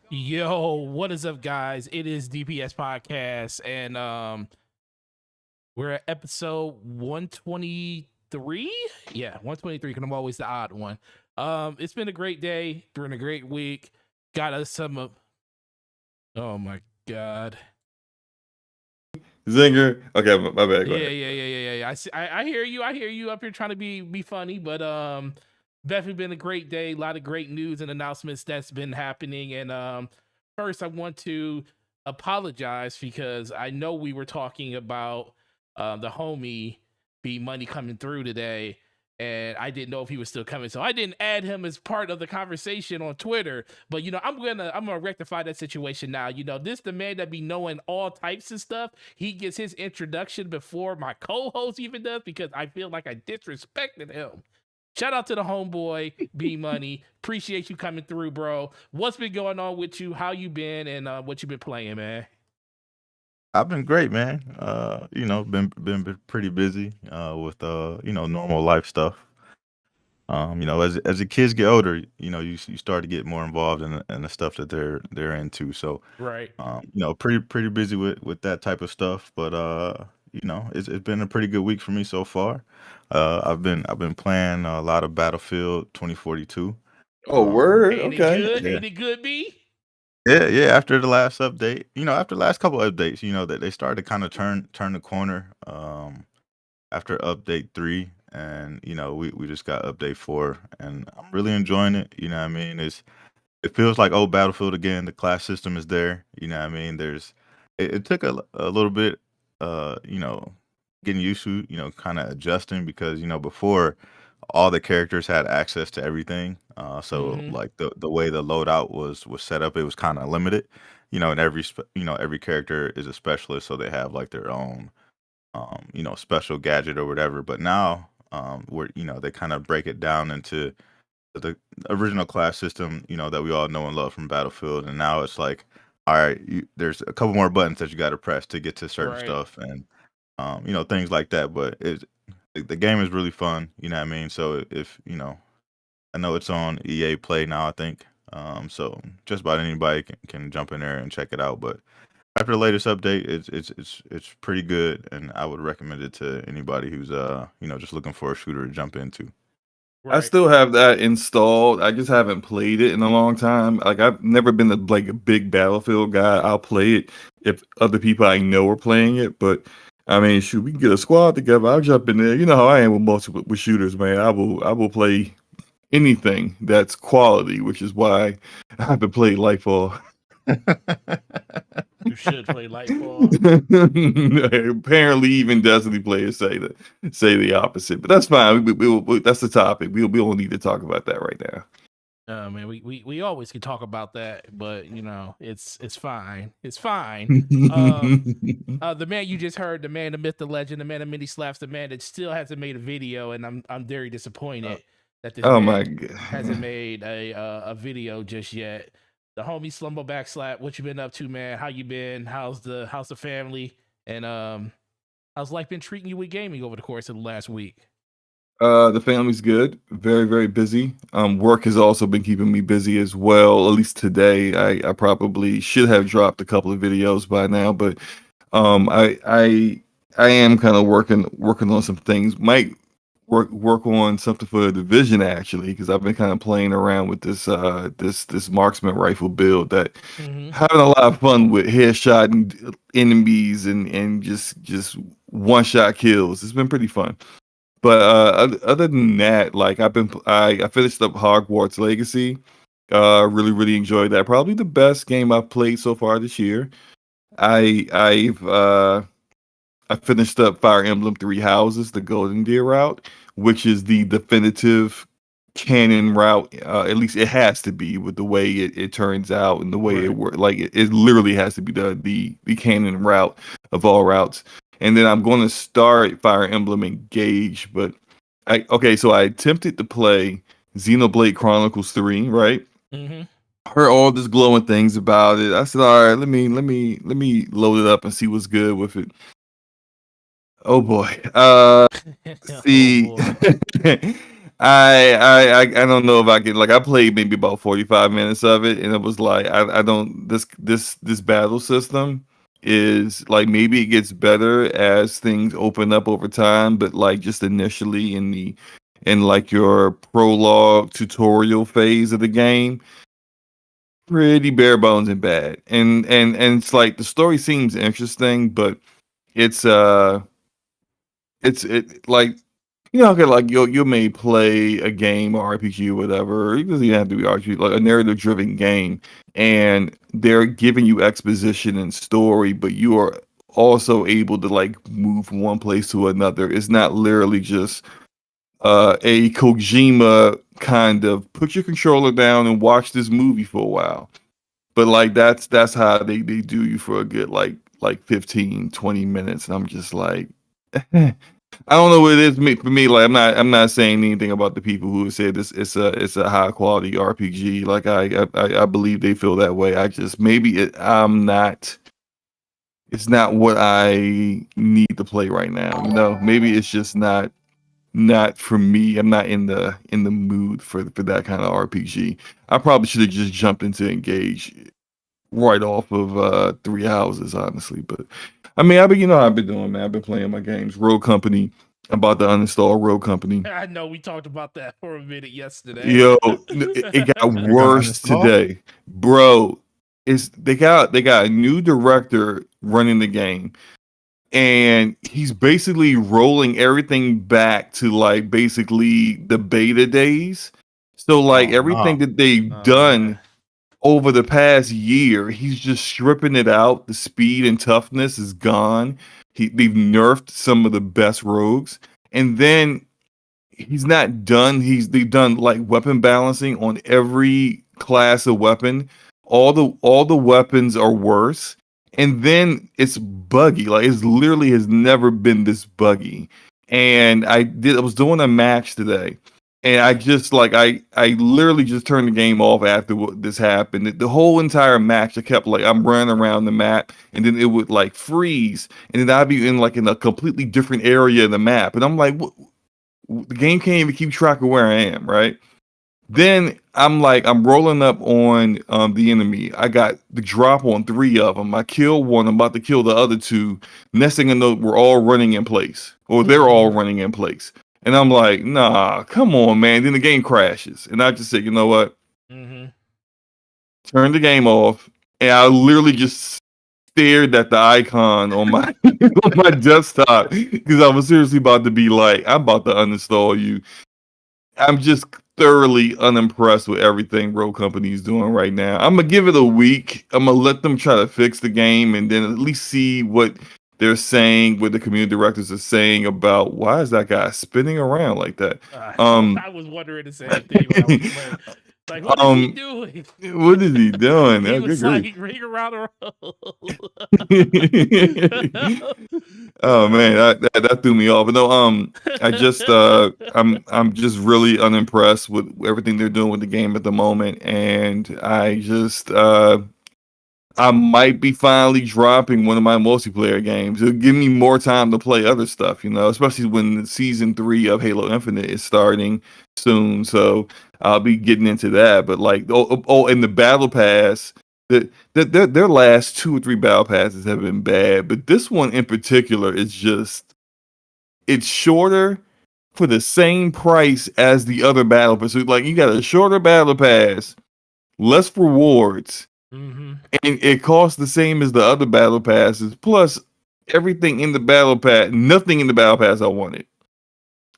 Yo, what is up, guys? It is DPS Podcast, and we're at episode 123. Yeah, 123. Because I'm always the odd one. It's been a great day, during a great week. Got us some. Oh my god. Zinger. Okay, my bad. Go Yeah, ahead. yeah, yeah, yeah, yeah. I hear you. I hear you up here trying to be funny, but definitely been a great day. A lot of great news and announcements that's been happening. And first, I want to apologize because I know we were talking about the homie B Money coming through today, and I didn't know if he was still coming, so I didn't add him as part of the conversation on Twitter. But I'm gonna rectify that situation now. This the man that be knowing all types of stuff. He gets his introduction before my co-host even does because I feel like I disrespected him. Shout out to the homeboy B Money. Appreciate you coming through, bro. What's been going on with you? How you been, and what you been playing, man? I've been great, man. Been pretty busy with normal life stuff. As the kids get older, you start to get more involved in the stuff that they're into. So, Right. pretty busy with that type of stuff. But it's been a pretty good week for me so far. I've been playing a lot of Battlefield 2042. Oh, Um, word. Ain't it Okay. good? yeah, Ain't it good, B? yeah. After the last update, after the last couple updates, that they started to kind of turn the corner. After update 3, and we just got update 4, and I'm really enjoying it. You know what I mean? It feels like old Battlefield again. The class system is there. You know what I mean? It took a little bit, getting used to, kind of adjusting, because before, all the characters had access to everything. So Mm-hmm. like the way the loadout was set up, it was kind of limited. And every character is a specialist, so they have like their own special gadget or whatever. But now, where they kind of break it down into the original class system, that we all know and love from Battlefield, and now it's like, all right, there's a couple more buttons that you got to press to get to certain Right. stuff, and things like that. But the game is really fun. You know what I mean? So if I know it's on EA Play now, I think. So just about anybody can jump in there and check it out. But after the latest update, it's pretty good, and I would recommend it to anybody who's just looking for a shooter to jump into. I Right. still have that installed. I just haven't played it in a long time. Like I've never been a big Battlefield guy. I'll play it if other people I know are playing it. But I mean, shoot, we can get a squad together. I'll jump in there. You know how I am with with shooters, man. I will play anything that's quality, which is why I haven't played Lightfall. You should play Lightfall. Apparently, even Destiny players say the opposite, but that's fine. That's the topic. We don't need to talk about that right now. Man, we always can talk about that, but it's fine. It's fine. The man you just heard, the man, the myth, the legend, the man of many slaps, the man that still hasn't made a video, and I'm very disappointed that this Oh my man god! hasn't made a video just yet. The homie Slumbo Backslap, what you been up to, man? How you been? How's the family? And how's life been treating you with gaming over the course of the last week? The family's good. Very very busy. Work has also been keeping me busy as well. At least today, I probably should have dropped a couple of videos by now, but um, I I I am kind of working on some things. Might work on something for the division actually, because I've been kind of playing around with this marksman rifle build that Mm-hmm. having a lot of fun with headshot and enemies and just one shot kills. It's been pretty fun. But other than that, like I finished up Hogwarts Legacy. Really enjoyed that. Probably the best game I've played so far this year. I finished up Fire Emblem Three Houses, the Golden Deer route, which is the definitive canon route. At least it has to be with the way it turns out and the way it Right. works. Like it literally has to be the canon route of all routes. And then I'm going to start Fire Emblem Engage, but so I attempted to play Xenoblade Chronicles 3, right? Mm-hmm. Heard all this glowing things about it. I said, all right, let me load it up and see what's good with it. Oh boy. Oh See, boy. I don't know if I can, like, I played maybe about 45 minutes of it, and it was like I don't this battle system is like, maybe it gets better as things open up over time, but like just initially in like your prologue tutorial phase of the game, pretty bare bones and bad. And it's like the story seems interesting, but it's it like, you know, okay, like you may play a game or RPG or whatever. It doesn't even have to be RPG, like a narrative driven game, and they're giving you exposition and story, but you are also able to like move from one place to another. It's not literally just a Kojima kind of put your controller down and watch this movie for a while. But like that's how they do you for a good like 15-20 minutes, and I'm just like I don't know what it is for me. Like I'm not saying anything about the people who say this. It's a high quality RPG. Like I believe they feel that way. I just maybe I'm not. It's not what I need to play right now. You know, maybe it's just not for me. I'm not in the mood for that kind of RPG. I probably should have just jumped into Engage right off of Three Houses, honestly. But I mean, I've been doing, man. I've been playing my games. Road Company. I'm about to uninstall Road Company. I know we talked about that for a minute yesterday. Yo, it got You're gonna worse uninstall? today, bro. They got a new director running the game, and he's basically rolling everything back to like basically the beta days. So like Oh everything no. that they've Oh, done man. over the past year, he's just stripping it out. The speed and toughness is gone. They've nerfed some of the best rogues, and then he's not done. They've done like weapon balancing on every class of weapon. All the weapons are worse, and then it's buggy. Like it's literally has never been this buggy. And I was doing a match today, and I literally just turned the game off after this happened. The whole entire match, I kept like I'm running around the map, and then it would like freeze, and then I'd be in a completely different area of the map, and I'm like, the game can't even keep track of where I am, right? Then I'm rolling up on the enemy. I got the drop on three of them. I killed one. I'm about to kill the other two. Next thing I know, we're all running in place, or they're all running in place. And I'm like, nah, come on, man. Then the game crashes, and I just said, you know what? Mm-hmm. Turn the game off, and I literally just stared at the icon on my on my desktop because I was seriously about to be like, I'm about to uninstall you. I'm just thoroughly unimpressed with everything Road Company is doing right now. I'm gonna give it a week. I'm gonna let them try to fix the game and then at least see what they're saying, what the community directors are saying about why is that guy spinning around like that. I was wondering the same thing when I was playing. Like, what is he doing? What is he doing? He Oh, was good like grief. ring around the Oh man, that threw me off. But no, I just I'm just really unimpressed with everything they're doing with the game at the moment, and I might be finally dropping one of my multiplayer games. It'll give me more time to play other stuff, you know, especially when season 3 of Halo Infinite is starting soon. So I'll be getting into that. But like, and the battle pass, their last 2 or 3 battle passes have been bad, but this one in particular is just it's shorter for the same price as the other battle pass. So like, you got a shorter battle pass, less rewards, Mm-hmm. and it costs the same as the other battle passes. Plus, everything in the battle pass, nothing in the battle pass I wanted.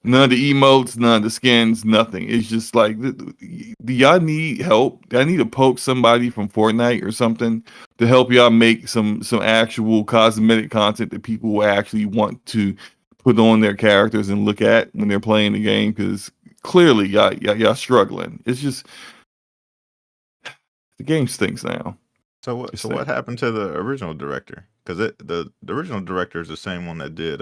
None of the emotes, none of the skins, nothing. It's just like, do y'all need help? Do I need to poke somebody from Fortnite or something to help y'all make some actual cosmetic content that people will actually want to put on their characters and look at when they're playing the game? Because clearly y'all struggling. It's just the game stinks now. So what happened to the original director? Because the original director is the same one that did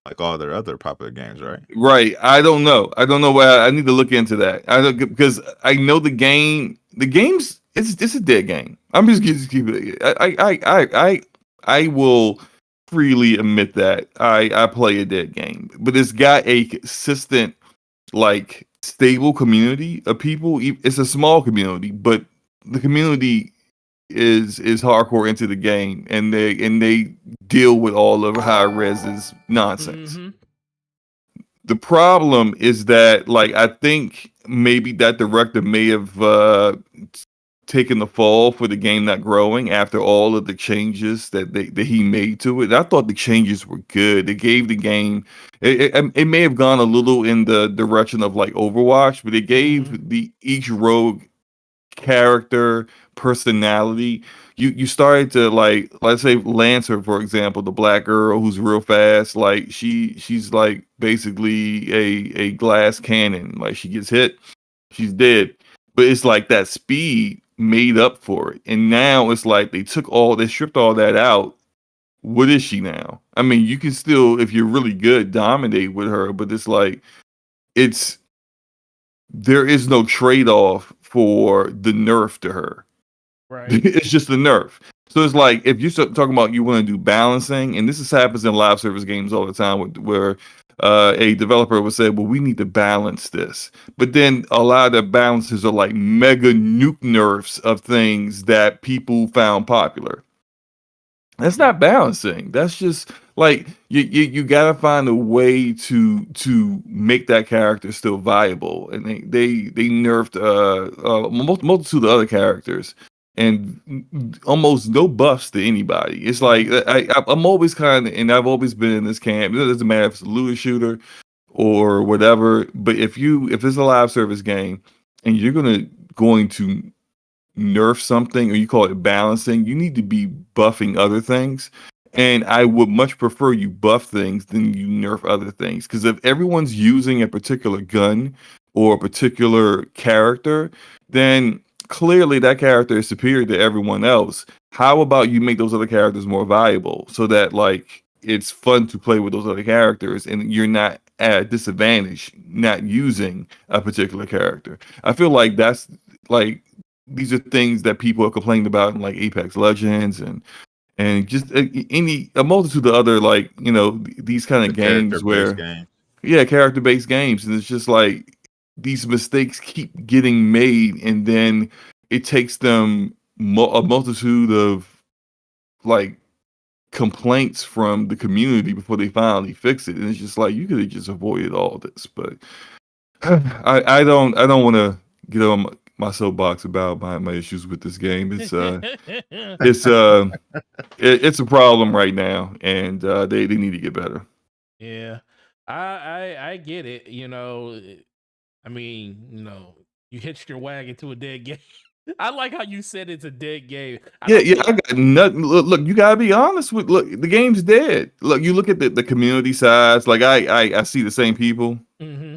like all their other popular games, right? Right. I don't know. I don't know why. I need to look into that. I don't, because I know the game. The game's it's a dead game. I'm just keep it. I will freely admit that I play a dead game, but it's got a consistent like stable community of people. It's a small community, but the community is hardcore into the game, and they deal with all of high res's nonsense. Mm-hmm. The problem is that, like, I think maybe that director may have taken the fall for the game not growing after all of the changes that he made to it. I thought the changes were good. They gave the game. It may have gone a little in the direction of like Overwatch, but it gave the each rogue character personality. You started to, like, let's say Lancer, for example, the black girl who's real fast. Like she's like basically a glass cannon. Like she gets hit, she's dead. But it's like that speed made up for it. And now it's like they stripped all that out. What is she now? I mean, you can still, if you're really good, dominate with her, but it's like it's there is no trade-off for the nerf to her. Right. It's just the nerf. So it's like if you're talking about you want to do balancing, and happens in live service games all the time, where a developer would say, "Well, we need to balance this," but then a lot of the balances are like mega nuke nerfs of things that people found popular. That's not balancing. That's just like you gotta find a way to make that character still viable. And they nerfed multitude of other characters and almost no buffs to anybody. It's like I'm always and I've always been in this camp. It doesn't matter if it's a looter shooter or whatever. But if it's a live service game and you're going to nerf something, or you call it balancing, you need to be buffing other things. And I would much prefer you buff things than you nerf other things. Because if everyone's using a particular gun or a particular character, then clearly that character is superior to everyone else. How about you make those other characters more valuable so that, like, it's fun to play with those other characters and you're not at a disadvantage not using a particular character? I feel like that's like these are things that people have complained about in like Apex Legends and just a multitude of other, like, these kind of games where character-based games, and it's just like these mistakes keep getting made, and then it takes them a multitude of like complaints from the community before they finally fix it. And it's just like you could have just avoided all this. But I don't want to get on my soapbox about my issues with this game. It's it's a problem right now, and they need to get better. Yeah, I get it. I mean, you hitched your wagon to a dead game. I like how you said it's a dead game. I got nothing. Look, you gotta be honest with. Look, the game's dead. Look, you look at the community size. Like I see the same people. Mm-hmm.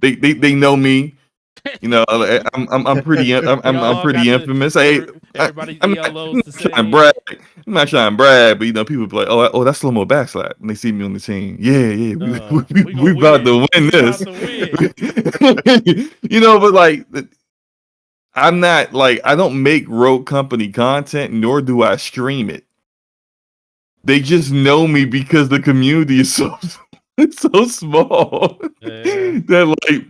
They know me. I'm pretty infamous. Everybody's yellows. I'm not trying to brag, but people be like, "Oh, that's Slow-Mo Backslap," and they see me on the team. Yeah, we about to win this. But like, I'm not like, I don't make Rogue Company content, nor do I stream it. They just know me because the community is so small that like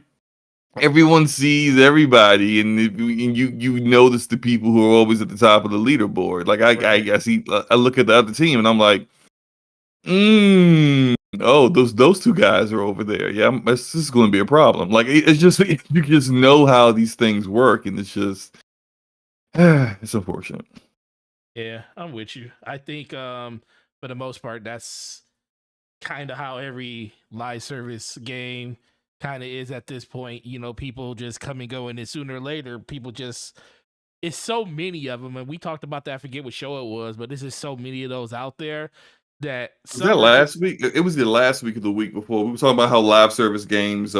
everyone sees everybody, and you notice the people who are always at the top of the leaderboard. Like I see, I look at the other team and I'm like, oh, those two guys are over there. Yeah, this is going to be a problem. Like it's just you just know how these things work, and it's just it's unfortunate. Yeah, I'm with you. I think for the most part, that's kind of how every live service game kind of is at this point. People just come and go, and then sooner or later, people just, it's so many of them. And we talked about that. I forget what show it was, but there's just so many of those out there that. Was that last week? It was the last week of the week before. We were talking about how live service games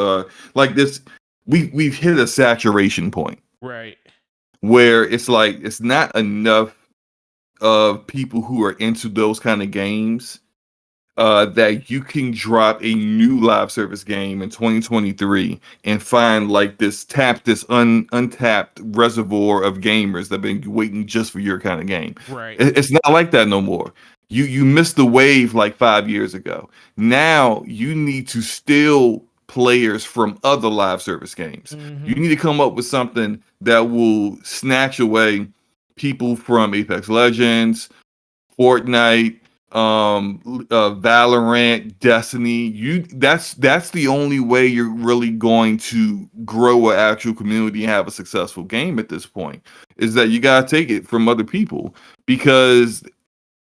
like this. We've hit a saturation point, right? Where it's like it's not enough of people who are into those kind of games that you can drop a new live service game in 2023 and find like this untapped reservoir of gamers that have been waiting just for your kind of game. Right. It's not like that no more. You missed the wave like 5 years ago. Now you need to still players from other live service games. You Mm-hmm. need to come up with something that will snatch away people from Apex Legends, Fortnite, Valorant, Destiny. That's the only way you're really going to grow an actual community and have a successful game at this point. Is that you gotta take it from other people, because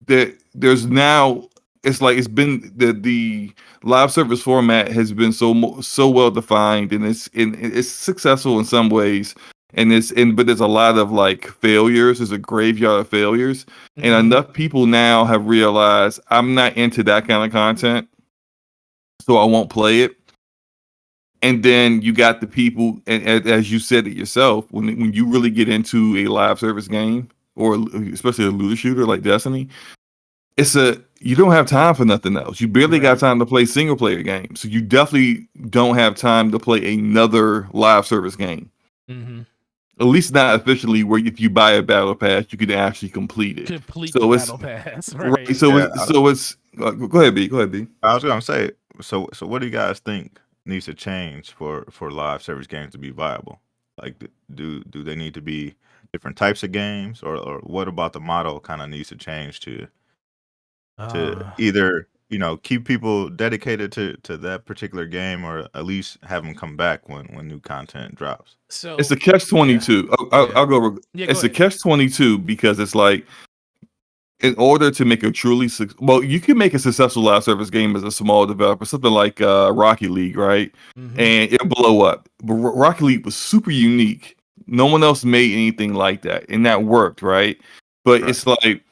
there's now, it's like it's been the live service format has been so well defined, and it's successful in some ways, but there's a lot of like failures. There's a graveyard of failures, and Mm-hmm. enough people now have realized I'm not into that kind of content, so I won't play it. And then you got the people, and as you said it yourself, when you really get into a live service game, or especially a looter shooter like Destiny, you don't have time for nothing else. You barely got Right. time to play single player games. So you definitely don't have time to play another live service game. Mm-hmm. At least not officially, where if you buy a battle pass, you can actually complete it. Complete the So it's battle pass, right. right? So Yeah, it's go ahead, B. Go ahead, B. I was gonna say. So what do you guys think needs to change for live service games to be viable? Like, do they need to be different types of games, or what about the model kind of needs to change to Uh, either keep people dedicated to that particular game, or at least have them come back when new content drops? It's so a catch yeah, 22. yeah, I'll go. yeah. Go It's a ahead. catch 22 because it's like, in order to make a you can make a successful live service game as a small developer, something like Rocket League, right? Mm-hmm. And it'll blow up. But Rocket League was super unique. No one else made anything like that, and that worked, right? But Right. it's like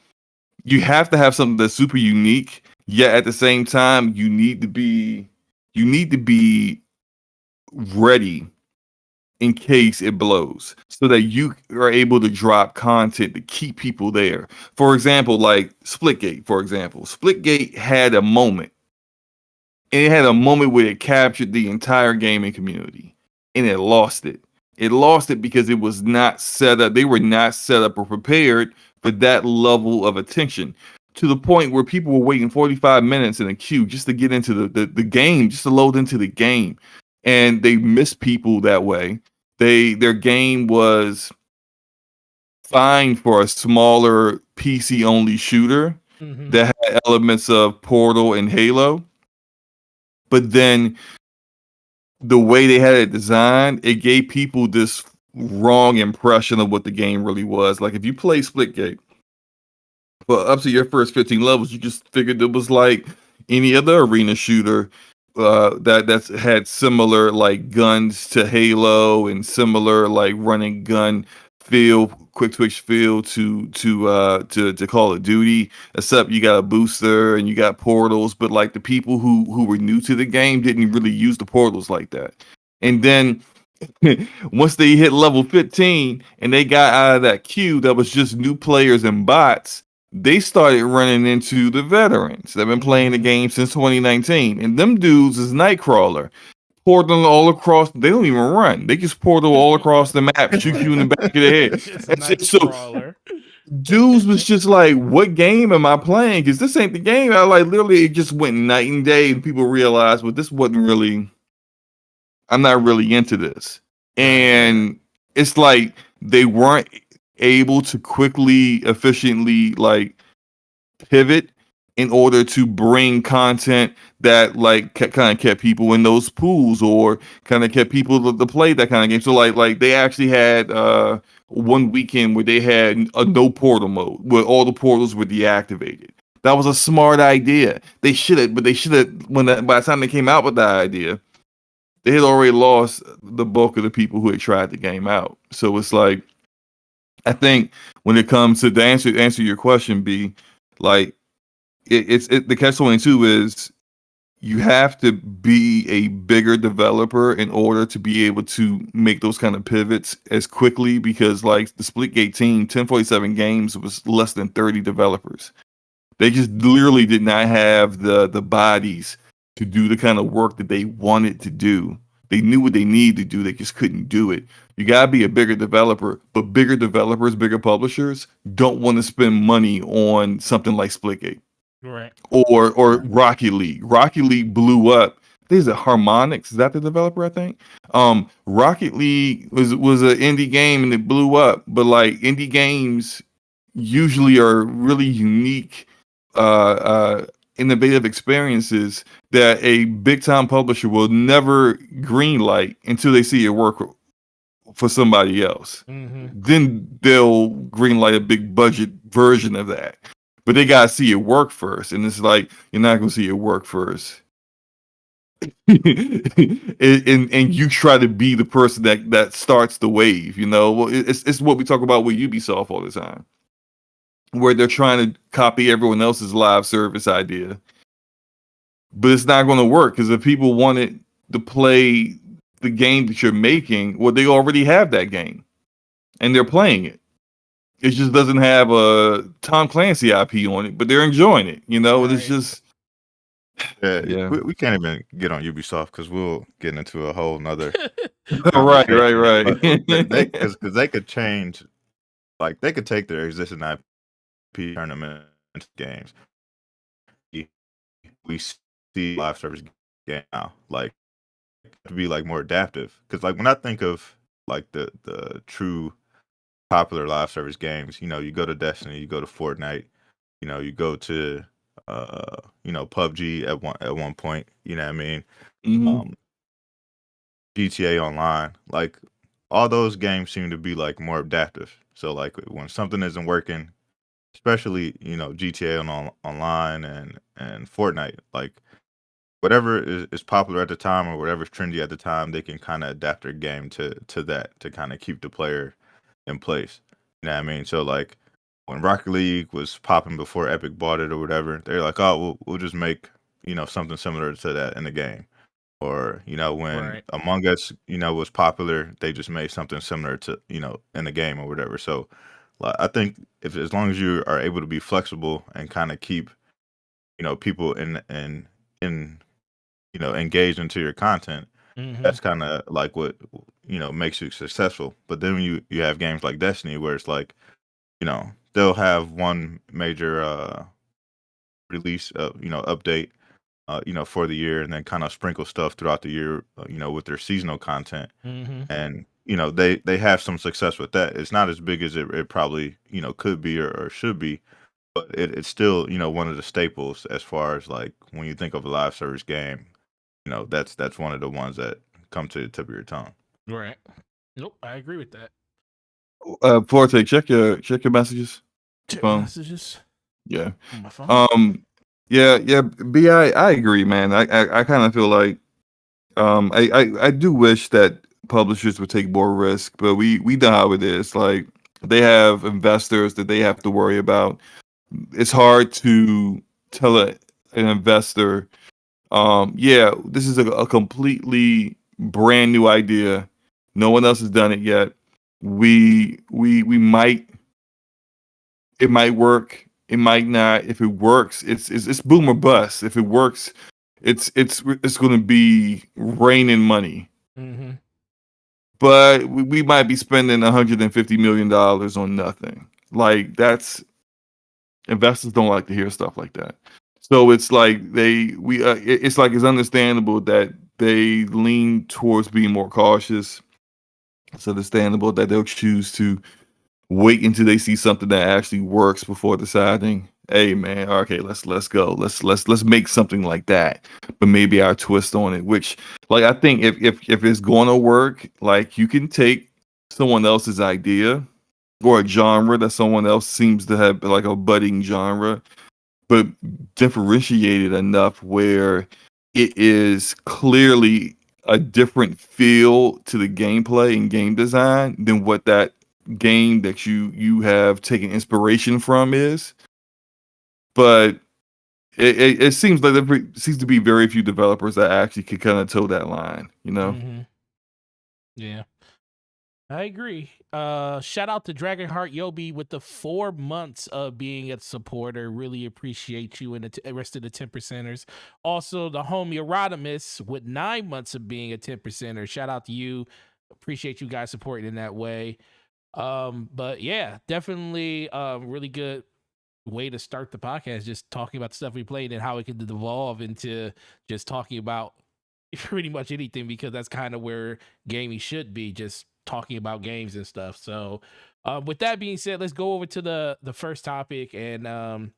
you have to have something that's super unique, yet at the same time you need to be ready in case it blows, so that you are able to drop content to keep people there. For example, like Splitgate, Splitgate had a moment. And it had a moment where it captured the entire gaming community, and it lost it. It lost it because it was not set up. They were not set up or prepared for that level of attention, to the point where people were waiting 45 minutes in a queue just to get into the game, just to load into the game. And they missed people that way. Their game was fine for a smaller PC only shooter Mm-hmm. that had elements of Portal and Halo. But then the way they had it designed, it gave people this wrong impression of what the game really was. Like, if you play Splitgate for up to your first 15 levels, you just figured it was like any other arena shooter that's had similar like guns to Halo, and similar like running gun feel, quick twitch feel to Call of Duty, except you got a booster and you got portals. But like, the people who were new to the game didn't really use the portals like that. And then once they hit level 15 and they got out of that queue that was just new players and bots, they started running into the veterans that have been playing the Mm-hmm. game since 2019. And them dudes is Nightcrawler. Portal all across, they don't even run. They just portal all across the map, shoot you in the back of the head. It's That's it. So Nightcrawler. dudes was just like, what game am I playing? Because this ain't the game. I like, literally, it just went night and day, and people realized, well, this wasn't really, I'm not really into this. Right. And it's like they weren't able to quickly, efficiently like pivot in order to bring content that like kind of kept people in those pools, or kind of kept people to play that kind of game. So like they actually had one weekend where they had a no portal mode where all the portals were deactivated. That was a smart idea. They should have, by the time they came out with that idea, they had already lost the bulk of the people who had tried the game out. So it's like, I think when it comes to the answer your question, B, like the catch 22 is you have to be a bigger developer in order to be able to make those kind of pivots as quickly, because like the Splitgate team, 1047 Games, was less than 30 developers. They just literally did not have the bodies to do the kind of work that they wanted to do. They knew what they needed to do, they just couldn't do it. You gotta be a bigger developer, but bigger developers, bigger publishers don't want to spend money on something like Splitgate Right. or Right. Rocket League. Rocket League blew up. I Is it Harmonix? Is that the developer? I think. Rocket League was an indie game and it blew up. But like indie games usually are really unique, innovative experiences that a big time publisher will never greenlight until they see it work for somebody else. Mm-hmm. Then they'll greenlight a big budget version of that. But they gotta see it work first, and it's like you're not gonna see it work first. and you try to be the person that starts the wave, you know. Well, it's what we talk about with Ubisoft all the time, where they're trying to copy everyone else's live service idea, but it's not going to work because if people wanted to play the game that you're making, well, they already have that game and they're playing it. It just doesn't have a Tom Clancy IP on it, but they're enjoying it. You know, Right. it's just Yeah. We can't even get on Ubisoft because we'll get into a whole nother right. But because they could change, like they could take their existing IP, turn them into games. We see live service game now, like to be like more adaptive. Because like when I think of like the true popular live service games, you know, you go to Destiny, you go to Fortnite, you know, you go to PUBG at one point, you know what I mean? Mhm. GTA Online, like all those games seem to be like more adaptive. So like when something isn't working, especially GTA online and Fortnite, like whatever is popular at the time or whatever's trendy at the time, they can kind of adapt their game to that to kind of keep the player in place. You know what I mean? So like when Rocket League was popping before Epic bought it or whatever, they're like, oh, we'll just make something similar to that in the game. Or when Right. Among Us was popular, they just made something similar to in the game or whatever. So like, I think if as long as you are able to be flexible and kind of keep people in engaged into your content, Mm-hmm. that's kind of like what makes you successful. But then when you have games like Destiny where it's like they'll have one major release update for the year and then kind of sprinkle stuff throughout the year with their seasonal content. Mm-hmm. And they have some success with that. It's not as big as it probably could be or should be, but it's still one of the staples as far as like when you think of a live service game. That's one of the ones that come to the tip of your tongue. Right. Nope, I agree with that. Forte, check your messages. Check Phone. messages Yeah. on my phone. Yeah. B, I agree, man. I kind of feel like I do wish that publishers would take more risk, but we know how it is. Like they have investors that they have to worry about. It's hard to tell an investor, yeah, this is a completely brand new idea. No one else has done it yet. We might, it might work, it might not. If it works, it's boom or bust. If it works, it's going to be raining money. Mm-hmm. But we might be spending $150 million on nothing. Like that's investors don't like to hear stuff like that. So it's like it's like it's understandable that they lean towards being more cautious. It's understandable that they'll choose to wait until they see something that actually works before deciding, hey man, okay, let's go. Let's make something like that. But maybe our twist on it, which like I think if it's gonna work, like you can take someone else's idea or a genre that someone else seems to have like a budding genre, but differentiated enough where it is clearly a different feel to the gameplay and game design than what that game that you have taken inspiration from is. But it seems like there seems to be very few developers that actually could kind of toe that line, you know? Mm-hmm. Yeah, I agree. Shout out to Dragonheart Yobi with the 4 months of being a supporter. Really appreciate you and the rest of the 10%ers. Also, the homie Erodimus with 9 months of being a 10%er. Shout out to you. Appreciate you guys supporting in that way. But yeah, definitely really good way to start the podcast, just talking about the stuff we played and how it could evolve into just talking about pretty much anything, because that's kind of where gaming should be, just talking about games and stuff. So with that being said, let's go over to the first topic, and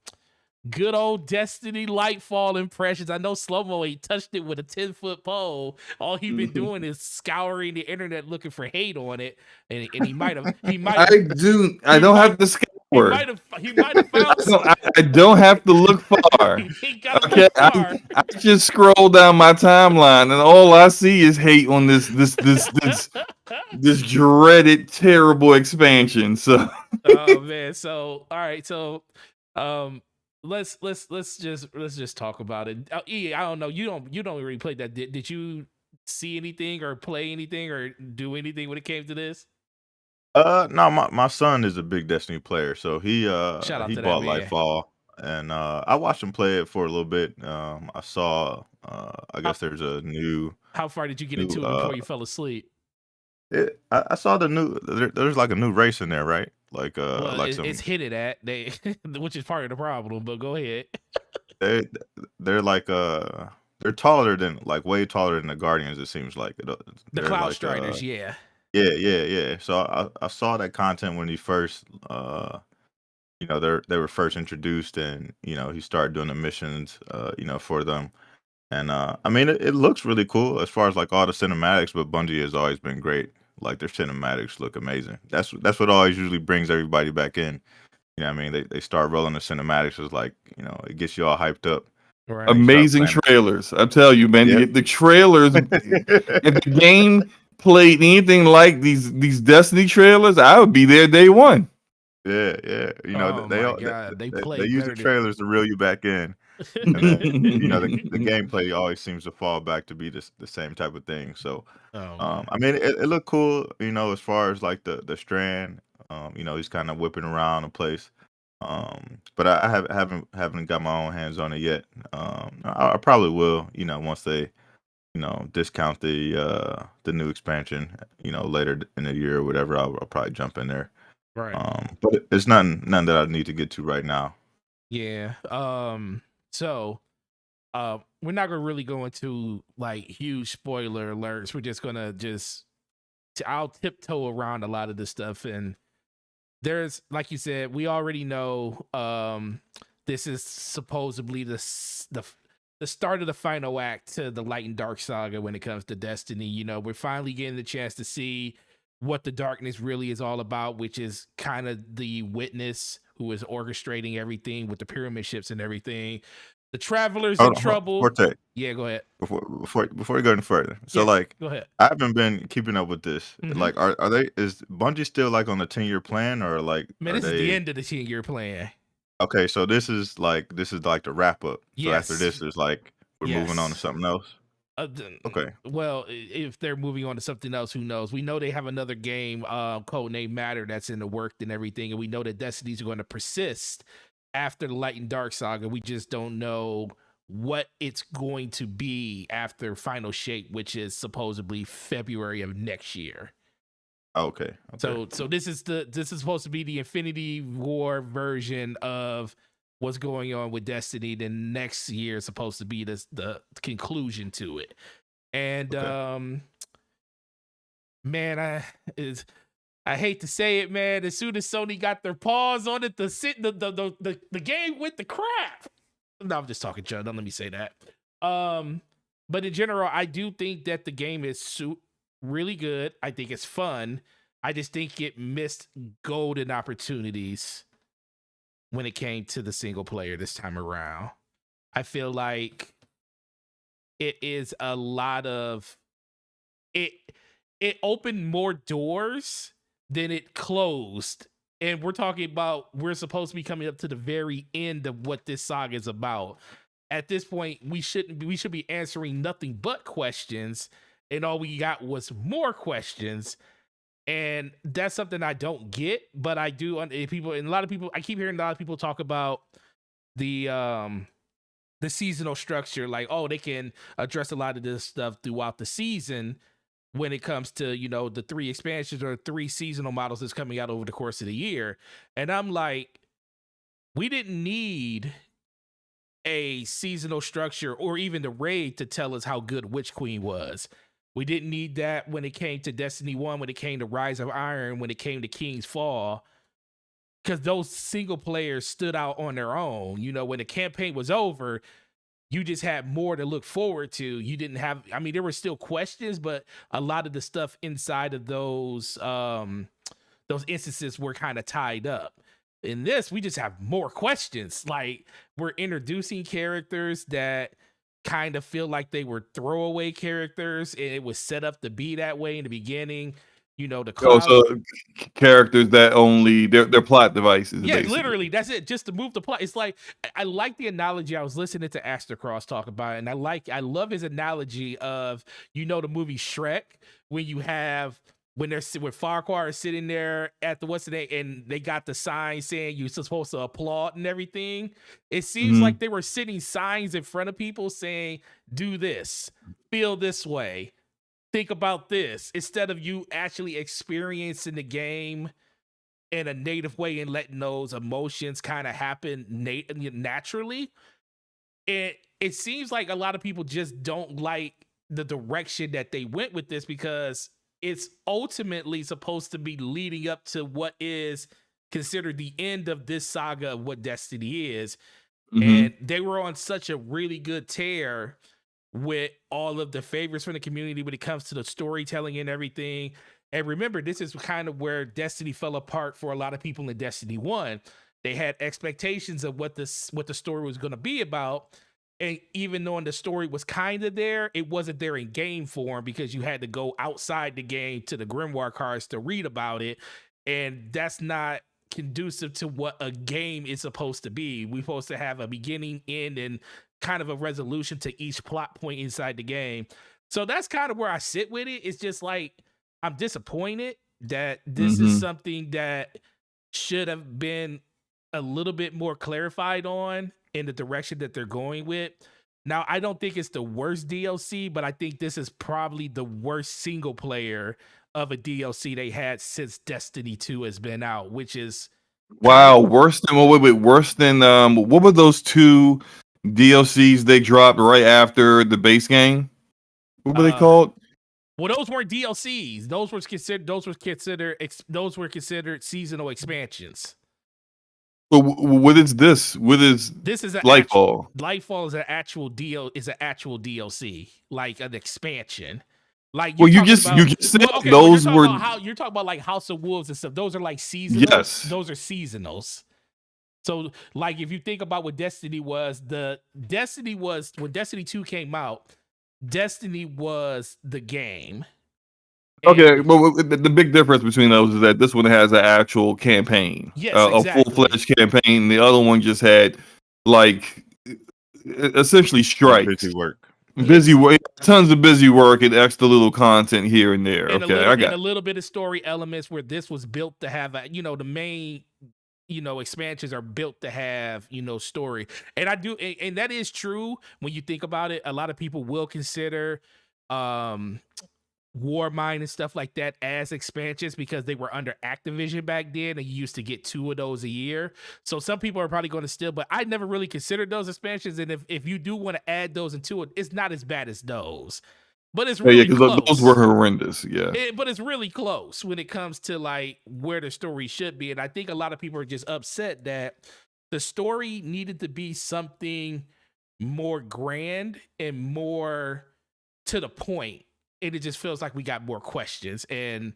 good old Destiny Lightfall impressions. I know Slow-Mo ain't touched it with a 10-foot pole. All he been doing is scouring the internet looking for hate on it, and he might have I don't have to scour. he might have found I don't have to look far. he gotta Okay, look far. I just scroll down my timeline, and all I see is hate on this dreaded, terrible expansion. So, Oh man. So all right. So let's just talk about it. E, I don't know. You don't really play that. Did you see anything or play anything or do anything when it came to this? No, my son is a big Destiny player, so Shout out he to that bought man. Lightfall, and I watched him play it for a little bit. I saw, I guess there's a new How far did you get new into it before you fell asleep? I saw the new there's like a new race in there, right? Like Well, like some it's hinted at they, which is part of the problem. But go ahead. they they're like they're taller than like way taller than the Guardians. It seems like The they're Cloud like Striders, yeah. yeah. So I saw that content when he first they were first introduced, and he started doing the missions for them. And I mean, it looks really cool as far as like all the cinematics, but Bungie has always been great. Like their cinematics look amazing. That's what always usually brings everybody back in. You know what I mean? They start rolling the cinematics. It's like, it gets you all hyped up. Right. And you start amazing playing. trailers. I tell you, man, Yep. the trailers. If the game played anything like these Destiny trailers, I would be there day one. Yeah. Oh they my all God, they they play use the better than- trailers to reel you back in. And then the gameplay always seems to fall back to be the same type of thing. So I mean, it looked cool, as far as like the strand. He's kind of whipping around the place. But I haven't got my own hands on it yet. I probably will, once they discount the new expansion, later in the year or whatever. I'll probably jump in there. Right. But it's none that I need to get to right now. Yeah. So we're not gonna really go into like huge spoiler alerts. We're just gonna I'll tiptoe around a lot of this stuff. And there's, like you said, we already know this is supposedly the start of the final act to the Light and Dark saga when it comes to Destiny. We're finally getting the chance to see what the darkness really is all about, which is kind of the Witness who is orchestrating everything with the pyramid ships and everything. The Traveler's in trouble. Forte, Yeah, go ahead. before you go any further. So Yeah, like, go ahead. I haven't been keeping up with this. Mhm. Like, is Bungie still like on the 10-year plan, or like Man, are this is they the end of the 10-year plan. okay? So this is like the wrap up. So after Yes. this is like we're moving on to Yes. something else. Okay. Well, if they're moving on to something else, who knows? We know they have another game, codename Matter, that's in the work and everything, and we know that Destiny's going to persist after the Light and Dark saga. We just don't know what it's going to be after Final Shape, which is supposedly February of next year. Okay. So this is supposed to be the Infinity War version of what's going on with Destiny. Then next year is supposed to be the conclusion to it. And man, I hate to say it, man. As soon as Sony got their paws on it, the game went to crap. No, I'm just talking, Joe. Don't let me say that. But in general, I do think that the game is really good. I think it's fun. I just think it missed golden opportunities when it came to the single player this time around. I feel like it is a lot of it opened more doors than it closed. And we're talking about, we're supposed to be coming up to the very end of what this saga is about. At this point, we should be answering nothing but questions, and all we got was more questions. And that's something I don't get, but I do. I keep hearing a lot of people talk about the seasonal structure, like, oh, they can address a lot of this stuff throughout the season when it comes to, the 3 expansions or 3 seasonal models that's coming out over the course of the year. And I'm like, we didn't need a seasonal structure or even the raid to tell us how good Witch Queen was. We didn't need that when it came to Destiny 1, when it came to Rise of Iron, when it came to King's Fall, because those single players stood out on their own. You know, when the campaign was over, you just had more to look forward to. You didn't have, I mean, there were still questions, but a lot of the stuff inside of those instances were kind of tied up. In this, we just have more questions. Like, we're introducing characters that kind of feel like they were throwaway characters, and it was set up to be that way in the beginning. You know, the Oh, cloud. so characters that only they're plot devices. Yeah, basically. literally, that's it. Just to move the plot. It's like, I like the analogy. I was listening to Astercross talk about it, and I love his analogy of, you know, the movie Shrek, when you have when Farquhar is sitting there at the and they got the sign saying you're supposed to applaud and everything. It seems like they were sitting signs in front of people saying, do this, feel this way, think about this, instead of you actually experiencing the game in a native way and letting those emotions kind of happen naturally. It seems like a lot of people just don't like the direction that they went with this, because it's ultimately supposed to be leading up to what is considered the end of this saga of what Destiny is. And they were on such a really good tear with all of the favorites from the community when it comes to the storytelling and everything. And remember, this is kind of where Destiny fell apart for a lot of people in Destiny 1. They had expectations of what the story was going to be about. And even though the story was kind of there, it wasn't there in game form, because you had to go outside the game to the Grimoire cards to read about it. And that's not conducive to what a game is supposed to be. We're supposed to have a beginning, end, and kind of a resolution to each plot point inside the game. So that's kind of where I sit with it. It's just like, I'm disappointed that this is something that should have been a little bit more clarified on in the direction that they're going with. Now, I don't think it's the worst DLC, but I think this is probably the worst single player of a DLC they had since Destiny 2 has been out, which is wow, worse than worse than what were those two DLCs they dropped right after the base game? What were they called? Well, those weren't DLCs. Those were considered seasonal expansions. But what is this? What is this? Is an Lightfall? Lightfall is an actual DLC, like an expansion. Like, you just said those were. You're talking about like House of Wolves and stuff. Those are like seasonals. Yes, those are seasonals. So, like, if you think about what Destiny was, when Destiny 2 came out, Destiny was the game. Okay, well, the big difference between those is that this one has an actual campaign, exactly. a full-fledged campaign. The other one just had, like, essentially strikes. Busy work, tons of busy work and extra little content here and there. And okay, I got a little bit of story elements where this was built to have, the main, expansions are built to have, story. And I do, and that is true when you think about it. A lot of people will consider Warmind and stuff like that as expansions because they were under Activision back then, and you used to get 2 of those a year. So some people are probably going to still, but I never really considered those expansions. And if you do want to add those into it, it's not as bad as those, but it's really close. Those were horrendous. Yeah, but it's really close when it comes to like where the story should be. And I think a lot of people are just upset that the story needed to be something more grand and more to the point. And it just feels like we got more questions, and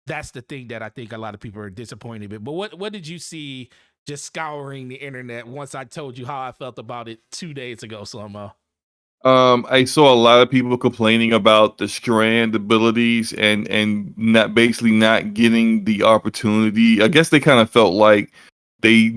that's the thing that I think a lot of people are disappointed with. But what did you see just scouring the internet once I told you how I felt about it 2 days ago, Slomo? I saw a lot of people complaining about the strand abilities and not getting the opportunity. I guess they kind of felt like they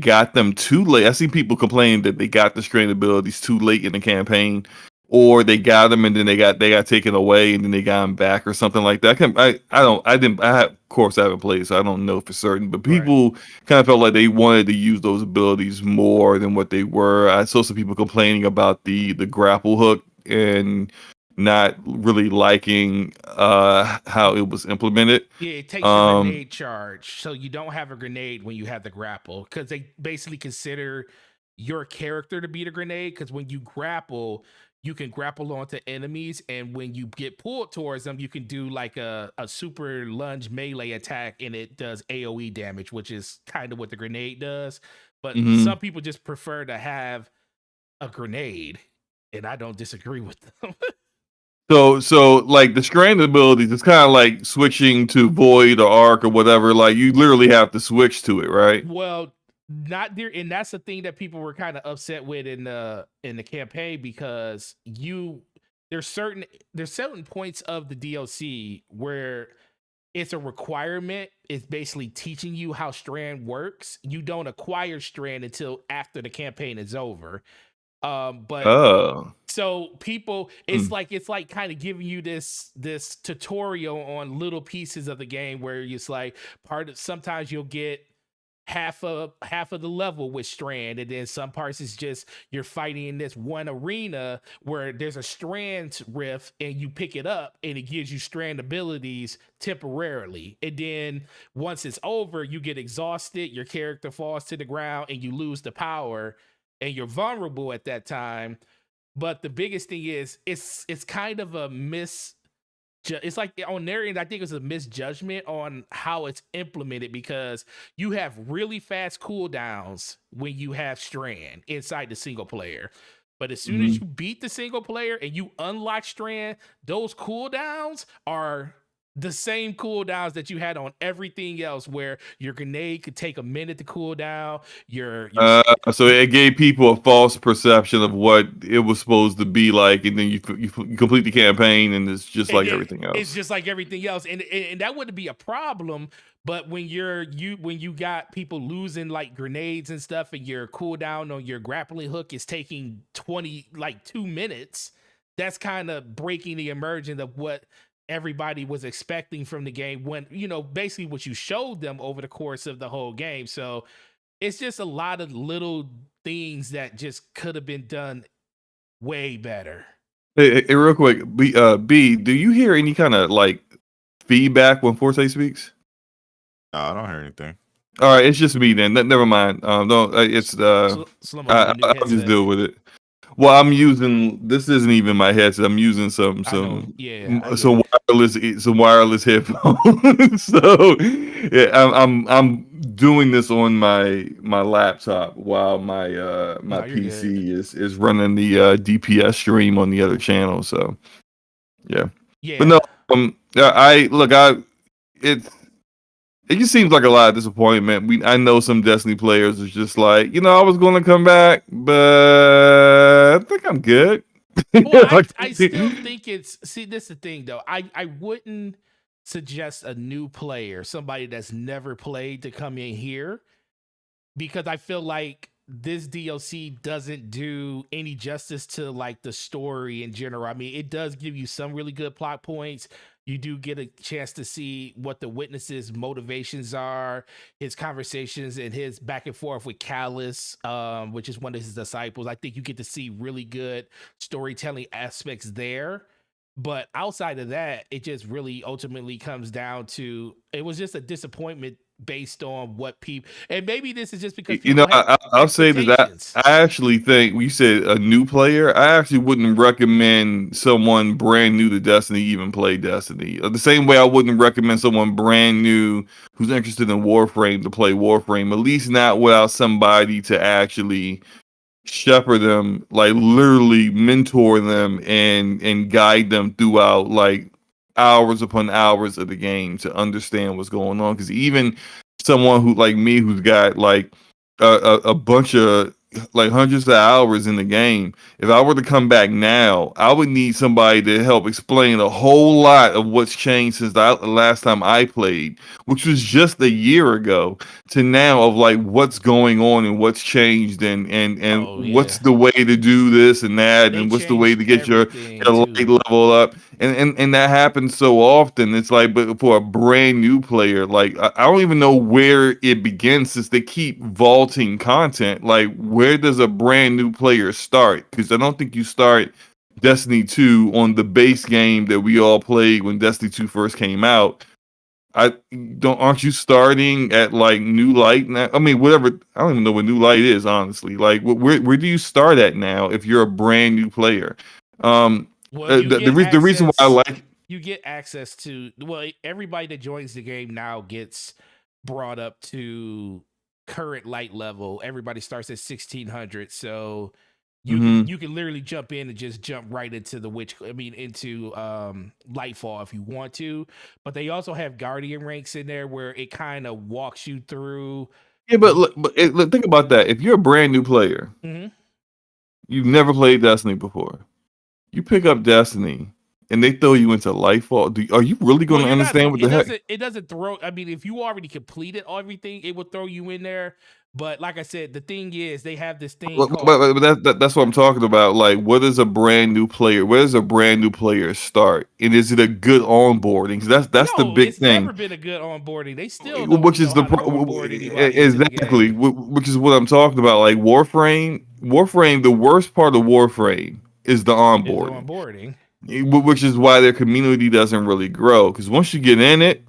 got them too late. I see people complaining that they got the strand abilities too late in the campaign, or they got them and then they got taken away and then they got them back or something like that. Of course I haven't played, so I don't know for certain, but people kind of felt like they wanted to use those abilities more than what they were. I saw some people complaining about the grapple hook and not really liking how it was implemented. Yeah, it takes a grenade charge, so you don't have a grenade when you have the grapple, because they basically consider your character to be the grenade, because when you grapple, you can grapple onto enemies, and when you get pulled towards them, you can do like a super lunge melee attack, and it does AoE damage, which is kind of what the grenade does. But Hmm. some people just prefer to have a grenade, and I don't disagree with them. So like the stranded abilities, it's kind of like switching to void or arc or whatever. Like you literally have to switch to it, right? Well, not there, and that's the thing that people were kind of upset with in the campaign, because there's certain points of the DLC where it's a requirement. It's basically teaching you how Strand works. You don't acquire Strand until after the campaign is over. But Oh. so people, Mm. it's like kind of giving you this tutorial on little pieces of the game, where it's like part of, sometimes you'll get half of the level with Strand, and then some parts is just you're fighting in this one arena where there's a Strand rift, and you pick it up and it gives you Strand abilities temporarily, and then once it's over, you get exhausted, your character falls to the ground, and you lose the power, and you're vulnerable at that time. But the biggest thing is it's kind of a it's like on their end, I think it's a misjudgment on how it's implemented, because you have really fast cooldowns when you have Strand inside the single player. But as soon as Mhm. you beat the single player and you unlock Strand, those cooldowns are the same cooldowns that you had on everything else, where your grenade could take a minute to cool down. So it gave people a false perception of what it was supposed to be like, and then you complete the campaign, and it's just And like then everything it's else. just like everything else, and that wouldn't be a problem. But when when you got people losing like grenades and stuff, and your cooldown on your grappling hook is taking 2 minutes, that's kind of breaking the immersion of what everybody was expecting from the game, when basically what you showed them over the course of the whole game. So it's just a lot of little things that just could have been done way better. Hey, real quick, B, do you hear any kind of like feedback when Forte speaks? No, I don't hear anything. All right, it's just me then. Never mind. No, it's Slumber with a new I'll just headset. deal with it. Well, I'm using this isn't even my headset. I'm using I know. Yeah, I get some it. wireless headphones. So yeah, I'm doing this on my laptop while my No, you're good. PC is running the DPS stream on the other channel. So yeah, but no, Yeah. I look, it's it just seems like a lot of disappointment. I know some Destiny players is just like, I was going to come back, but I think I'm good. Well, I Like, I still think it's, see, this is the thing though. I wouldn't suggest a new player, somebody that's never played, to come in here, because I feel like this DLC doesn't do any justice to like the story in general. I mean, it does give you some really good plot points. You do get a chance to see what the witnesses' motivations are, his conversations and his back and forth with Callus, which is one of his disciples. I think you get to see really good storytelling aspects there. But outside of that, it just really ultimately comes down to, it was just a disappointment based on what people, and maybe this is just because people had I'll say that expectations. I actually think when you said a new player, I actually wouldn't recommend someone brand new to Destiny even play Destiny. The same way I wouldn't recommend someone brand new who's interested in Warframe to play Warframe, at least not without somebody to actually shepherd them, like literally mentor them and guide them throughout like hours upon hours of the game to understand what's going on. Because even someone who like me who's got like a bunch of like hundreds of hours in the game, if I were to come back now, I would need somebody to help explain a whole lot of what's changed since the last time I played, which was just a year ago, to now of like what's going on and what's changed and Oh what's yeah, the way to do this and that they and what's the way changed to get everything your light too. level up and that happens so often. It's like, but for a brand new player, like I don't even know where it begins since they keep vaulting content. Like, where does a brand new player start? Because I don't think you start Destiny 2 on the base game that we all played when Destiny 2 first came out. aren't you starting at like New Light now? I mean, whatever. I don't even know what New Light is, honestly. Like, where do you start at now if you're a brand new player? Well, you get The reason why I access. like You get access to, well, everybody that joins the game now gets brought up to current light level. Everybody starts at 1600, so Mhm. you can literally jump in and just jump right into into Lightfall if you want to. But they also have Guardian ranks in there where it kind of walks you through. Yeah, but look, think about that. If you're a brand new player, Mhm. you've never played Destiny before, you pick up Destiny, and they throw you into Lightfall. Are you really going Well, to you're not. understand what the heck? It doesn't throw. I mean, if you already completed everything, it will throw you in there. But like I said, the thing is, they have this thing called. That's what I'm talking about. Like, what is a brand new player? Where does a brand new player start? And is it a good onboarding? 'Cause that's the No, big it's thing. never been a good onboarding. They still don't Which is know the how to onboard anybody into the exactly, game. which is what I'm talking about. Like Warframe. The worst part of Warframe is the Is the onboarding, onboarding. which is why their community doesn't really grow. Because once you get in it,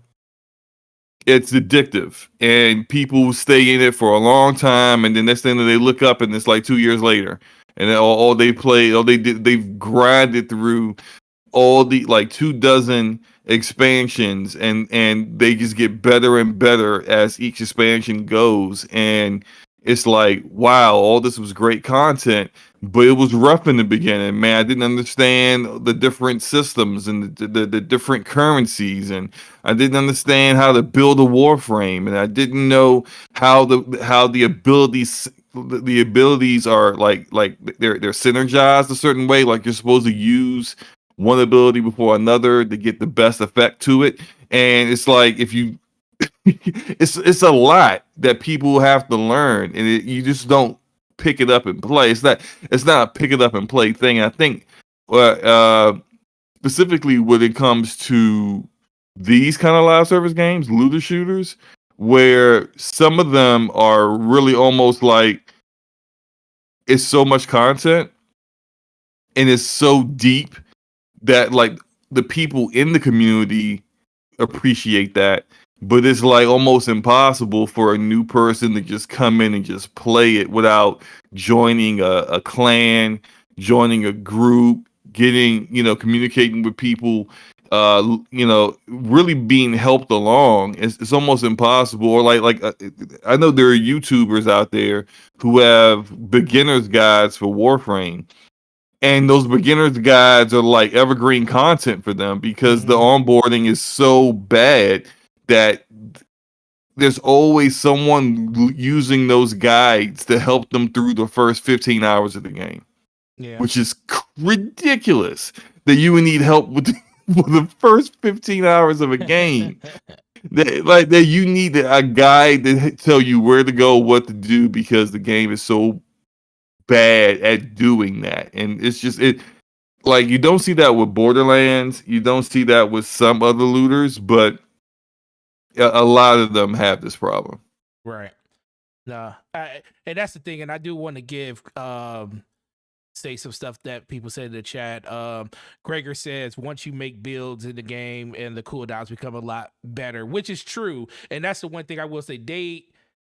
it's addictive, and people stay in it for a long time. And then next thing that they look up, and it's like 2 years later, and then all they play, all they did, they've grinded through all the like 2 dozen expansions, and they just get better and better as each expansion goes. And it's like, wow, all this was great content, but it was rough in the beginning, man. I didn't understand the different systems and the different currencies, and I didn't understand how to build a warframe, and I didn't know how the abilities are like they're synergized a certain way. Like, you're supposed to use one ability before another to get the best effect to it. And it's like, if you it's a lot that people have to learn, and you just don't pick it up and play. It's not a pick it up and play thing. I think specifically when it comes to these kind of live service games, looter shooters, where some of them are really almost like, it's so much content and it's so deep that like the people in the community appreciate that, but it's like almost impossible for a new person to just come in and just play it without joining a clan, joining a group, getting, communicating with people, really being helped along. It's almost impossible. Or I know there are YouTubers out there who have beginners guides for Warframe, and those beginners guides are like evergreen content for them because the onboarding is so bad that there's always someone using those guides to help them through the first 15 hours of the game, Yeah. which is ridiculous that you would need help with for the first 15 hours of a game. That you need a guide to tell you where to go, what to do, because the game is so bad at doing that. And it's just like, you don't see that with Borderlands, you don't see that with some other looters, but a lot of them have this problem. Right. Nah. And that's the thing. And I do want to give say some stuff that people said in the chat. Gregor says once you make builds in the game and the cooldowns become a lot better, which is true. And that's the one thing I will say.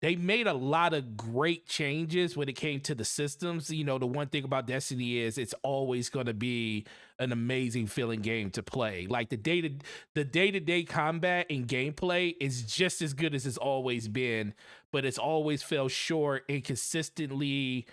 They made a lot of great changes when it came to the systems. The one thing about Destiny is it's always going to be an amazing feeling game to play. Like the day-to-day combat and gameplay is just as good as it's always been, but it's always fell short and consistently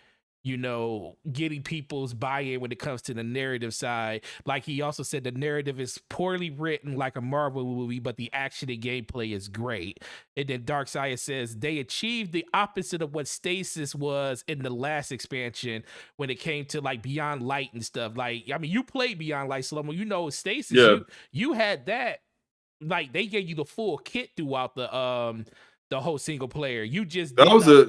getting people's buy-in when it comes to the narrative side. Like he also said, the narrative is poorly written like a Marvel movie, but the action and gameplay is great. And then Dark Side says they achieved the opposite of what Stasis was in the last expansion when it came to like Beyond Light and stuff. Like, I mean, you played Beyond Light, Slomo. Stasis, Yeah. you had that. Like, they gave you the full kit throughout the whole single player. You just It was a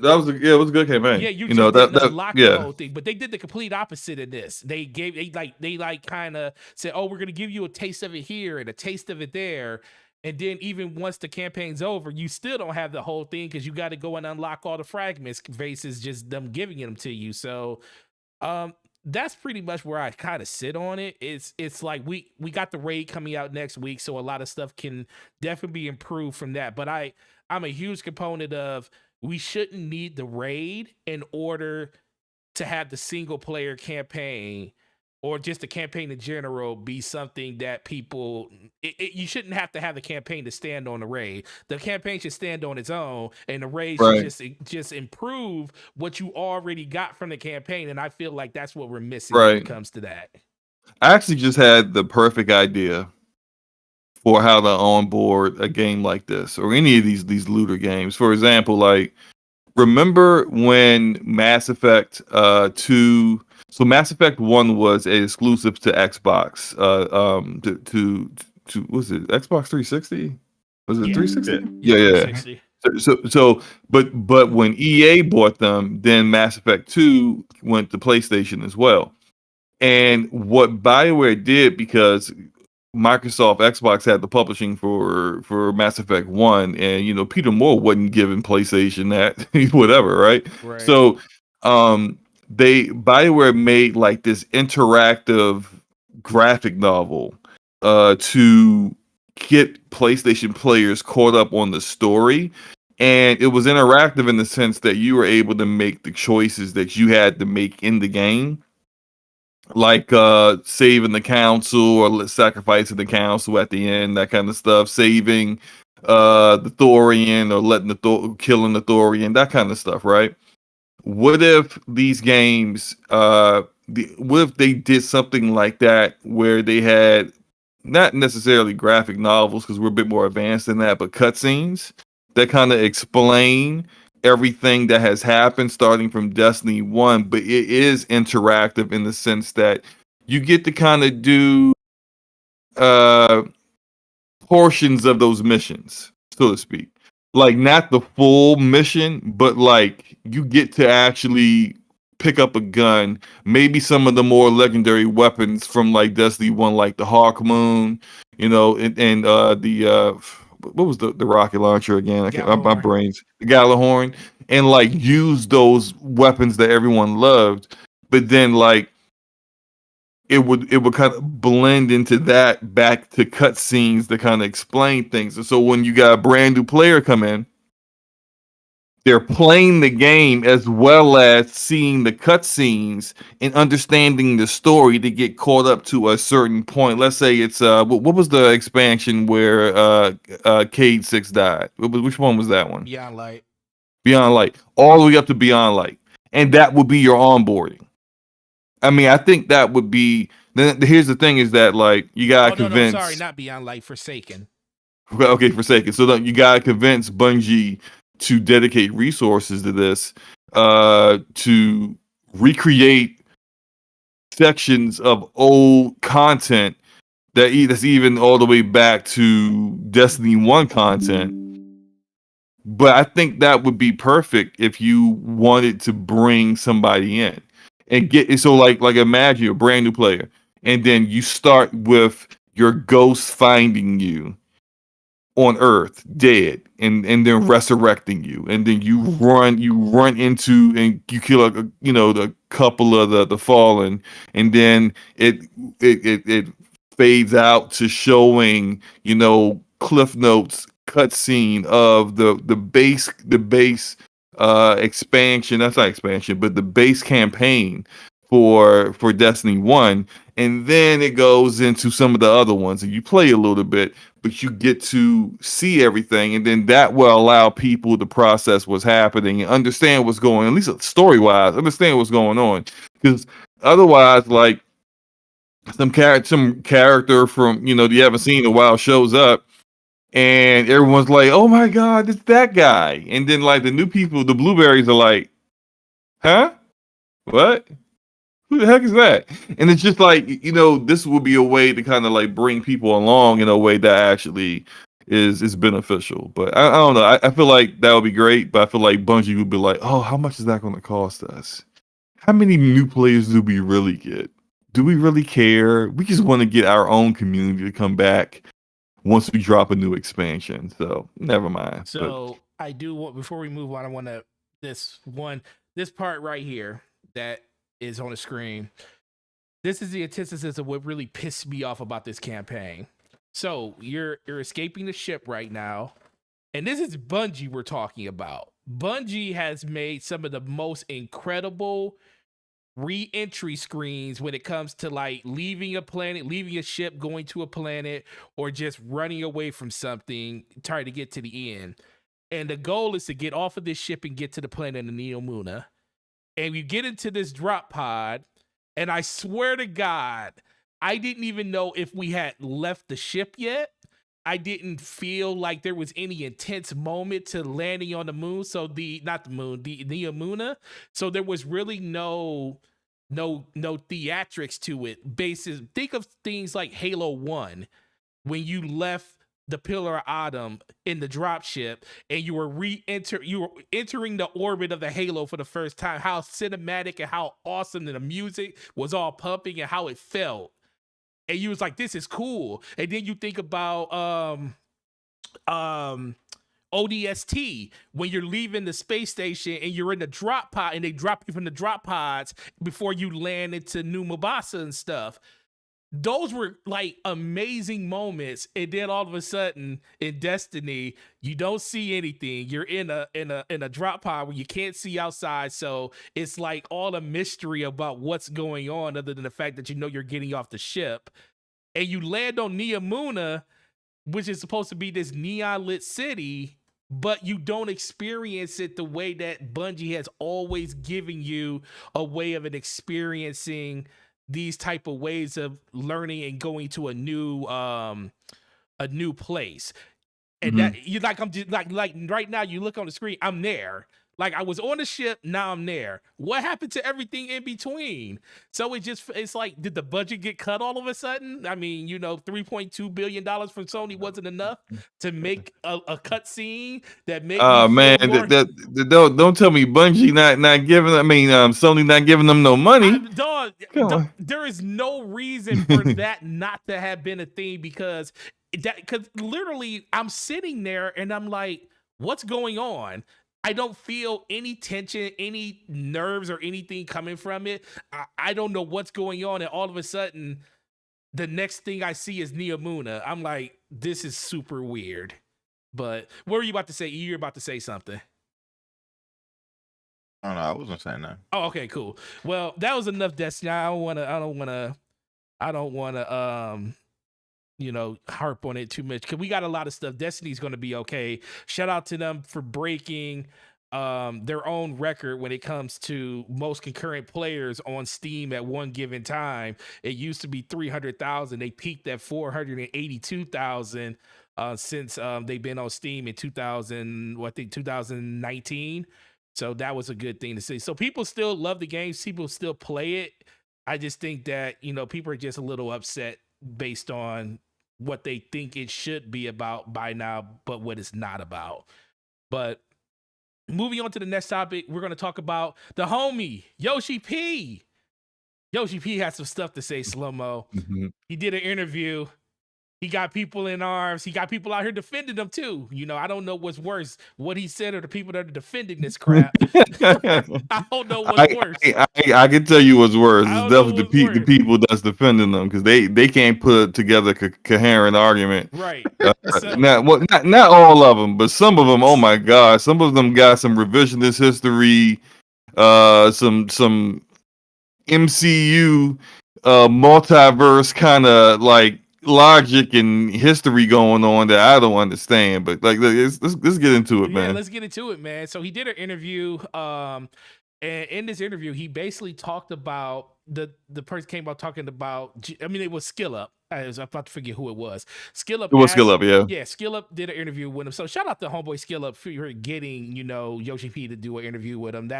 good campaign. yeah, you just didn't unlock the yeah. whole thing. But they did the complete opposite of this. They kind of said, "Oh, we're gonna give you a taste of it here and a taste of it there." And then even once the campaign's over, you still don't have the whole thing because you got to go and unlock all the fragments versus just them giving them to you. So that's pretty much where I kind of sit on it. It's like we got the raid coming out next week, so a lot of stuff can definitely be improved from that. But I'm a huge component of we shouldn't need the raid in order to have the single player campaign or just the campaign in general be something that people you shouldn't have to have the campaign to stand on the raid. The campaign should stand on its own, and the raid should Right. just improve what you already got from the campaign. And I feel like that's what we're missing when it Right. comes to that. I actually just had the perfect idea for how to onboard a game like this or any of these looter games. For example, like remember when Mass Effect 2, so Mass Effect 1 was exclusive to Xbox, to was it Xbox 360? Was it Yeah. 360? Yeah, Yeah. 360. But when EA bought them, then Mass Effect 2 went to PlayStation as well. And what BioWare did, because Microsoft Xbox had the publishing for Mass Effect 1, and Peter Moore wasn't giving PlayStation that whatever, right? Right. So they BioWare made like this interactive graphic novel to get PlayStation players caught up on the story. And it was interactive in the sense that you were able to make the choices that you had to make in the game, like saving the council or sacrificing the council at the end, that kind of stuff, saving the Thorian or letting killing the Thorian, that kind of stuff, right? What if these games what if they did something like that where they had not necessarily graphic novels, because we're a bit more advanced than that, but cutscenes that kind of explain everything that has happened starting from Destiny 1, but it is interactive in the sense that you get to kind of do uh portions of those missions, so to speak. Like not the full mission, but like you get to actually pick up a gun, maybe some of the more legendary weapons from like Destiny 1, like the Hawk Moon, and the what was the rocket launcher again? I can't, my Gjallarhorn. brains, the Gjallarhorn, and like use those weapons that everyone loved, but then like it would kind of blend into that back to cutscenes to kind of explain things. And so when you got a brand new player come in, they're playing the game as well as seeing the cutscenes and understanding the story to get caught up to a certain point. Let's say it's what was the expansion where Cade 6 died? Which one was that one? Beyond Light. Beyond Light, all the way up to Beyond Light, and that would be your onboarding. I mean, I think that would be. Then here's the thing: is that like you gotta convince. No, sorry, not Beyond Light, Forsaken. Okay, Forsaken. So you gotta convince Bungie to dedicate resources to this, to recreate sections of old content that's even all the way back to Destiny 1 content. But I think that would be perfect if you wanted to bring somebody in and get so like imagine a brand new player, and then you start with your ghost finding you on Earth dead, and then resurrecting you, and then you run into and you kill the couple of the fallen, and then it fades out to showing Cliff Notes cutscene of the base expansion. That's not expansion, but the base campaign for Destiny 1, and then it goes into some of the other ones, and you play a little bit, but you get to see everything, and then that will allow people to process what's happening and understand what's going on, at least story-wise, understand what's going on. Because otherwise, like some character from you haven't seen in a while shows up, and everyone's like, "Oh my god, it's that guy!" And then like the new people, the blueberries are like, "Huh? What? Who the heck is that?" And it's just like, this will be a way to kind of like bring people along in a way that actually is beneficial. But I don't know. I feel like that would be great, but I feel like Bungie would be like, "Oh, how much is that going to cost us? How many new players do we really get? Do we really care? We just want to get our own community to come back once we drop a new expansion." So never mind. So I do want, before we move on, I want to this part right here that is on the screen. this is the antithesis of what really pissed me off about this campaign. So you're escaping the ship right now, and this is Bungie we're talking about. Bungie has made some of the most incredible re-entry screens when it comes to like leaving a planet, leaving a ship, going to a planet, or just running away from something, trying to get to the end. And the goal is to get off of this ship and get to the planet of Neomuna. And you get into this drop pod, and I swear to God, I didn't even know if we had left the ship yet. I didn't feel like there was any intense moment to landing on the moon. So the Neomuna. So there was really no theatrics to it. Think of things like Halo 1 when you left the Pillar of Autumn in the dropship and you were entering the orbit of the Halo for the first time. How cinematic and how awesome the music was all pumping and how it felt. And you was like, this is cool. And then you think about ODST when you're leaving the space station and you're in the drop pod and they drop you from the drop pods before you land into New Mombasa and stuff. Those were like amazing moments, and then all of a sudden in Destiny, you don't see anything. You're in a drop pod where you can't see outside, so it's like all a mystery about what's going on, other than the fact that you know you're getting off the ship, and you land on Neomuna, which is supposed to be this neon lit city, but you don't experience it the way that Bungie has always given you a way of experiencing these type of ways of learning and going to a new place. And that you like, I'm just like right now you look on the screen, I'm there. Like I was on the ship, now I'm there. What happened to everything in between? So it's like, did the budget get cut all of a sudden? I mean, you know, $3.2 billion from Sony wasn't enough to make a cut scene that made man, don't tell me Bungie not giving. I mean, Sony not giving them no money. There is no reason for that not to have been a thing, because literally I'm sitting there and I'm like, what's going on? I don't feel any tension, any nerves or anything coming from it. I don't know what's going on. And all of a sudden, the next thing I see is Neomuna. I'm like, this is super weird. But what were you about to say? You're about to say something. I don't know. I wasn't saying that. Oh, okay, cool. Well, that was enough Destiny. I don't want to you know, harp on it too much, because we got a lot of stuff. Destiny's going to be okay. Shout out to them for breaking their own record when it comes to most concurrent players on Steam at one given time. It used to be 300,000. They peaked at 482,000 since they've been on Steam in 2019. So that was a good thing to see. So people still love the game. People still play it. I just think that, you know, people are just a little upset based on what they think it should be about by now, but what it's not about. But moving on to the next topic, we're going to talk about the homie, Yoshi P. Yoshi P has some stuff to say, Slow-Mo. He did an interview. He got people in arms. He got people out here defending him too. You know, I don't know what's worse, what he said or the people that are defending this crap. I don't know what's worse. I can tell you what's worse. It's definitely the people that's defending them, because they can't put together a coherent argument. Right. Not all of them, but some of them. Oh my God, some of them got some revisionist history, some MCU, multiverse kind of like logic and history going on that I don't understand. But like, let's get into it, man. Yeah, let's get into it, man. So he did an interview, and in this interview, he basically talked about the person came out talking about. I mean, it was Skill Up. I was about to forget who it was. Skill Up. It was Skill Up, yeah. Yeah, Skill Up did an interview with him. So shout out to homeboy Skill Up for getting, you know, Yoshi P to do an interview with him.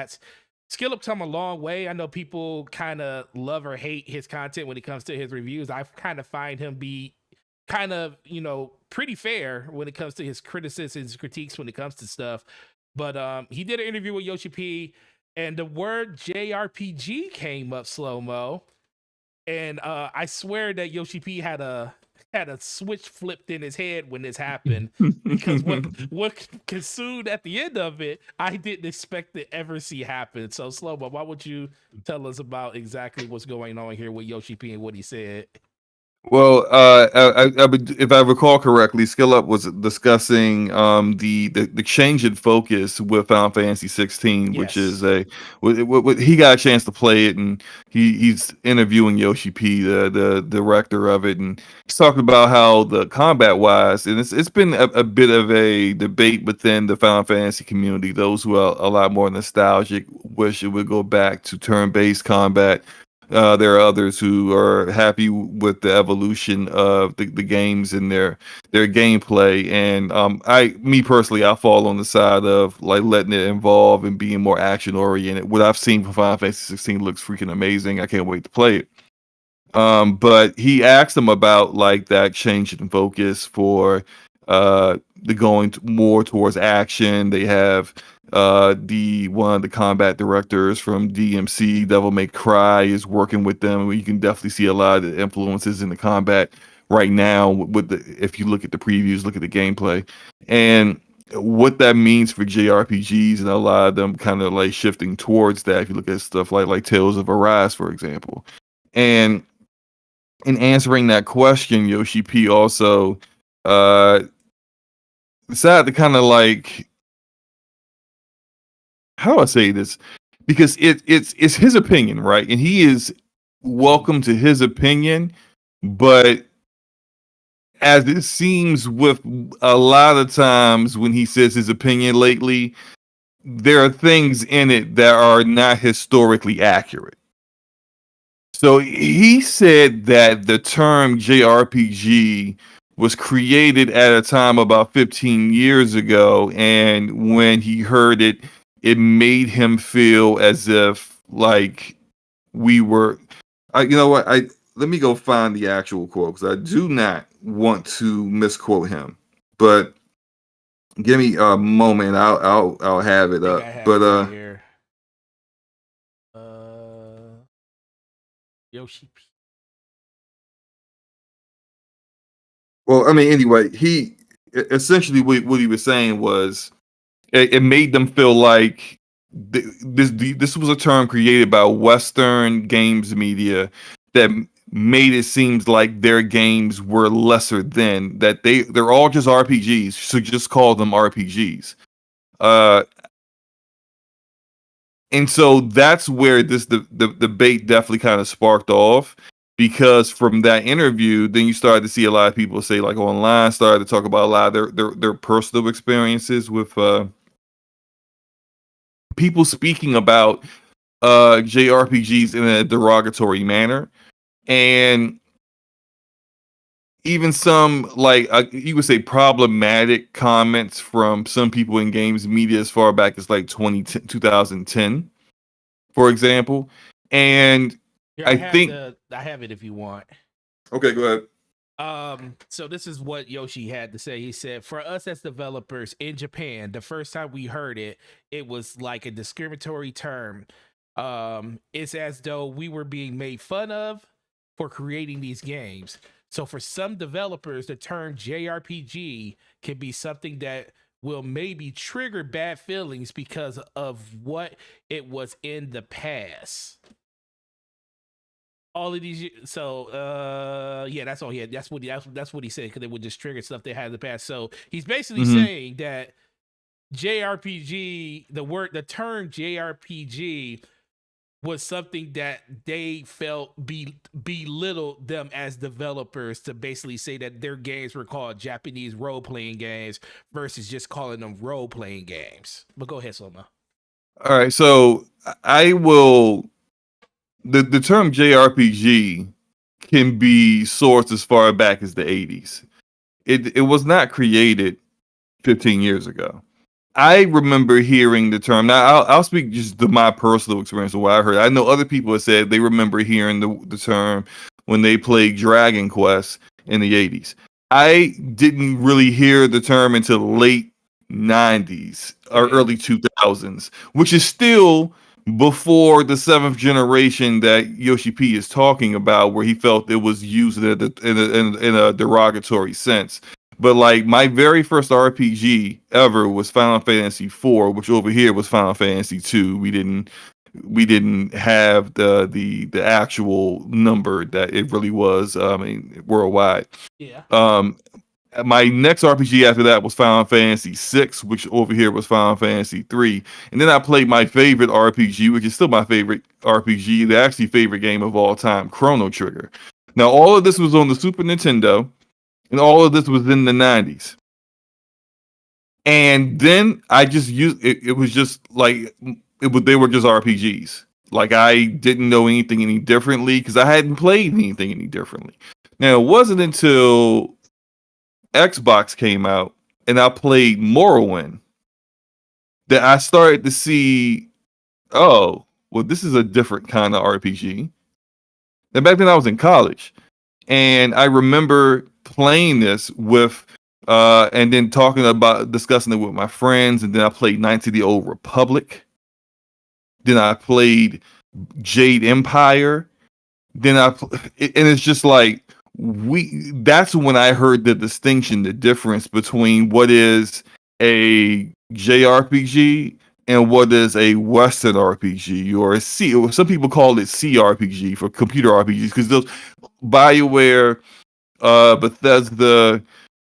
Skill Up come a long way. I know people kind of love or hate his content when it comes to his reviews. I kind of find him be kind of, you know, pretty fair when it comes to his criticisms, his critiques when it comes to stuff. But he did an interview with Yoshi P, and the word JRPG came up, Slow-Mo. And I swear that Yoshi P had a had a switch flipped in his head when this happened, because what consumed at the end of it, I didn't expect to ever see happen. So Slow-Mo, why would you tell us about exactly what's going on here with Yoshi P and what he said? Well, if I recall correctly, Skill Up was discussing the change in focus with Final Fantasy 16, which Yes. is he got a chance to play it, and he's interviewing Yoshi P, the director of it, and he's talking about how the combat wise, and it's been a bit of a debate within the Final Fantasy community. Those who are a lot more nostalgic wish it would go back to turn-based combat. There are others who are happy with the evolution of the games and their gameplay. And me personally, I fall on the side of like letting it evolve and being more action oriented. What I've seen from Final Fantasy 16 looks freaking amazing. I can't wait to play it. But he asked them about like that change in focus for the going more towards action. They have the one of the combat directors from DMC, Devil May Cry, is working with them. You can definitely see a lot of the influences in the combat right now with the, if you look at the previews, look at the gameplay, and what that means for JRPGs, and a lot of them kind of like shifting towards that. If you look at stuff like Tales of Arise, for example. And in answering that question, Yoshi P also decided to kind of like, how do I say this? Because it's his opinion, right? And he is welcome to his opinion, but as it seems with a lot of times when he says his opinion lately, there are things in it that are not historically accurate. So he said that the term JRPG was created at a time about 15 years ago, and when he heard it, it made him feel as if like we were. You know what? Let me go find the actual quote because I do not want to misquote him. But give me a moment. I'll have it I think up. I have But it right here. Yoshi P. well, I mean, anyway, he essentially what he was saying was it made them feel like this was a term created by Western games media that made it seems like their games were lesser than that. They're all just RPGs, so just call them RPGs. And so that's where the debate definitely kind of sparked off, because from that interview, then you started to see a lot of people say like online started to talk about a lot of their personal experiences with people speaking about JRPGs in a derogatory manner, and even some like you would say problematic comments from some people in games media as far back as like 2010, for example. And Here, I think I have it if you want. okay, go ahead. So this is what Yoshi had to say. He said, "For us as developers in Japan, the first time we heard it, it was like a discriminatory term. It's as though we were being made fun of for creating these games. So for some developers, the term JRPG can be something that will maybe trigger bad feelings because of what it was in the past." All of these, so yeah, that's all he had. That's what he said, because it would just trigger stuff they had in the past. So he's basically saying that JRPG, the term JRPG was something that they felt belittled them as developers, to basically say that their games were called Japanese role-playing games versus just calling them role-playing games. But go ahead, Soma. All right, so I will. The term JRPG can be sourced as far back as the 80s. It was not created 15 years ago. I remember hearing the term. Now I'll speak just to my personal experience of what I heard. I know other people have said they remember hearing the term when they played Dragon Quest in the 80s. I didn't really hear the term until late 90s or early 2000s, which is still before the 7th generation that Yoshi P is talking about, where he felt it was used in a derogatory sense. But like my very first RPG ever was Final Fantasy IV, which over here was Final Fantasy II. We didn't have the actual number that it really was. I mean, worldwide. Yeah. My next RPG after that was Final Fantasy VI, which over here was Final Fantasy III. And then I played my favorite RPG, which is still my favorite RPG, the actually favorite game of all time, Chrono Trigger. Now, all of this was on the Super Nintendo, and all of this was in the 90s. And then I just used it. It was just like they were just RPGs. Like I didn't know anything any differently because I hadn't played anything any differently. Now, it wasn't until Xbox came out and I played Morrowind that I started to see, oh, well, this is a different kind of RPG. And back then I was in college and I remember playing this with, and then discussing it with my friends. And then I played Knights of the Old Republic. Then I played Jade Empire. And it's just like, that's when I heard the distinction, the difference between what is a JRPG and what is a Western RPG or or some people call it CRPG for computer RPGs, because those BioWare, Bethesda,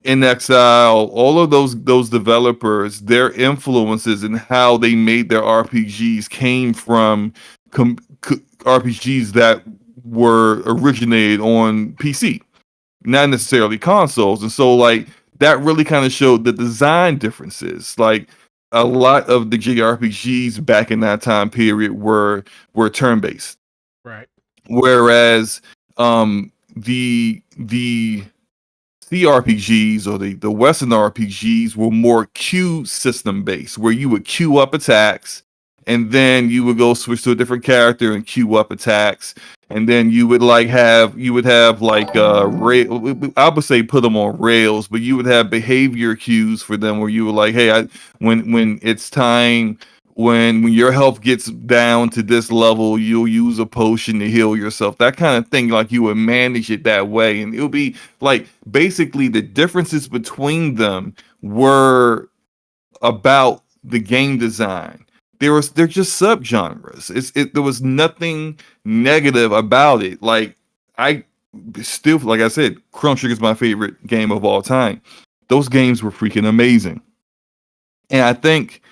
In Exile, all of those developers, their influences and how they made their RPGs came from RPGs that were originated on PC, not necessarily consoles. And so like that really kind of showed the design differences. Like a lot of the JRPGs back in that time period were turn-based. Right. Whereas the CRPGs or the Western RPGs were more queue system based, where you would queue up attacks and then you would go switch to a different character and queue up attacks, and then you would have like I would say put them on rails, but you would have behavior cues for them where you were like, hey, when it's time, when your health gets down to this level, you'll use a potion to heal yourself, that kind of thing. Like you would manage it that way, and it would be like basically the differences between them were about the game design. They're just subgenres. There was nothing negative about it. Like I still, like I said, Chrono Trigger is my favorite game of all time. Those games were freaking amazing, and I think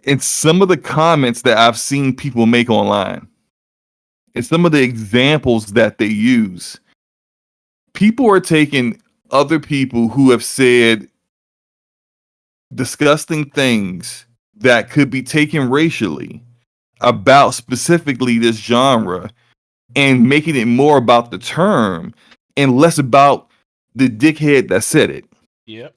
in some of the comments that I've seen people make online, and some of the examples that they use, people are taking other people who have said disgusting things that could be taken racially about specifically this genre and making it more about the term and less about the dickhead that said it. Yep.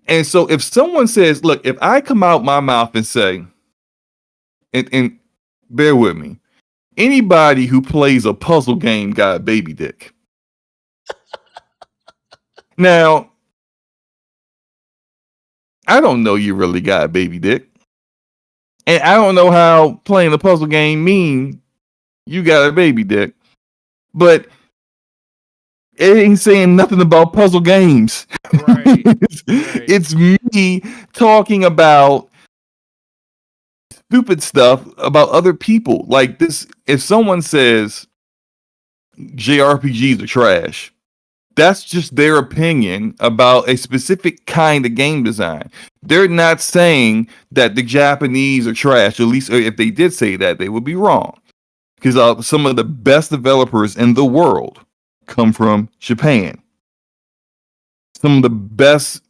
And so if someone says, look, if I come out my mouth and say, and bear with me, anybody who plays a puzzle game got a baby dick. Now, I don't know you really got a baby dick. And I don't know how playing a puzzle game mean you got a baby dick. But it ain't saying nothing about puzzle games. Right. It's me talking about stupid stuff about other people. Like this, if someone says JRPGs are trash, that's just their opinion about a specific kind of game design. They're not saying that the Japanese are trash. At least if they did say that, they would be wrong. Because some of the best developers in the world come from Japan. Some of the best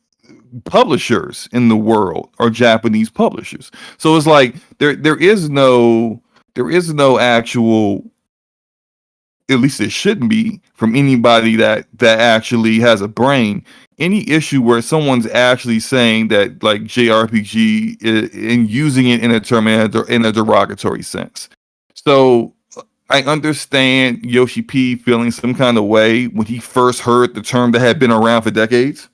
publishers in the world are Japanese publishers. So it's like there is no actual, at least it shouldn't be, from anybody that actually has a brain, any issue where someone's actually saying that like JRPG and using it in a term in a derogatory sense. So I understand Yoshi P feeling some kind of way when he first heard the term that had been around for decades,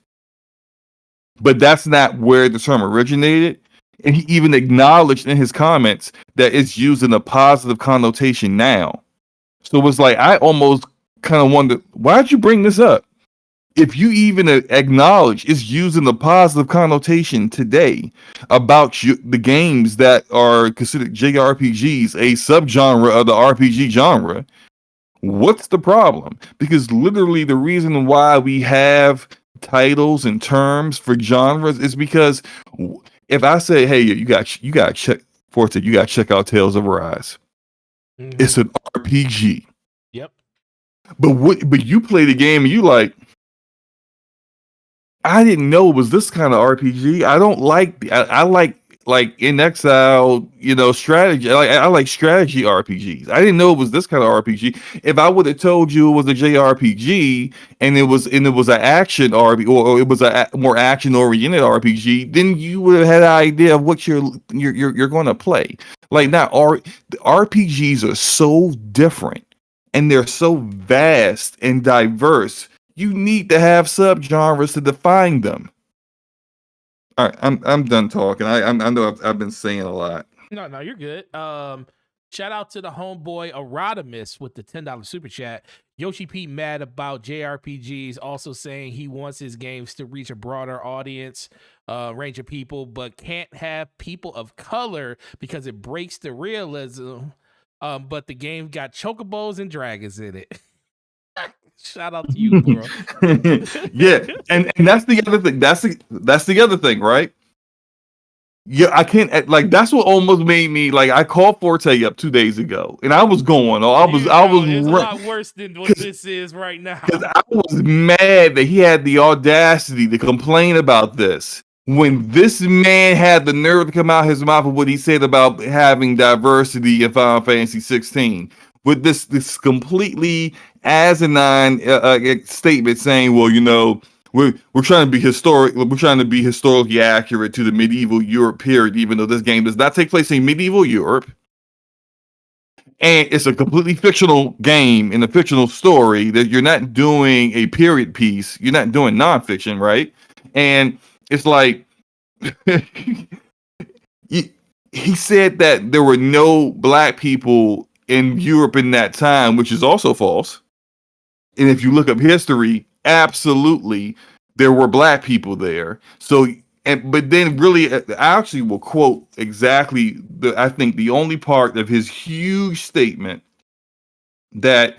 but that's not where the term originated. And he even acknowledged in his comments that it's used in a positive connotation now. So it's like I almost kind of wonder, why'd you bring this up? If you even acknowledge it's used in a positive connotation today about the games that are considered JRPGs, a subgenre of the RPG genre, what's the problem? Because literally the reason why we have titles and terms for genres is because if I say, hey, you got to check Forte, you got to check out Tales of Arise. It's an RPG. Yep. But you play the game and you like, I didn't know it was this kind of RPG. I don't like I like In Exile, strategy. I like strategy RPGs. I didn't know it was this kind of RPG. If I would have told you it was a JRPG and it was an action RPG or it was a more action oriented RPG, then you would have had an idea of what you're going to play. Like now, the RPGs are so different and they're so vast and diverse. You need to have subgenres to define them. All right, I'm done talking. I know I've been saying a lot. No, you're good. Shout out to the homeboy Erodimus with the $10 super chat. Yoshi P mad about JRPGs, also saying he wants his games to reach a broader audience, range of people, but can't have people of color because it breaks the realism. But the game got chocobos and dragons in it. Shout out to you, bro. Yeah, and that's the other thing. That's the other thing, right? Yeah, I can't like. That's what almost made me like. I called Forte up 2 days ago, and I was going. I was. It's a lot worse than what this is right now. Because I was mad that he had the audacity to complain about this when this man had the nerve to come out his mouth with what he said about having diversity in Final Fantasy 16 with this completely asinine statement saying, well, we're trying to be historic. We're trying to be historically accurate to the medieval Europe period, even though this game does not take place in medieval Europe. And it's a completely fictional game in a fictional story that you're not doing a period piece. You're not doing nonfiction, right? And it's like he said that there were no black people in Europe in that time, which is also false. And if you look up history, absolutely there were black people there. So but then really I actually will quote exactly I think the only part of his huge statement that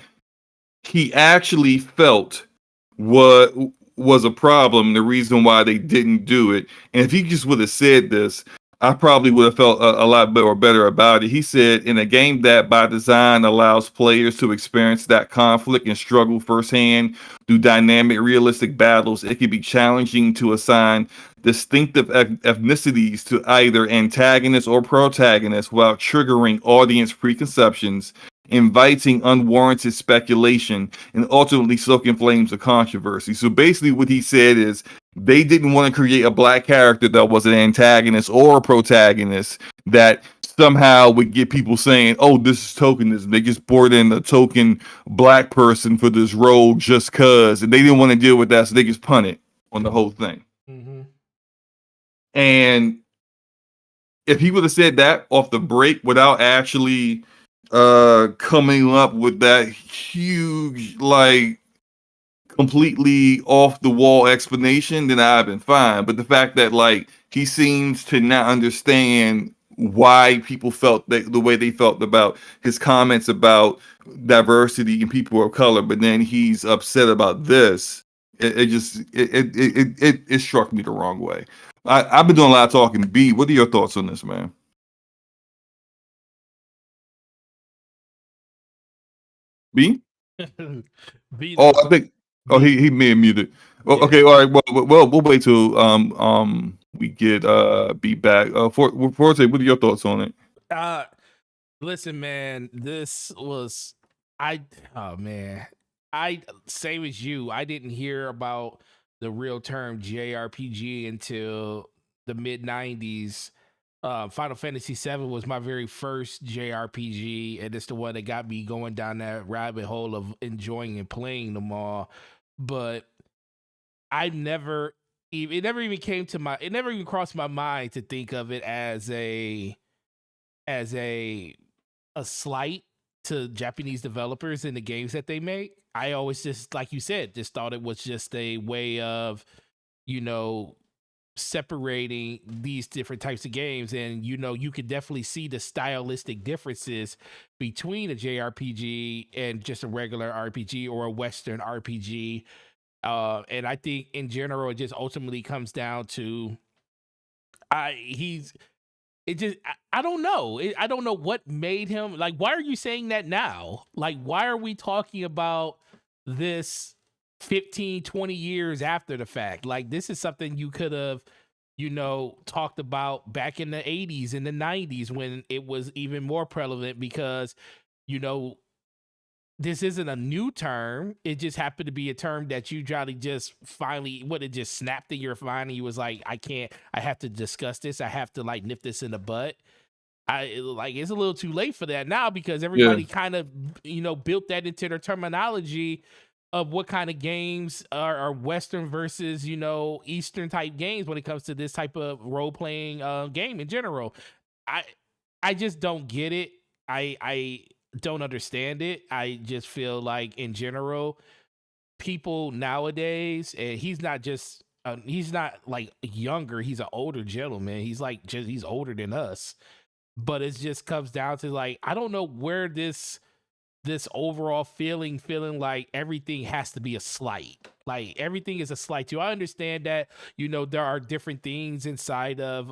he actually felt what was a problem, the reason why they didn't do it. And if he just would have said this, I probably would have felt a lot better about it. He said, in a game that by design allows players to experience that conflict and struggle firsthand through dynamic, realistic battles, it can be challenging to assign distinctive ethnicities to either antagonists or protagonists without triggering audience preconceptions, inviting unwarranted speculation, and ultimately stoking flames of controversy. So basically what he said is they didn't want to create a black character that was an antagonist or a protagonist that somehow would get people saying, oh, this is tokenism. They just brought in a token black person for this role just cause, and they didn't want to deal with that, so they just punted on the whole thing. Mm-hmm. And if he would have said that off the break without actually coming up with that huge, like, completely off the wall explanation, then I've been fine. But the fact that like he seems to not understand why people felt the way they felt about his comments about diversity and people of color, but then he's upset about this. It struck me the wrong way. I've been doing a lot of talking. B, what are your thoughts on this, man? B? B, Oh, I think. Oh, he may have muted. Oh, Yeah. okay, all right. Well, we'll wait till we get B back. Forte, what are your thoughts on it? Listen, man, this was oh man. Same as you. I didn't hear about the real term JRPG until the mid 90s. Final Fantasy VII was my very first JRPG, and it's the one that got me going down that rabbit hole of enjoying and playing them all. But I never it never even came to my, it never even crossed my mind to think of it as as a a slight to Japanese developers and the games that they make. I always just, like you said, just thought it was just a way of, you know, separating these different types of games. And, you know, you could definitely see the stylistic differences between a JRPG and just a regular RPG or a Western RPG. And I think in general, it just ultimately comes down to he's it just I don't know. I don't know what made him like. Why are you saying that now? Like, why are we talking about this 15, 20 years after the fact? Like, this is something you could have, you know, talked about back in the 80s and the 90s when it was even more prevalent because, you know, this isn't a new term. It just happened to be a term that you jolly just finally, what, it just snapped in your mind and you was like, I have to discuss this. I have to like nip this in the butt. Like, it's a little too late for that now because Yeah. everybody kind of, you know, built that into their terminology of what kind of games are Western versus, you know, Eastern type games when it comes to this type of role playing game in general. I I just don't get it. I don't understand it. I just feel like in general, people nowadays, and he's not like younger. He's an older gentleman. He's like he's older than us. But it just comes down to like I don't know where this overall feeling like everything has to be a slight. Like everything is a slight to. I understand that, you know, there are different things inside of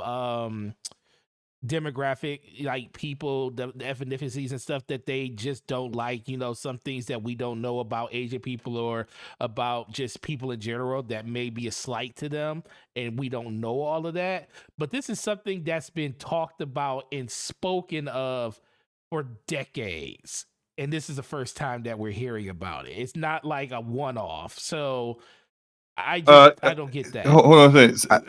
demographic, like people, the ethnicities and stuff that they just don't like, you know, some things that we don't know about Asian people or about just people in general that may be a slight to them, and we don't know all of that. But this is something that's been talked about and spoken of for decades, and this is the first time that we're hearing about it. It's not like a one-off. So Uh, I don't get that. Hold on a second.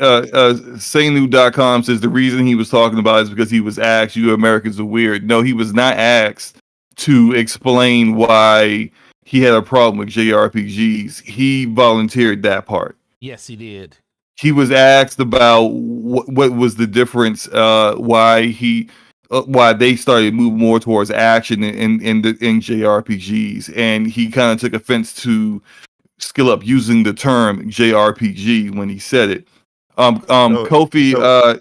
Saynu.com says the reason he was talking about it is because he was asked, "You Americans are weird." No, he was not asked to explain why he had a problem with JRPGs. He volunteered that part. Yes, he did. He was asked about what was the difference, why they started moving more towards action in JRPGs, and he kind of took offense to Skill Up using the term JRPG when he said it. So Kofi, so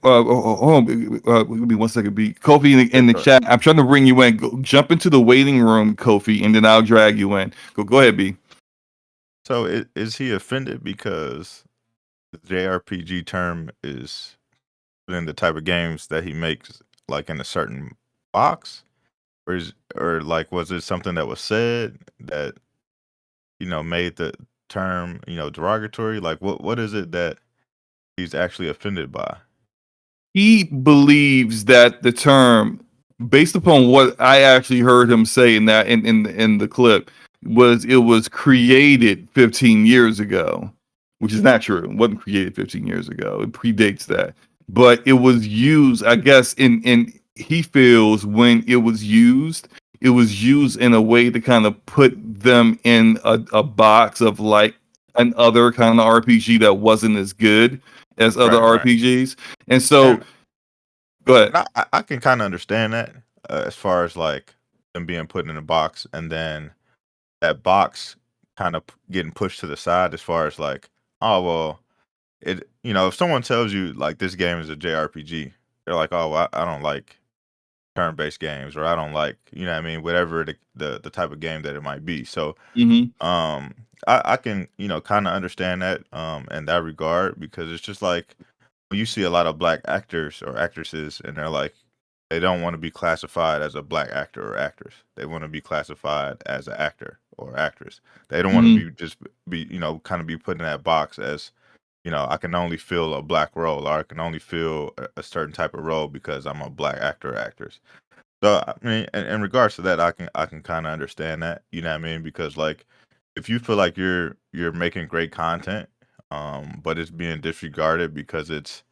hold on, give me 1 second. B Kofi yeah, in the go ahead. chat. I'm trying to bring you in. Go, jump into the waiting room, Kofi, and then I'll drag you in. Go ahead, B. So is he offended because the JRPG term is put in the type of games that he makes, like in a certain box, or like was it something that was said that made the term derogatory? Like what is it that he's actually offended by? He believes that the term, based upon what I actually heard him say in that in the clip, was created 15 years ago, which is not true. It wasn't created 15 years ago. It predates that. But it was used, I guess, in he feels when it was used in a way to kind of put them in a box of like another kind of RPG that wasn't as good as other Right. RPGs. And so, And go ahead. I can kind of understand that, as far as like them being put in a box, and then that box kind of getting pushed to the side, as far as like, oh well, if someone tells you like this game is a JRPG, they're like, oh well, I don't like turn-based games, or I don't like, what I mean, whatever the type of game that it might be. So Mm-hmm. I can kind of understand that in that regard, because it's just like when you see a lot of black actors or actresses, and they're like, they don't want to be classified as a black actor or actress. They want to be classified as an actor or actress. They don't want to Mm-hmm. be just be kind of be put in that box as, I can only fill a black role, or I can only fill a certain type of role because I'm a black actor or actress. So I mean, in regards to that, I can kind of understand that. You know what I mean? Because like, if you feel like you're making great content, but it's being disregarded because it's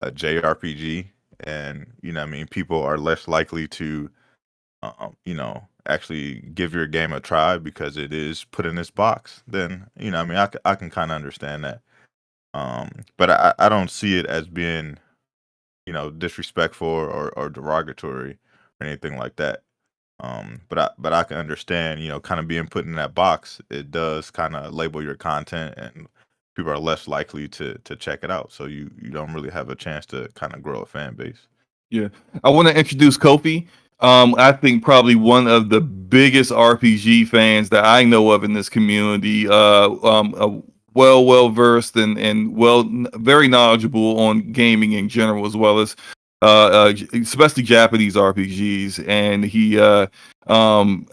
a JRPG, and what I mean, people are less likely to, actually give your game a try because it is put in this box. Then I mean, I can kind of understand that. But I don't see it as being, disrespectful or derogatory or anything like that. But I can understand, kind of being put in that box. It does kind of label your content, and people are less likely to check it out. So you don't really have a chance to kind of grow a fan base. Yeah, I want to introduce Kofi. I think probably one of the biggest RPG fans that I know of in this community. Well versed and very knowledgeable on gaming in general, as well as especially Japanese RPGs. And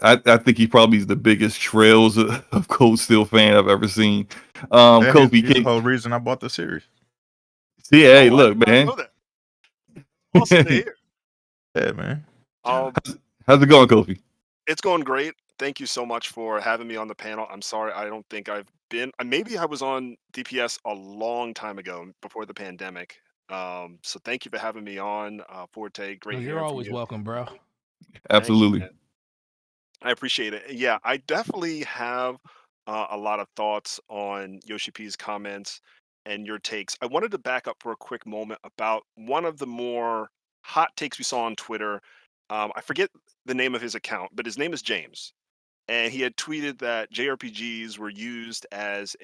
I think he probably is the biggest Trails of Cold Steel fan I've ever seen. Yeah, Kofi, he's the whole reason I bought the series. see, hey, Oh, I look, did not man. know that. Awesome to hear. Yeah, man. Um, How's it going, Kofi? it's going great. Thank you so much for having me on the panel. I'm sorry, I don't think I've been. Maybe I was on DPS a long time ago before the pandemic. So thank you for having me on, Forte. No, Great you're hearing from always you. welcome, bro. Thank you, Absolutely. man. I appreciate it. Yeah, I definitely have a lot of thoughts on Yoshi P's comments and your takes. I wanted to back up for a quick moment about one of the more hot takes we saw on Twitter. I forget the name of his account, but his name is James. And he had tweeted that JRPGs were used as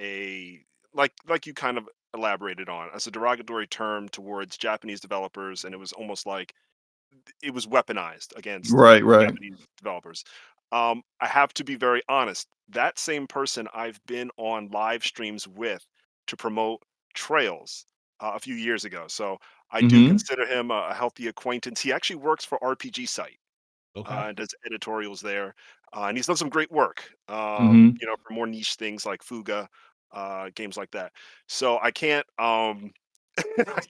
like you kind of elaborated on, as a derogatory term towards Japanese developers, and it was almost like it was weaponized against Right. Japanese developers. I have to be very honest. That same person I've been on live streams with to promote Trails a few years ago. So I do Mm-hmm. consider him a healthy acquaintance. He actually works for RPG Site Okay. and does editorials there, and he's done some great work. Mm-hmm. For more niche things like Fuga, games like that. So I can't I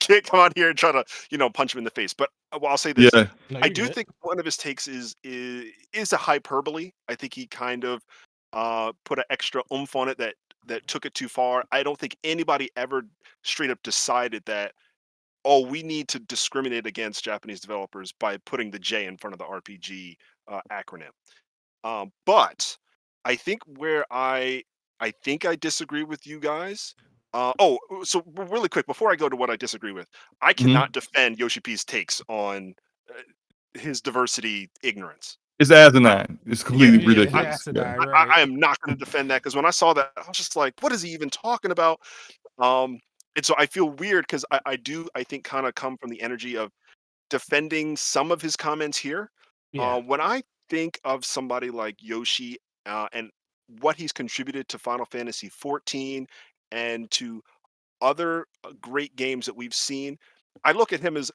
can't come on here and try to punch him in the face. But well, I'll say this: Yeah. No, I you're do good. think one of his takes is a hyperbole. I think he kind of put an extra oomph on it that took it too far. I don't think anybody ever straight up decided that, oh, we need to discriminate against Japanese developers by putting the J in front of the RPG acronym. But I think where I think I disagree with you guys. So really quick before I go to what I disagree with, I Mm-hmm. cannot defend Yoshi P's takes on his diversity ignorance. It's I, asinine. It's yeah, completely Yeah, yeah, it's I, ridiculous. Yeah. asinine, I, right? I am not going to defend that because when I saw that, I was just like, what is he even talking about? Um, and so I feel weird because I think kind of come from the energy of defending some of his comments here. Yeah. When I think of somebody like Yoshi and what he's contributed to Final Fantasy 14 and to other great games that we've seen, I look at him as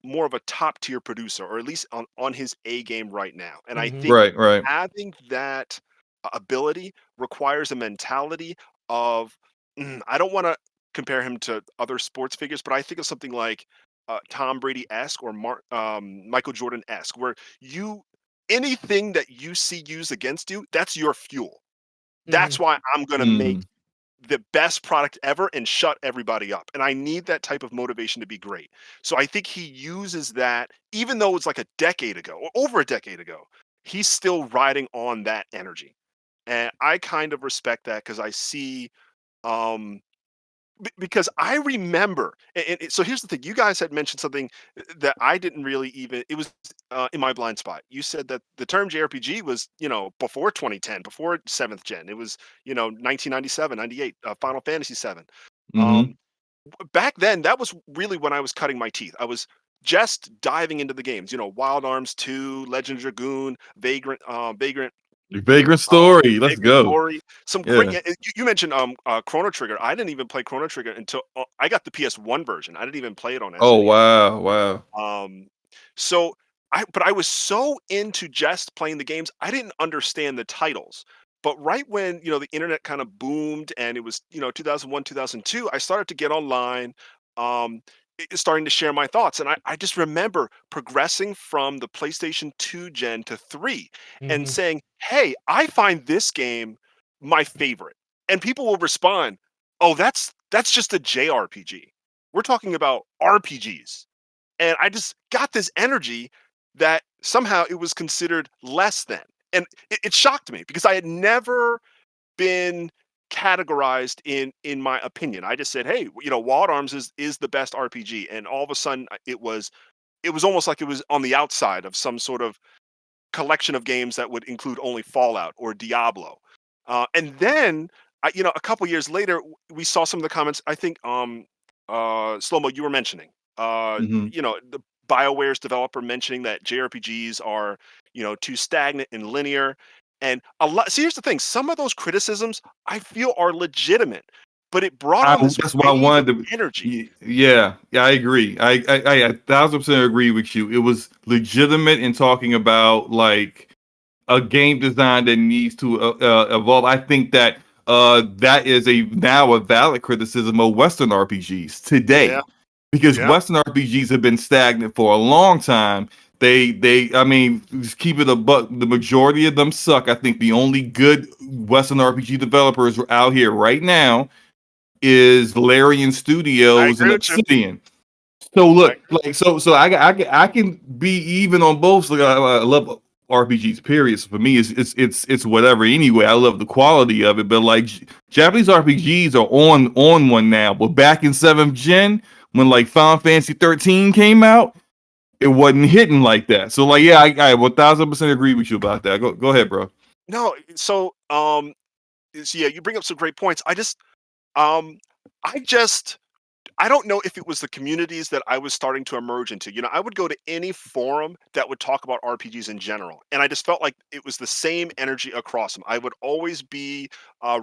more of a top tier producer, or at least on his A game right now. And I Mm-hmm. think Right. having that ability requires a mentality of I don't want to compare him to other sports figures, but I think of something like Tom Brady esque or Michael Jordan esque, where you anything that you see used against you, that's your fuel. Mm-hmm. That's why I'm going to make Mm. the best product ever and shut everybody up. And I need that type of motivation to be great. So I think he uses that, even though it's like a decade ago or over a decade ago, he's still riding on that energy. And I kind of respect that because I see, um, because I remember, so here's the thing: you guys had mentioned something that I didn't really even. It was in my blind spot. You said that the term JRPG was, before 2010, before seventh gen. It was, 1997, 98, Final Fantasy 7. Mm-hmm. Um, Back then, that was really when I was cutting my teeth. I was just diving into the games. Wild Arms 2, Legend of Dragoon, Vagrant Vagrant Story. Let's Vagrant go. Story, some great. Yeah. You mentioned Chrono Trigger. I didn't even play Chrono Trigger until I got the PS1 version. I didn't even play it on Oh SNES. wow. Um, so but I was so into just playing the games, I didn't understand the titles. But right when the internet kind of boomed and it was 2001 2002, I started to get online, um, starting to share my thoughts, and I just remember progressing from the PlayStation 2 gen to 3 and Mm-hmm. saying, "Hey, I find this game my favorite," and people will respond, "Oh, that's just a JRPG. We're talking about RPGs." And I just got this energy that somehow it was considered less than. And it shocked me because I had never been categorized in my opinion. I just said, hey, Wild Arms is the best RPG, and all of a sudden it was almost like it was on the outside of some sort of collection of games that would include only Fallout or Diablo. And then, a couple years later, we saw some of the comments. I think, Slow-Mo, you were mentioning, Mhm. the BioWare's developer mentioning that JRPGs are, too stagnant and linear. And a lot. See, here's the thing: some of those criticisms I feel are legitimate, but it brought on this That's why I wave of wanted to. energy. Yeah, I agree. I 1,000% agree with you. It was legitimate in talking about like a game design that needs to evolve. I think that that is now a valid criticism of Western RPGs Yeah, today, because yeah, Western RPGs have been stagnant for a long time. I mean, just keep it a buck. The majority of them suck. I think the only good Western RPG developers out here right now is Valerian I Studios and agree with you. Obsidian. So I look, agree. like I can be even on both. Like, I love RPGs. Period. So for me, it's whatever. Anyway, I love the quality of it. But like Japanese RPGs are on one now. But back in 7th gen, when like Final Fantasy 13 came out, it wasn't hitting like that. So like, yeah, I 1,000% agree with you about that. Go ahead, bro. No, so yeah, you bring up some great points. Um, I just I don't know if it was the communities that I was starting to emerge into. I would go to any forum that would talk about RPGs in general, and I just felt like it was the same energy across them. I would always be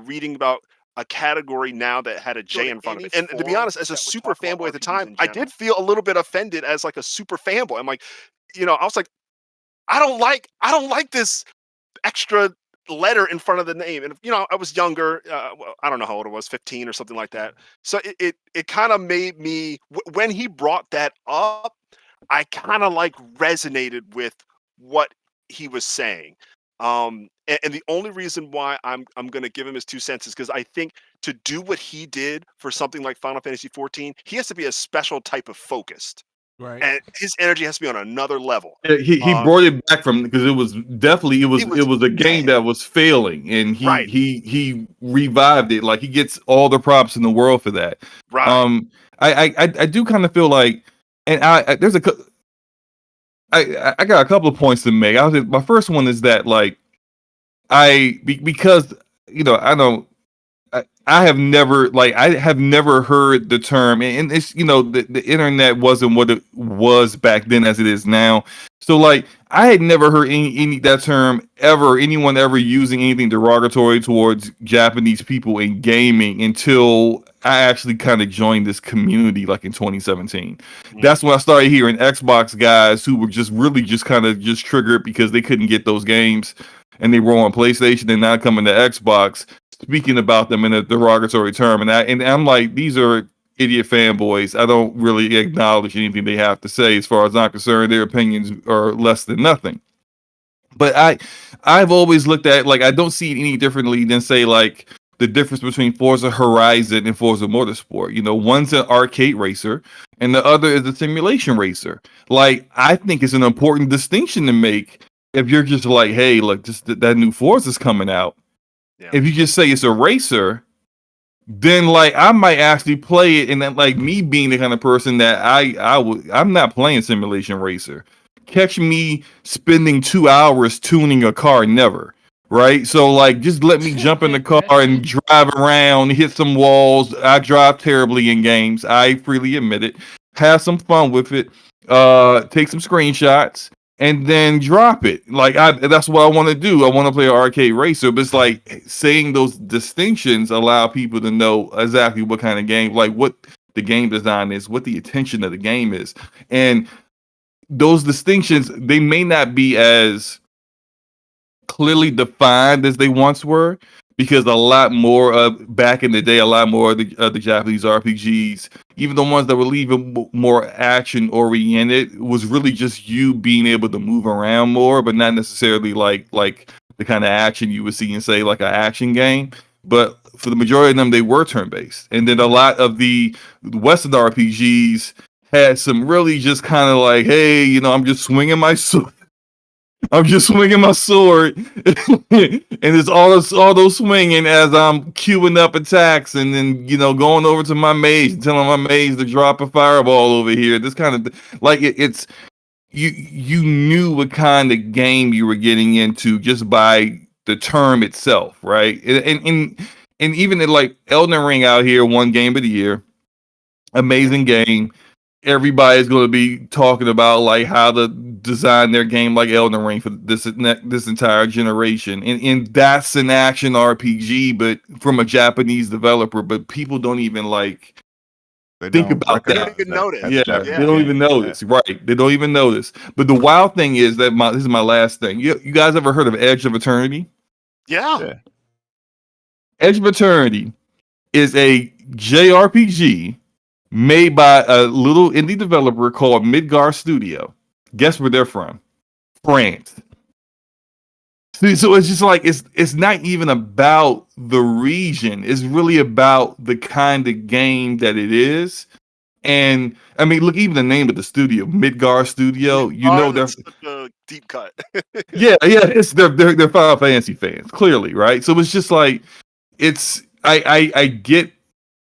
reading about a category now that had a J in front of it. And to be honest, as a super fanboy at the time, I did feel a little bit offended as like a super fanboy. I'm like, I was like, I don't like this extra letter in front of the name. And I was younger. Well, I don't know how old I was, 15 or something like that. So it kind of made me when he brought that up, I kind of like resonated with what he was saying. And the only reason why I'm gonna give him his 2 cents is because I think to do what he did for something like Final Fantasy 14, he has to be a special type of focused, Right. and his energy has to be on another level. Yeah, he Um, brought it back from, because it was definitely he it was was a game dead, that was failing, and right, he revived it. Like, he gets all the props in the world for that. right. I do kind of feel like, and there's I got a couple of points to make. My first one is that like because I don't. I have never heard the term, and it's the internet wasn't what it was back then as it is now. So like I had never heard any that term ever, anyone ever using anything derogatory towards Japanese people in gaming until I actually kind of joined this community like in 2017. Mhm. That's when I started hearing Xbox guys who were just really just kind of just triggered because they couldn't get those games and they were on PlayStation and now coming to Xbox, speaking about them in a derogatory term, and I'm like, these are idiot fanboys. I don't really acknowledge anything they have to say. As far as I'm concerned, their opinions are less than nothing. But I've always looked at, like, I don't see it any differently than, say, like the difference between Forza Horizon and Forza Motorsport. One's an arcade racer and the other is a simulation racer. Like, I think it's an important distinction to make. If you're just like, hey, look, just that new Forza's coming out. Yeah. If you just say it's a racer, then like I might actually play it. And then, like, me being the kind of person that I'm not playing simulation racer. Catch me spending 2 hours tuning a car, never. Right? So like, just let me jump in the car and drive around, hit some walls. I drive terribly in games. I freely admit it. Have some fun with it. Take some screenshots and then drop it. Like, that's what I want to do. I want to play an arcade racer, but it's like saying those distinctions allow people to know exactly what kind of game, like what the game design is, what the intention of the game is. And those distinctions, they may not be as clearly defined as they once were, because a lot more of back in the day, a lot more of the Japanese RPGs, even the ones that were even more action oriented, was really just you being able to move around more, but not necessarily like the kind of action you would see in, say, like an action game. But for the majority of them, they were turn based, and then a lot of the Western RPGs had some really just kind of like, hey, I'm just swinging my sword. I'm just swinging my sword, and it's all those swinging as I'm queuing up attacks, and then going over to my mage, and telling my mage to drop a fireball over here. This kind of like it's you knew what kind of game you were getting into just by the term itself, right? And even in like Elden Ring out here, one game of the year, amazing game. Everybody's going to be talking about like how to design their game like Elden Ring for this entire generation, and that's an action RPG, but from a Japanese developer. But people don't even like They think don't about They don't that. even notice. that's a Yeah, Japanese they don't game. even notice. Right? They don't even notice. But the wild thing is that this is my last thing. You guys ever heard of Edge of Eternity? Yeah. Yeah. Edge of Eternity is a JRPG made by a little indie developer called Midgar Studio. Guess where they're from? France. So it's just like it's not even about the region. It's really about the kind of game that it is. And I mean, look, even the name of the studio, Midgar Studio. They're That's such a deep cut. yeah. It's they're Final Fantasy fans, clearly, right? So it's just like I get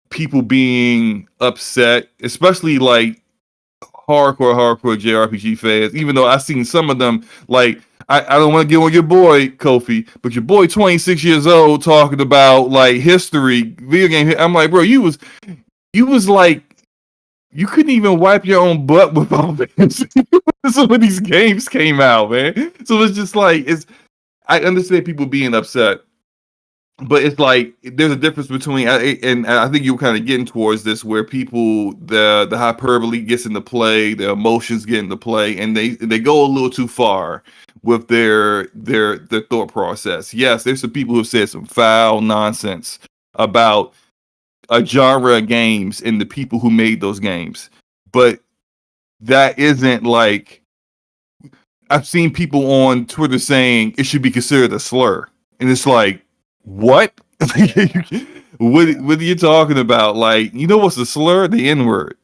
people being upset, especially like hardcore JRPG fans, even though I've seen some of them like I don't want to get on your boy Kofi, but your boy 26 years old talking about like history, video game. I'm like, bro, you was like you couldn't even wipe your own butt with all this. Some of these games came out, man. So it's just like I understand people being upset, but it's like there's a difference between, and I think you're kind of getting towards this, where people the hyperbole gets into play, the emotions get into play, and they go a little too far with their thought process. Yes, there's some people who have said some foul nonsense about a genre of games and the people who made those games, but that isn't like I've seen people on Twitter saying it should be considered a slur, and it's like, what? What are you talking about? Like, what's a slur? The N-word.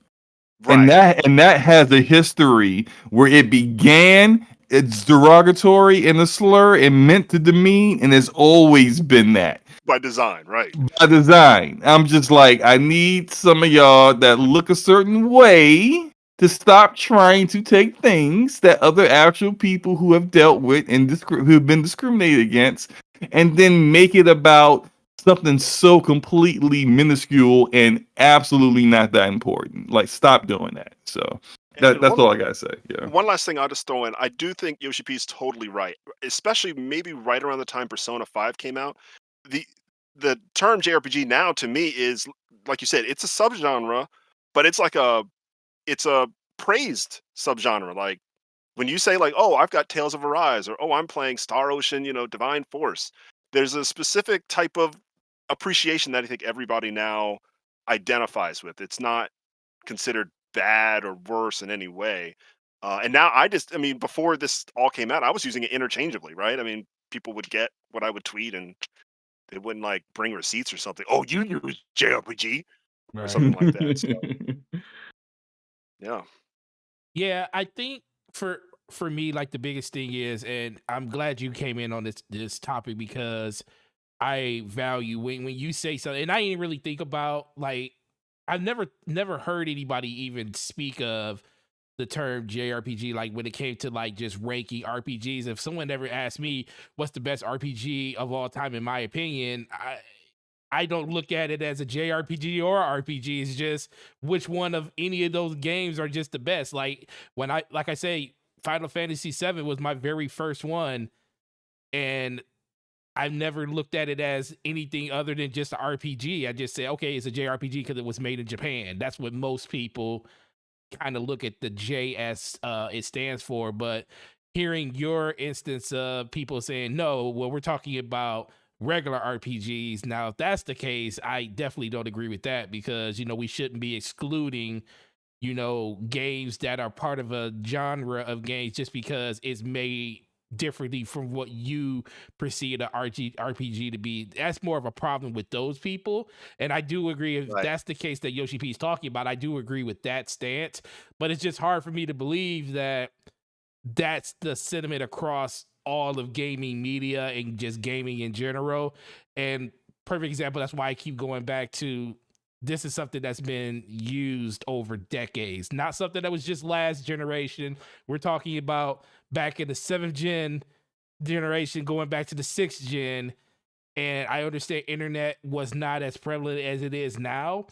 Right. And that has a history where it began, it's derogatory and a slur and meant to demean, and it's always been that. By design, right. By design. I'm just like, I need some of y'all that look a certain way to stop trying to take things that other actual people who have dealt with and who have been discriminated against, and then make it about something so completely minuscule and absolutely not that important. Like, stop doing that. So that's all I gotta say. Yeah. One last thing I'll just throw in. I do think Yoshi P is totally right, especially maybe right around the time Persona 5 came out. The term JRPG now to me is, like you said, it's a subgenre, but it's a praised subgenre. Like when you say like, oh, I've got Tales of Arise, or oh, I'm playing Star Ocean, Divine Force. There's a specific type of appreciation that I think everybody now identifies with. It's not considered bad or worse in any way. And now I mean, before this all came out, I was using it interchangeably, right? I mean, people would get what I would tweet and they wouldn't like bring receipts or something. Oh, you use JRPG or something like that. So, yeah. Yeah, I think for me, like the biggest thing is, and I'm glad you came in on this topic because I value when you say something, and I didn't really think about like I've never heard anybody even speak of the term JRPG like when it came to like just ranking RPGs. If someone ever asked me what's the best RPG of all time, in my opinion, I don't look at it as a JRPG or RPG. It's just which one of any of those games are just the best. Like when like I say, Final Fantasy VII was my very first one, and I've never looked at it as anything other than just an RPG. I just say, okay, it's a JRPG because it was made in Japan. That's what most people kind of look at the J as it stands for. But hearing your instance of people saying, no, well, we're talking about regular RPGs. Now, if that's the case, I definitely don't agree with that because, we shouldn't be excluding, games that are part of a genre of games just because it's made differently from what you perceive the RPG to be. That's more of a problem with those people. And I do agree if that's the case that Yoshi P is talking about, I do agree with that stance. But it's just hard for me to believe that that's the sentiment across all of gaming media and just gaming in general. And perfect example, that's why I keep going back to this is something that's been used over decades, not something that was just last generation. We're talking about back in the 7th gen generation, going back to the 6th gen. And I understand internet was not as prevalent as it is now,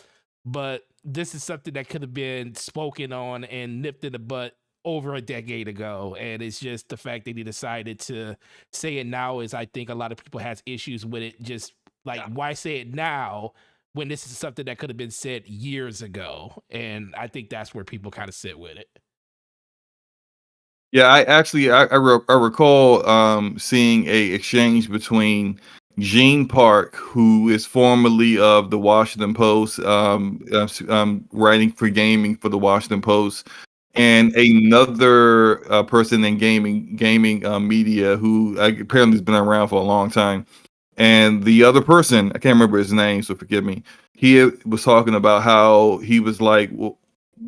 but this is something that could have been spoken on and nipped in the butt over a decade ago. And it's just the fact that he decided to say it now is, I think a lot of people has issues with it. Just like, why say it now when this is something that could have been said years ago? And I think that's where people kind of sit with it. Yeah, I recall seeing a exchange between Gene Park, who is formerly of the Washington Post, writing for gaming for the Washington Post, and another person in gaming media who apparently has been around for a long time. And the other person, I can't remember his name, so forgive me. He was talking about how he was like, well,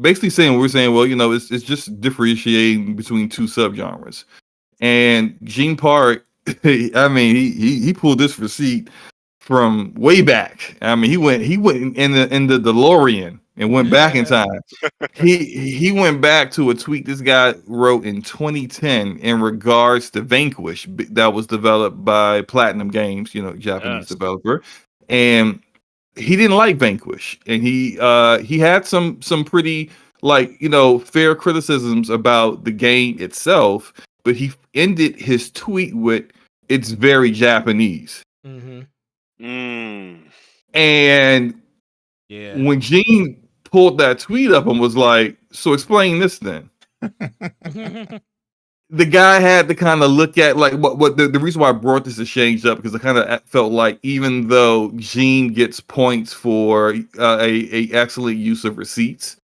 basically saying we're saying, well, it's just differentiating between two subgenres. And Gene Park, I mean, he pulled this receipt from way back. I mean, he went in the DeLorean and went back in time. He went back to a tweet this guy wrote in 2010 in regards to Vanquish that was developed by Platinum Games, Japanese developer, and he didn't like Vanquish, and he had some pretty fair criticisms about the game itself, but he ended his tweet with "It's very Japanese." And when Gene pulled that tweet up and was like, "So explain this then." The guy had to kind of look at like what the reason why I brought this exchange up, because I kind of felt like even though Gene gets points for a excellent use of receipts,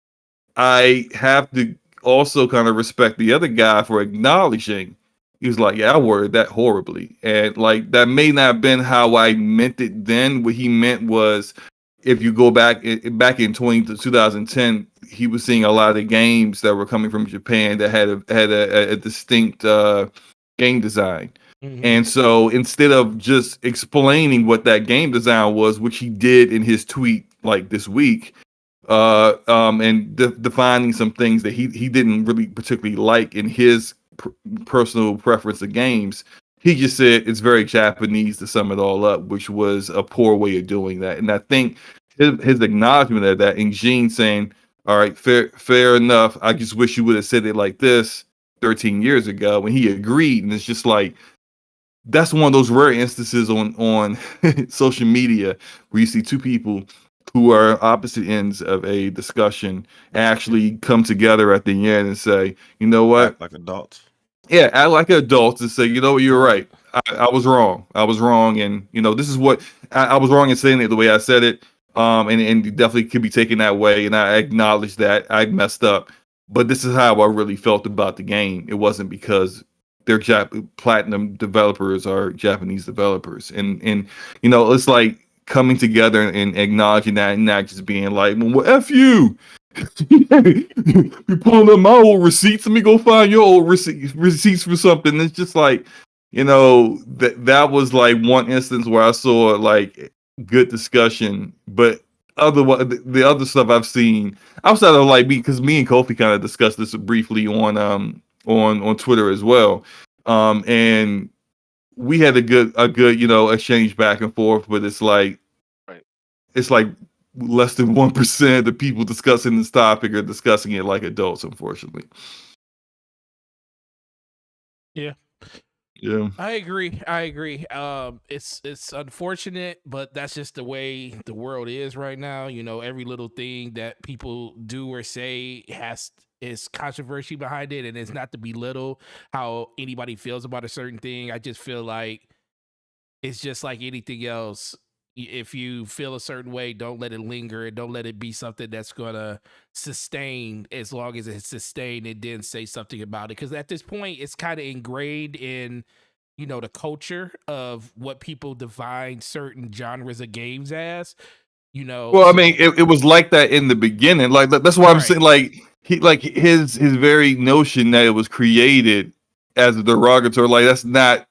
I have to also kind of respect the other guy for acknowledging he was like, yeah, I worded that horribly, and like that may not have been how I meant it then. What he meant was, if you go back in 2010, he was seeing a lot of games that were coming from Japan that had a distinct game design. And so instead of just explaining what that game design was, which he did in his tweet like this week, and defining some things that he didn't really particularly like in his personal preference of games, he just said it's very Japanese to sum it all up, which was a poor way of doing that. And I think his acknowledgement of that, and Gene saying, all right, fair enough, I just wish you would have said it like this 13 years ago, when he agreed. And it's just like, that's one of those rare instances on social media where you see two people who are opposite ends of a discussion actually come together at the end and say, you know what? Act like adults. Yeah, act like adults and say, you know what, you're right. I was wrong. I was wrong. And, this is what I was wrong in saying it the way I said it. And definitely could be taken that way. And I acknowledge that I messed up. But this is how I really felt about the game. It wasn't because they're Platinum developers are Japanese developers. And it's like coming together and acknowledging that, and not just being like, well, F you. You're pulling up my old receipts. Let me go find your old receipts for something. It's just like, that was like one instance where I saw like good discussion, but otherwise the other stuff I've seen outside of like because me and Kofi kind of discussed this briefly on Twitter as well, and we had a good exchange back and forth, but it's like less than 1% of the people discussing this topic are discussing it like adults, unfortunately. Yeah. I agree. It's unfortunate, but that's just the way the world is right now. Every little thing that people do or say is controversy behind it, and it's not to belittle how anybody feels about a certain thing. I just feel like it's just like anything else. If you feel a certain way, don't let it linger, and don't let it be something that's gonna sustain. As long as it's sustained, and then say something about it, because at this point it's kind of ingrained in the culture of what people define certain genres of games as. Well, I mean, it was like that in the beginning. Like that's why I'm saying, like his very notion that it was created as a derogatory. Like, that's not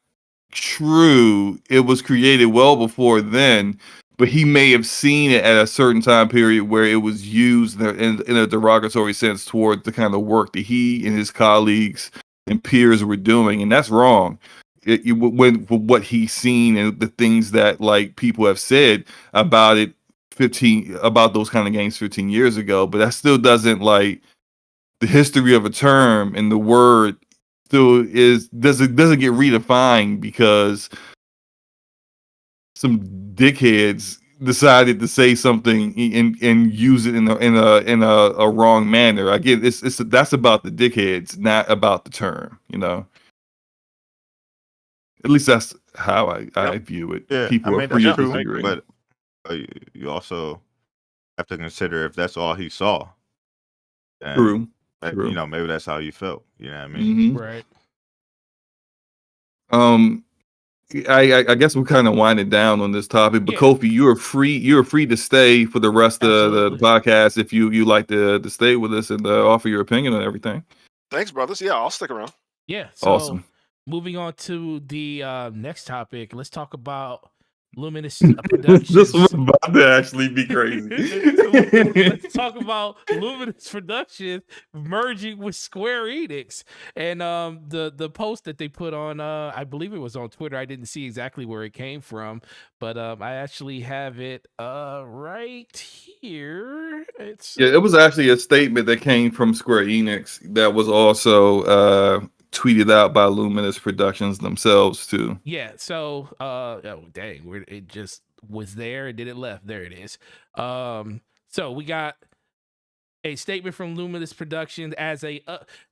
true. It was created well before then, but he may have seen it at a certain time period where it was used in a derogatory sense toward the kind of work that he and his colleagues and peers were doing, and that's wrong. When what he's seen and the things that like people have said about it 15 about those kind of games 15 years ago, but that still doesn't like the history of a term and the word still doesn't get redefined because some dickheads decided to say something and use it in a wrong manner. Again, it's that's about the dickheads, not about the term. At least that's how I view it. Yeah, People I are mean free that's to true, disagree. but you also have to consider if that's all he saw, and True. maybe that's how you felt. You know what I mean? Right. I guess we're kind of winding down on this topic, but Yeah. Kofi, you're free to stay for the rest of the Absolutely. podcast if you like to stay with us and offer your opinion on everything. Thanks, brothers. Yeah, I'll stick around. Yeah. So Awesome. moving on to the next topic, let's talk about Luminous This Productions. was about to actually be crazy. Let's talk about Luminous Productions merging with Square Enix, and the post that they put on I believe it was on Twitter. I didn't see exactly where it came from, but I actually have it right here. It was actually a statement that came from Square Enix that was also tweeted out by Luminous Productions themselves too. Yeah, so oh dang, it just was there and then it left. There it is. So we got a statement from Luminous Production as an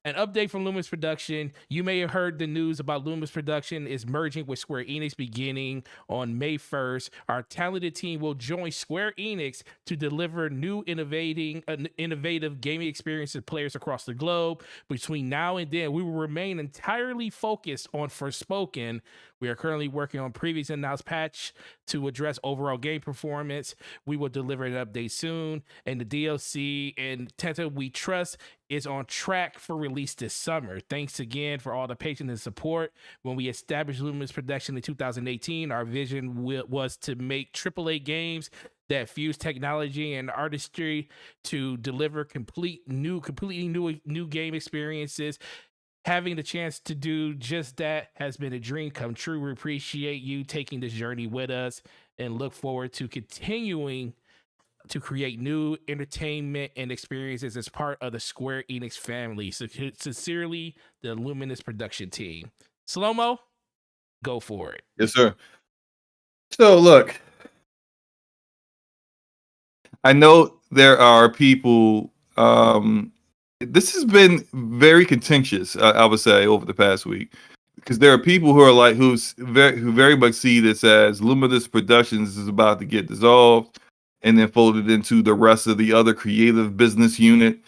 update from Luminous Production. You may have heard the news about Luminous Production is merging with Square Enix beginning on May 1st. Our talented team will join Square Enix to deliver new innovative gaming experiences to players across the globe. Between now and then, we will remain entirely focused on Forspoken. We are currently working on previously announced patch to address overall game performance. We will deliver an update soon, and the DLC and Tenta we trust is on track for release this summer. Thanks again for all the patience and support. When we established Luminous Production in 2018, our vision was to make AAA games that fuse technology and artistry to deliver completely new game experiences. Having the chance to do just that has been a dream come true. We appreciate you taking this journey with us and look forward to continuing to create new entertainment and experiences as part of the Square Enix family. So sincerely, the Luminous Production team. Slow-mo, go for it. Yes, sir. So look, I know there are people. This has been very contentious, I would say, over the past week, because there are people who are like who very much see this as Luminous Productions is about to get dissolved and then folded into the rest of the other creative business unit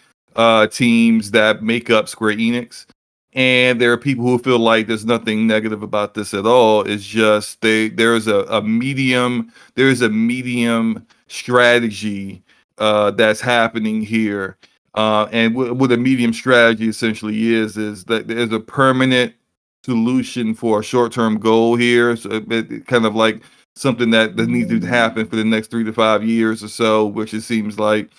teams that make up Square Enix. And there are people who feel like there's nothing negative about this at all. It's just there's a medium strategy that's happening here. And what a medium strategy essentially is that there's a permanent solution for a short-term goal here. So it kind of like something that needs to happen for the next 3 to 5 years or so, which it seems like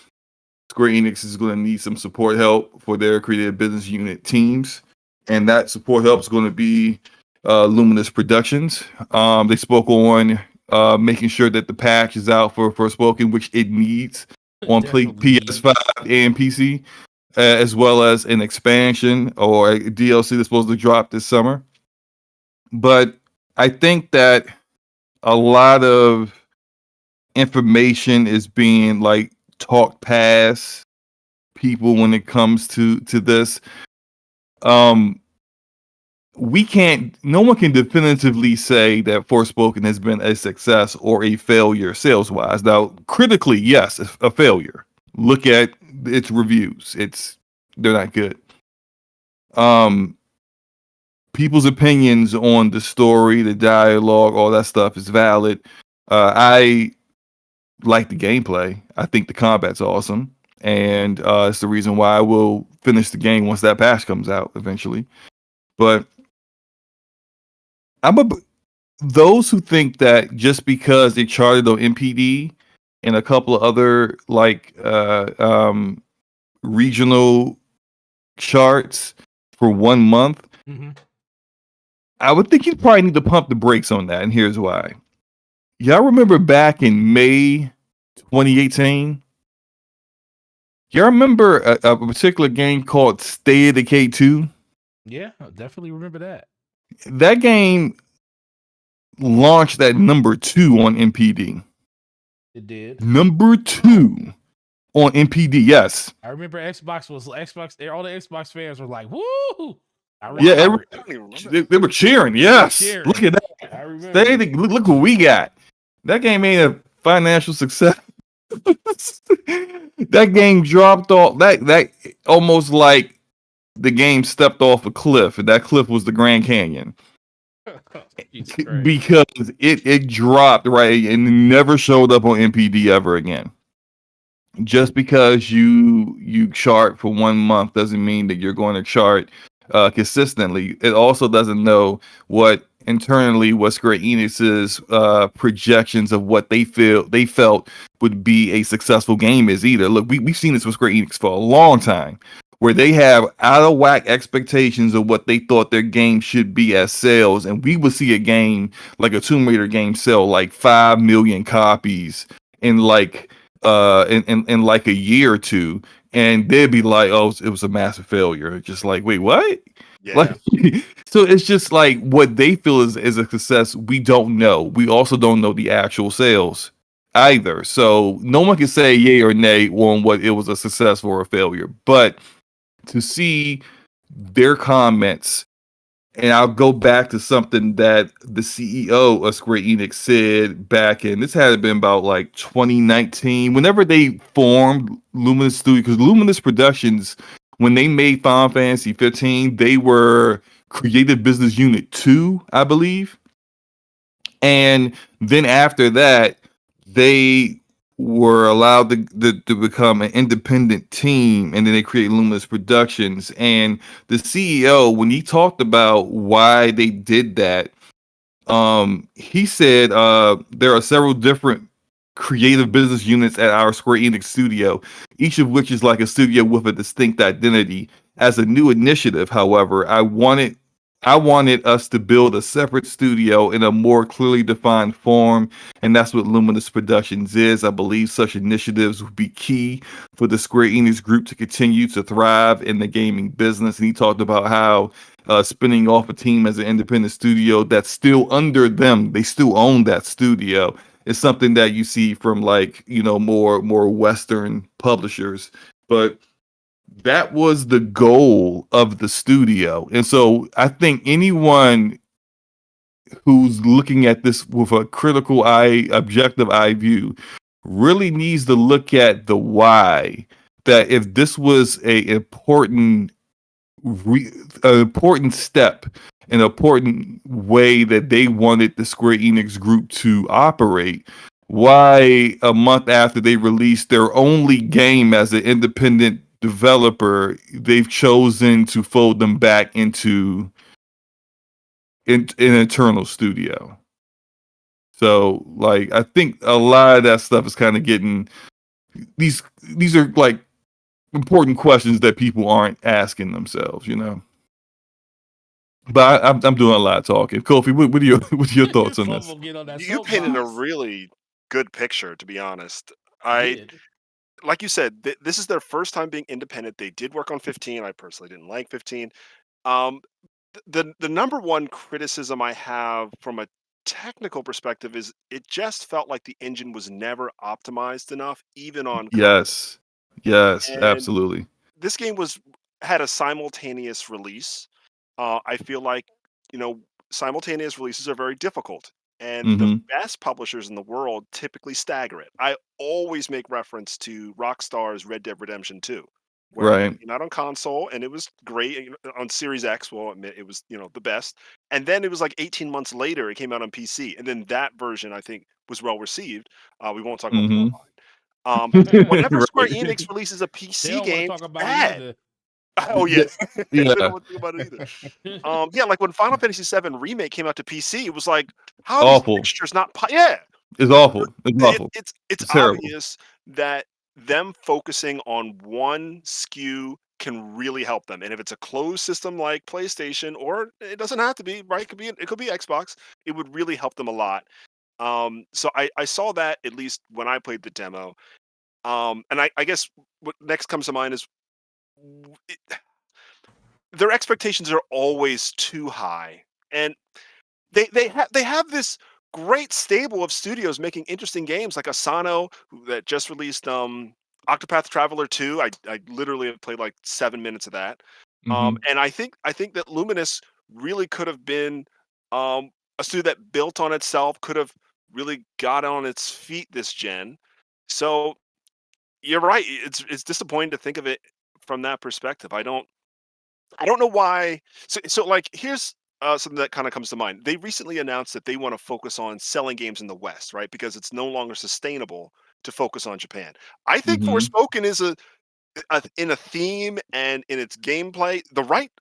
Square Enix is going to need some support help for their creative business unit teams. And that support help is going to be Luminous Productions. They spoke on making sure that the patch is out for Forspoken, which it needs on PS5 and PC, as well as an expansion or a DLC that's supposed to drop this summer. But I think that a lot of information is being like talked past people when it comes to this. No one can definitively say that Forspoken has been a success or a failure sales wise. Now, critically, yes, a failure. Look at its reviews. They're not good. People's opinions on the story, the dialogue, all that stuff is valid. I like the gameplay. I think the combat's awesome. And it's the reason why I will finish the game once that patch comes out eventually. But I'm a those who think that just because it charted on MPD and a couple of other like regional charts for 1 month, Mhm. I would think you probably need to pump the brakes on that, and here's why. Y'all remember back in May 2018? Y'all remember a particular game called State of Decay 2? Yeah, I definitely remember that. That game launched at number 2 on MPD. It did. Number 2 on MPD, yes. I remember Xbox. All the Xbox fans were like, "Woo!" I Yeah, remember. I don't even remember. they were cheering. Yes, cheering. look at that. I remember. Look what we got. That game ain't a financial success. That game dropped off. That almost like the game stepped off a cliff, and that cliff was the Grand Canyon Jesus Christ. because it dropped right and never showed up on MPD ever again. Just because you chart for 1 month doesn't mean that you're going to chart consistently. It also doesn't know what Square Enix's projections of what they felt would be a successful game is either. Look, we've seen this with Square Enix for a long time, where they have out of whack expectations of what they thought their game should be as sales, and we would see a game like a Tomb Raider game sell like 5 million copies in like in like a year or two, and they'd be like, oh, it was a massive failure. Just like, wait, what? Yeah. Like, so it's just like what they feel is a success. We don't know. We also don't know the actual sales either. So no one can say yay or nay on what it was a success or a failure. But to see their comments, and I'll go back to something that the CEO of Square Enix said back in, this had been about like 2019, whenever they formed Luminous Studio, because Luminous Productions, when they made Final Fantasy 15, they were Creative Business Unit 2, I believe. And then after that, they were allowed to become an independent team, and then they created Luminous Productions. And the CEO, when he talked about why they did that, he said there are several different creative business units at our Square Enix studio, each of which is like a studio with a distinct identity. As a new initiative, however, I wanted us to build a separate studio in a more clearly defined form, and that's what Luminous Productions is. I believe such initiatives would be key for the Square Enix group to continue to thrive in the gaming business. And he talked about how spinning off a team as an independent studio that's still under them, they still own that studio, is something that you see from like, more Western publishers. But that was the goal of the studio. And so I think anyone who's looking at this with a critical eye, objective eye view, really needs to look at the why. That if this was an important step, an important way that they wanted the Square Enix group to operate, why a month after they released their only game as an independent developer, they've chosen to fold them back into an internal studio. So, like, I think a lot of that stuff is kind of getting these are like important questions that people aren't asking themselves, But I'm doing a lot of talking. Kofi, what are your thoughts on this? Fumble get on that You painted a soapbox. really good picture, to be honest. Did. Like you said, this is their first time being independent. They did work on 15. I personally didn't like 15. Um, the number one criticism I have from a technical perspective is it just felt like the engine was never optimized enough, even on Yes, yes, and absolutely. this game had a simultaneous release. I feel like simultaneous releases are very difficult, and the Mm-hmm. best publishers in the world typically stagger it. I always make reference to Rockstar's Red Dead Redemption 2, where it Right. came out on console and it was great on Series X. Well, admit it was the best, and then it was like 18 months later it came out on PC, and then that version I think was well received. We won't talk about the Mm-hmm. online. But whenever Square Right. Enix releases a They PC don't want to game, talk it's about it bad. either. Oh Yeah, yeah, I don't know yeah, what to think about it either. Yeah, like when Final Fantasy VII Remake came out to PC, it was like, how are these awful. textures not? Yeah, It's awful. It's awful. it's It's terrible. obvious that them focusing on one SKU can really help them. And if it's a closed system like PlayStation, or it doesn't have to be, right? It could be Xbox. It would really help them a lot. So I saw that at least when I played the demo. And I guess what next comes to mind is their expectations are always too high, and they have this great stable of studios making interesting games like Asano that just released Octopath Traveler 2. I literally have played like 7 minutes of that. Hmm. And I think that Luminous really could have been a studio that built on itself, could have really got on its feet this gen. So you're right. It's disappointing to think of it from that perspective. I don't know why. So like, here's something that kind of comes to mind. They recently announced that they want to focus on selling games in the West, right? Because it's no longer sustainable to focus on Japan. I think Hmm. Forspoken is in a theme and in its gameplay,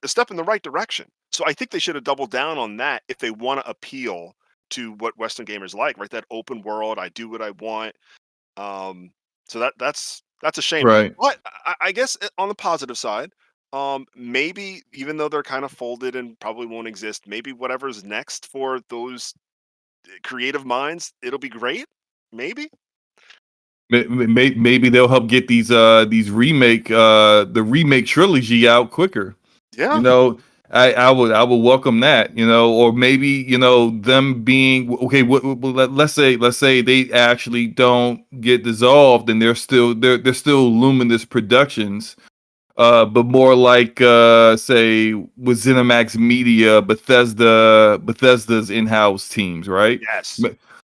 a step in the right direction. So I think they should have doubled down on that if they want to appeal to what Western gamers like, right? That open world, I do what I want. Um, so that's a shame. Right. But I guess on the positive side, maybe even though they're kind of folded and probably won't exist, maybe whatever's next for those creative minds, it'll be great. Maybe. Maybe they'll help get these the remake trilogy out quicker. You Yeah. know, I would welcome that. Or maybe them being okay. Let's say they actually don't get dissolved, and they're still Luminous Productions, but more like say with ZeniMax Media, Bethesda's in-house teams, right? Yes.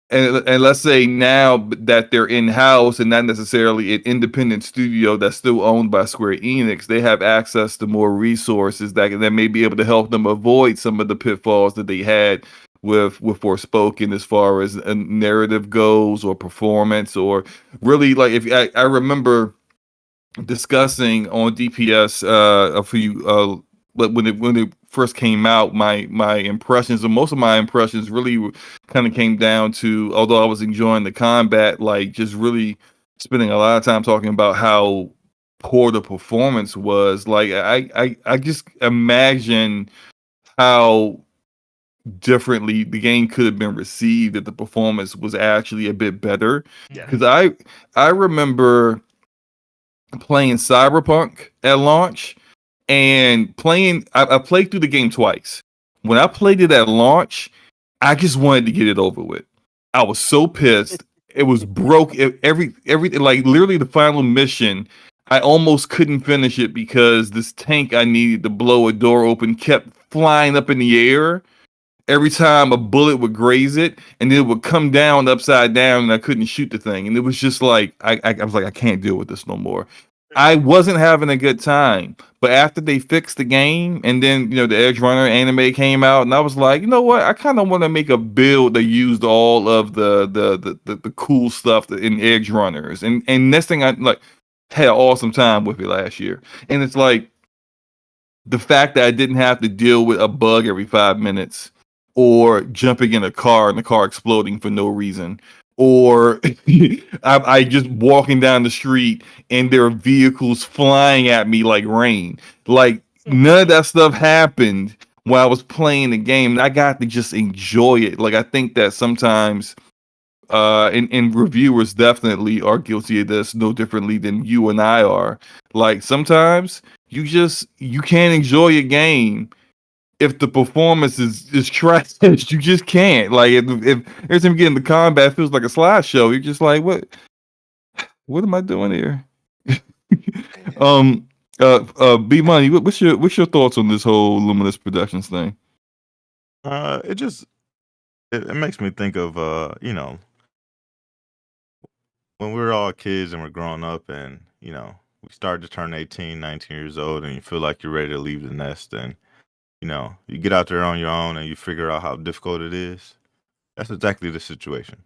And let's say now that they're in house and not necessarily an independent studio that's still owned by Square Enix, they have access to more resources that may be able to help them avoid some of the pitfalls that they had with Forspoken as far as a narrative goes or performance, or really like if I remember discussing on DPS a few when it first came out, my impressions, and most of my impressions really kind of came down to, although I was enjoying the combat, like just really spending a lot of time talking about how poor the performance was. Like I just imagine how differently the game could have been received if the performance was actually a bit better. Yeah. Because I remember playing Cyberpunk at launch and I played through the game twice. When I played it at launch, I just wanted to get it over with. I was so pissed. It was broke. Every like literally the final mission, I almost couldn't finish it because this tank I needed to blow a door open kept flying up in the air every time a bullet would graze it, and then it would come down upside down, and I couldn't shoot the thing. And it was just like I was like, I can't deal with this no more. I wasn't having a good time. But after they fixed the game, and then the Edge Runner anime came out, and I was like, you know what? I kind of want to make a build that used all of the cool stuff in Edge Runners. And next thing I like had an awesome time with it last year. And it's like the fact that I didn't have to deal with a bug every 5 minutes, or jumping in a car and the car exploding for no reason, or I just walking down the street and there are vehicles flying at me like rain. Like none of that stuff happened while I was playing the game, and I got to just enjoy it. Like I think that sometimes and reviewers definitely are guilty of this no differently than you and I are. Like sometimes you can't enjoy a game if the performance is trash. You just can't. Like if every time you get into combat it feels like a slideshow, you're just like, what am I doing here? Man. B Money, what's your thoughts on this whole Luminous Productions thing? It just it makes me think of when we were all kids and we're growing up, and we start to turn 18, 19 years old, and you feel like you're ready to leave the nest, and you get out there on your own and you figure out how difficult it is. That's exactly the situation.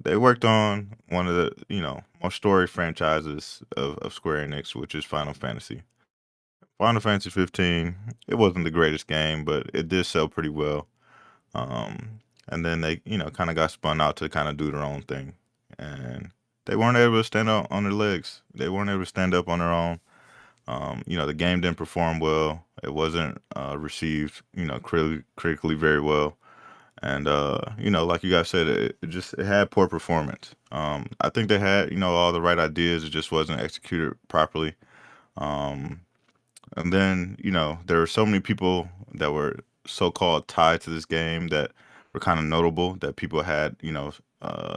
They worked on one of the most storied franchises of Square Enix, which is Final Fantasy. Final Fantasy 15. It wasn't the greatest game, but it did sell pretty well. And then they, kind of got spun out to kind of do their own thing, and they weren't able to stand up on their legs. They weren't able to stand up on their own. The game didn't perform well. It wasn't received, critically very well. And like you guys said, it had poor performance. I think they had, all the right ideas. It just wasn't executed properly. Um, and then, there were so many people that were so-called tied to this game that were kind of notable, that people had,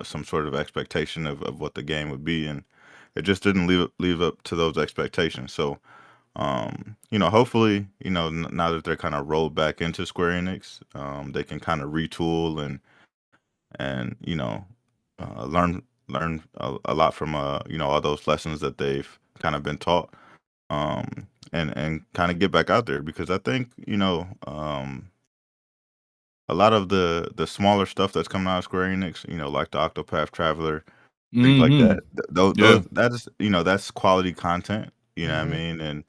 some sort of expectation of what the game would be, and it just didn't live up to those expectations. So, hopefully, now that they're kind of rolled back into Square Enix, they can kind of retool and learn a lot from all those lessons that they've kind of been taught, and kind of get back out there, because I think a lot of the smaller stuff that's coming out of Square Enix, like the Octopath Traveler, things like Mm-hmm. that. Those Yeah. that is that's quality content. You know what I Mhm. mean? And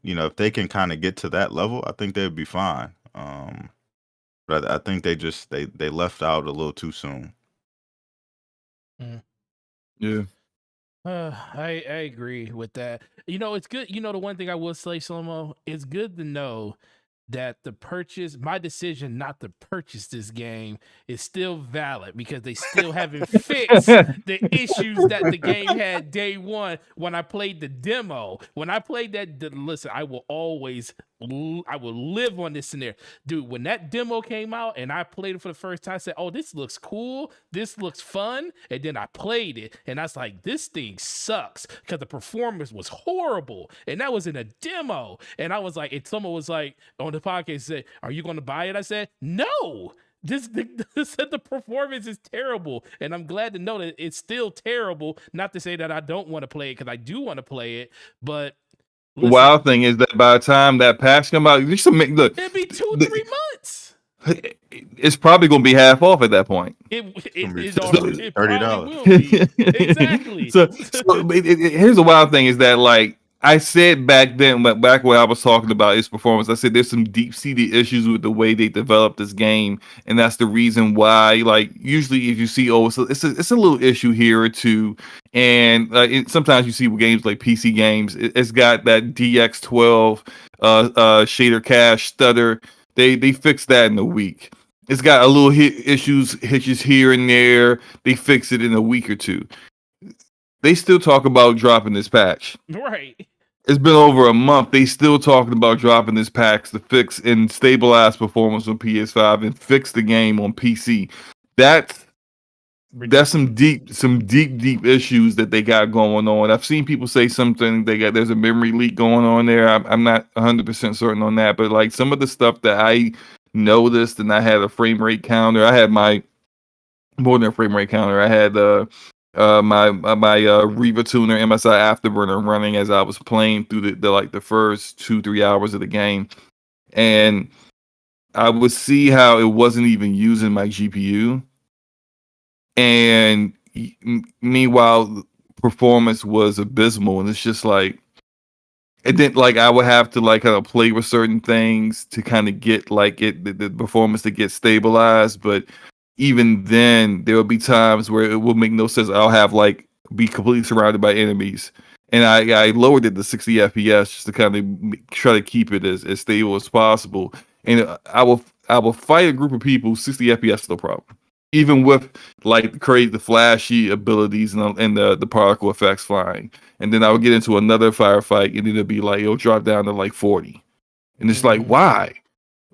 if they can kind of get to that level, I think they'd be fine. But I think they left out a little too soon. Yeah. I agree with that. It's good. The one thing I will say, Slomo, it's good to know that my decision not to purchase this game is still valid, because they still haven't fixed the issues that the game had day one when I played the demo. When I played listen, I will live on this scenario. Dude, when that demo came out and I played it for the first time, I said, oh, this looks cool. This looks fun. And then I played it and I was like, this thing sucks, because the performance was horrible. And that was in a demo. And I was like, and someone was like on the podcast said, are you going to buy it? I said, no. This said the performance is terrible, and I'm glad to know that it's still terrible. Not to say that I don't want to play it, because I do want to play it, but The listen, wild thing is that by the time that patch come out, look, it'd be 3 months. it's probably going to be half off at that point. It probably $30. will be. Exactly. So here's the wild thing is that, like I said back then, back when I was talking about its performance, I said there's some deep-seated issues with the way they developed this game, and that's the reason why. Like usually, if you see, it's a little issue here or two, and sometimes you see with games like PC games, it's got that DX12 shader cache stutter. They fixed that in a week. It's got a little hitches here and there. They fix it in a week or two. They still talk about dropping this patch. Right. It's been over a month. They still talking about dropping this patch to fix and stabilize performance on PS5 and fix the game on PC. That's some deep issues that they got going on. I've seen people say something there's a memory leak going on there. I'm not 100% certain on that, but like some of the stuff that I noticed, and I had a frame rate counter. I had my more than a frame rate counter. I had my Riva tuner MSI Afterburner running as I was playing through the first 2-3 hours of the game, and I would see how it wasn't even using my GPU, and meanwhile performance was abysmal, and it's just like it didn't like I would have to like kind of play with certain things to kind of get like the performance to get stabilized, but even then there will be times where it will make no sense. I'll have like be completely surrounded by enemies, and I lowered it to 60 FPS just to kind of try to keep it as stable as possible. And I will fight a group of people 60 FPS no problem, even with like the flashy abilities and the particle effects flying. And then I would get into another firefight, and then it'll drop down to like 40, and it's like, why?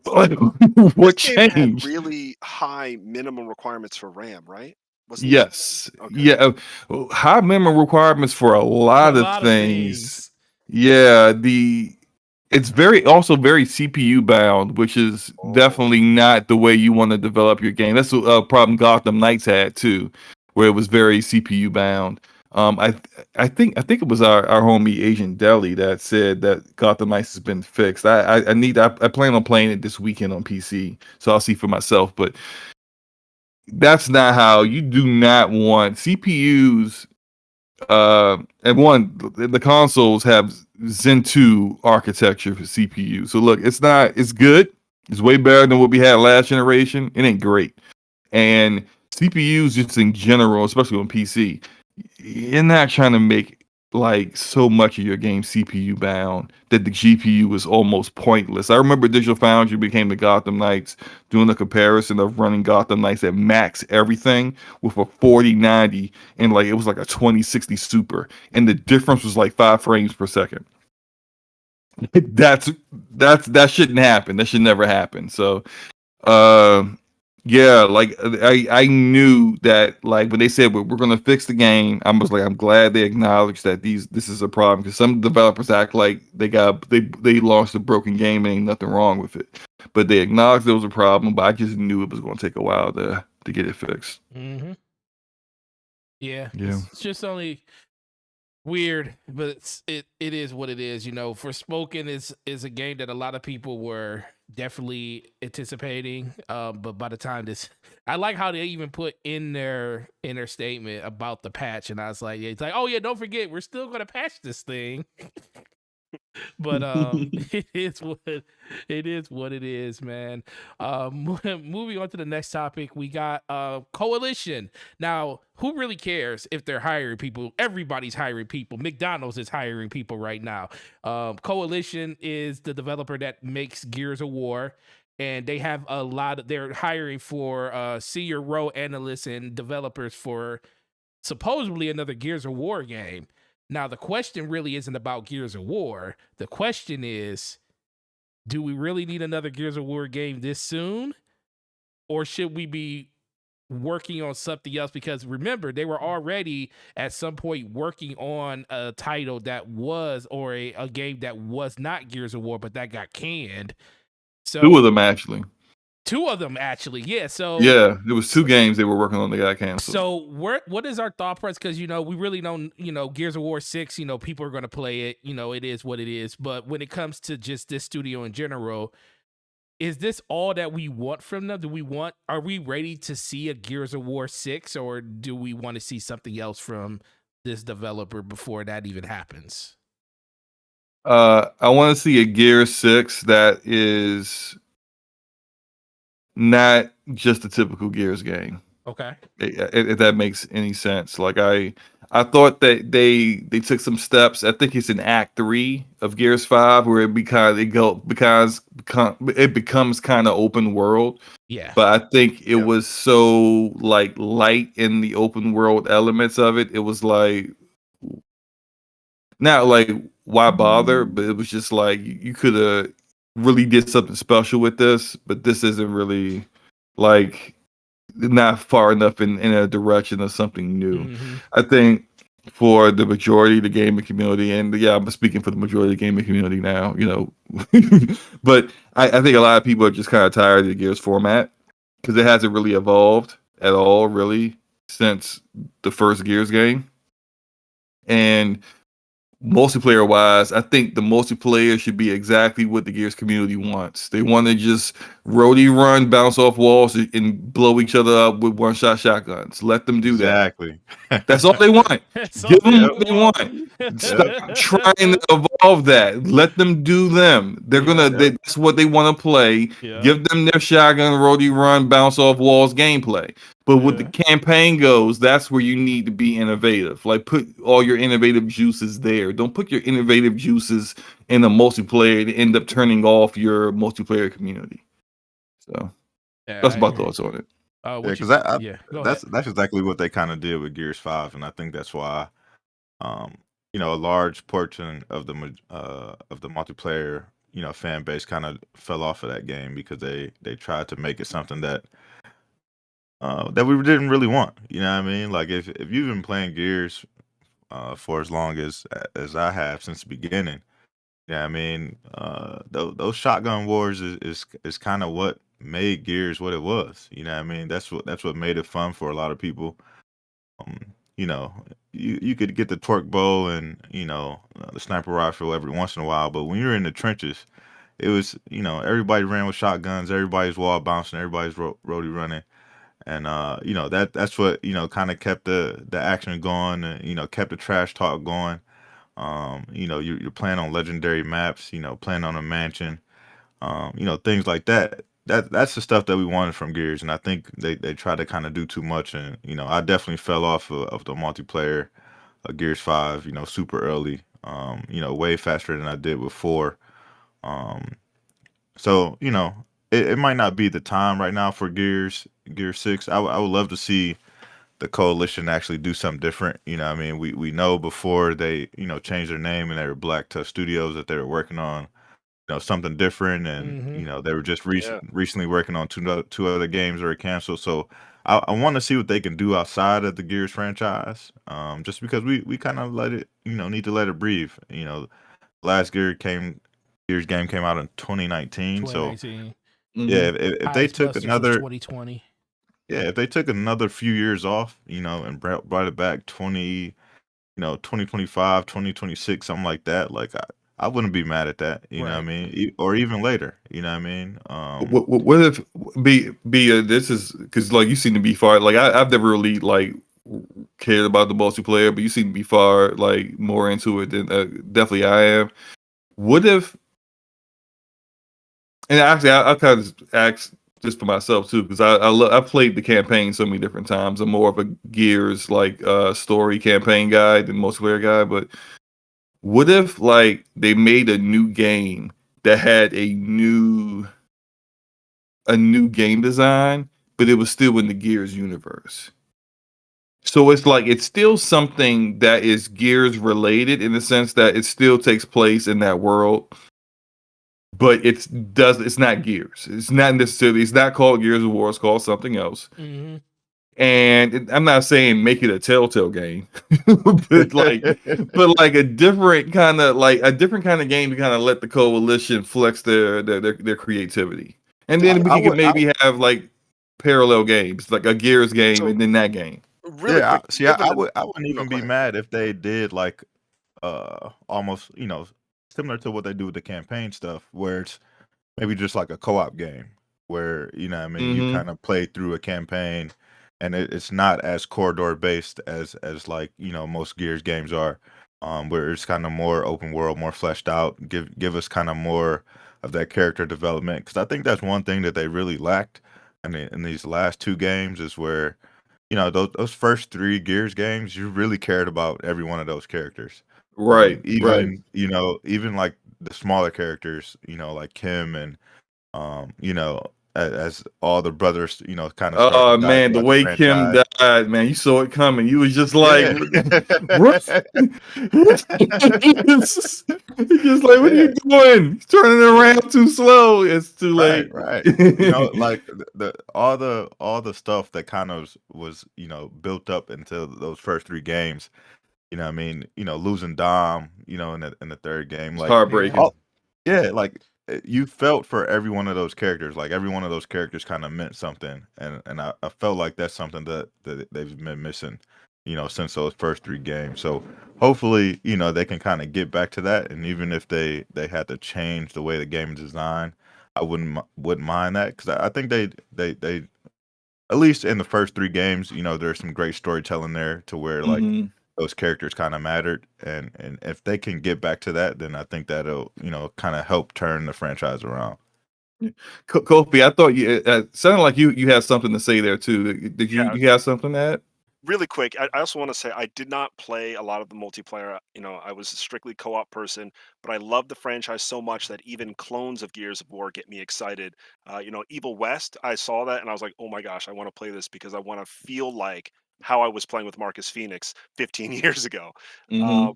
What This game had changed? really high minimum requirements for RAM, right? Wasn't Yes. Okay. Yeah. High memory requirements for a lot of things. Yeah. It's very CPU bound, which is definitely not the way you want to develop your game. That's a problem Gotham Knights had too, where it was very CPU bound. I think it was our homie Agent Deli that said that Gotham Knights has been fixed. I plan on playing it this weekend on PC, so I'll see for myself. But that's not how you do not want CPUs. And one, the consoles have Zen 2 architecture for CPU. So look, it's good. It's way better than what we had last generation. It ain't great. And CPUs just in general, especially on PC, you're not trying to make like so much of your game CPU bound that the GPU is almost pointless. I remember Digital Foundry became the Gotham Knights doing a comparison of running Gotham Knights at max everything with a 4090 and like it was like a 2060 Super, and the difference was like 5 frames per second. That's that shouldn't happen. That should never happen. So uh yeah, like I knew that like when they said we're gonna fix the game, I was like I'm glad they acknowledged that this is a problem because some developers act like they launched a broken game and ain't nothing wrong with it, but they acknowledged there was a problem. But I just knew it was gonna take a while to get it fixed. Mm-hmm. Yeah, Yeah. it's just only weird, but it is what it is. You know, Forspoken is a game that a lot of people were definitely anticipating. But by the time this, I like how they even put in their statement about the patch, and I was like, yeah, it's like, oh yeah, don't forget, we're still gonna patch this thing. But it is what it is, man. Moving on to the next topic, we got Coalition. Now, who really cares if they're hiring people? Everybody's hiring people. McDonald's is hiring people right now. Coalition is the developer that makes Gears of War, and they have they're hiring for senior role analysts and developers for supposedly another Gears of War game. Now, the question really isn't about Gears of War. The question is, do we really need another Gears of War game this soon? Or should we be working on something else? Because remember, they were already at some point working on a title that was, or a game that was not Gears of War, but that got canned. So 2 of them actually. 2 of them actually, yeah. So Yeah, there was 2 games they were working on that got canceled. So what is our thought process? Because we really don't, Gears of War 6, people are going to play it. It is what it is. But when it comes to just this studio in general, is this all that we want from them? Are we ready to see a Gears of War 6, or do we want to see something else from this developer before that even happens? I want to see a Gear 6 that is not just a typical Gears game. Okay. If that makes any sense. Like I thought that they took some steps. I think it's in Act 3 of Gears 5 where it becomes kind of open world. Yeah. But I think it was so like light in the open world elements of it. It was like not like why bother, but it was just like you could have really did something special with this, but this isn't really like not far enough in a direction of something new. Mm-hmm. I think for the majority of the gaming community, and yeah, I'm speaking for the majority of the gaming community now, but I think a lot of people are just kind of tired of the Gears format because it hasn't really evolved at all, really, since the first Gears game. And multiplayer wise, I think the multiplayer should be exactly what the Gears community wants. They want to just roadie run, bounce off walls, and blow each other up with one-shot shotguns. Let them do that. Exactly. That's all they want. Give them what they want. Stop trying to evolve that. Let them do them. That's what they want to play. Yeah. Give them their shotgun, roadie run, bounce off walls gameplay. But with the campaign goes, that's where you need to be innovative. Like put all your innovative juices there. Don't put your innovative juices in a multiplayer to end up turning off your multiplayer community. So that's my thoughts on it. Because that's exactly what they kind of did with Gears 5, and I think that's why, a large portion of the multiplayer, fan base kind of fell off of that game because they tried to make it something that we didn't really want. You know what I mean? Like if you've been playing Gears for as long as I have since the beginning, yeah, I mean, those shotgun wars is kind of what made Gears what it was. You know what I mean? That's what made it fun for a lot of people. You could get the torque bow and the sniper rifle every once in a while, but when you're in the trenches, it was everybody ran with shotguns, everybody's wall bouncing, everybody's roadie running. And that's what kind of kept the action going, and kept the trash talk going. You're playing on legendary maps. Playing on a mansion. Things like that. That's the stuff that we wanted from Gears, and I think they try to kind of do too much. And I definitely fell off of the multiplayer Gears 5. Super early. Way faster than I did before. Um, so it might not be the time right now for Gears 6. I would love to see the coalition actually do something different. I mean, we know before they changed their name and they were Black Tusk Studios that they were working on something different, and Hmm. they were just Yeah. recently working on two other games that were canceled. So I want to see what they can do outside of the Gears franchise. Just because we kind of let it need to let it breathe. Last Gears game came out in 2019. So 2019. yeah, Mhm. if they Highest took busters was another 2020. if they took another few years off, and brought it back 2025, 2026, something like that, like I wouldn't be mad at that, you know what I Right. mean? Or even later, you know what I mean? What if this is because like you seem to be far like I've never really like cared about the multiplayer, but you seem to be far like more into it than definitely I am. What if, and actually I kind of ask just for myself too, because I've played the campaign so many different times. I'm more of a Gears like story campaign guy than multiplayer guy. But what if like they made a new game that had a new game design, but it was still in the Gears universe? So it's like it's still something that is Gears related in the sense that it still takes place in that world, but it's not Gears. It's not called Gears of War. It's called something else. Hmm. And I'm not saying make it a Telltale game, but like a different kind of game to kind of let the coalition flex their creativity, and I, then we I could would, I, maybe have like parallel games, like a Gears game So and then that game. really yeah, quick, see, given that I wouldn't no, even go be ahead. mad if they did like almost similar to what they do with the campaign stuff, where it's maybe just like a co-op game where what I mean, you Mm-hmm. kind of play through a campaign, and it's not as corridor based as like most Gears games are, where it's kind of more open world, more fleshed out. Give us kind of more of that character development, because I think that's one thing that they really lacked. I mean, in these last two games is where those first three Gears games, you really cared about every one of those characters. Right, right. Even like the smaller characters, like Kim and as all the brothers, kind of start to Oh die man, the throughout the way Kim franchise. died, man, you saw it coming. You was just like, Yeah. what? What? It's just like, what are you Yeah. doing? You're turning it Yeah. around too slow. It's too Right, late. right. Like all the stuff that kind of was, built up into those first three games. I mean, losing Dom, in the third game, It's like Yeah. heartbreaking. all yeah, like you felt for every one of those characters. Like every one of those characters kind of meant something, and I felt like that's something that they've been missing, since those first three games. So hopefully, they can kind of get back to that. And even if they had to change the way the game is designed, I wouldn't mind that, because I think they at least in the first three games, there's some great storytelling there to where like Hmm. those characters kind of mattered, and if they can get back to that, then I think that'll kind of help turn the franchise around. Kofi, I thought you sounded like you had something to say there too. Did you Yeah, you have something to add? really quick, I also want to say I did not play a lot of the multiplayer. I was a strictly co-op person, but I love the franchise so much that even clones of Gears of War get me excited. Evil West, I saw that and I was like, oh my gosh, I want to play this because I want to feel like how I was playing with Marcus Phoenix 15 years ago. Uh,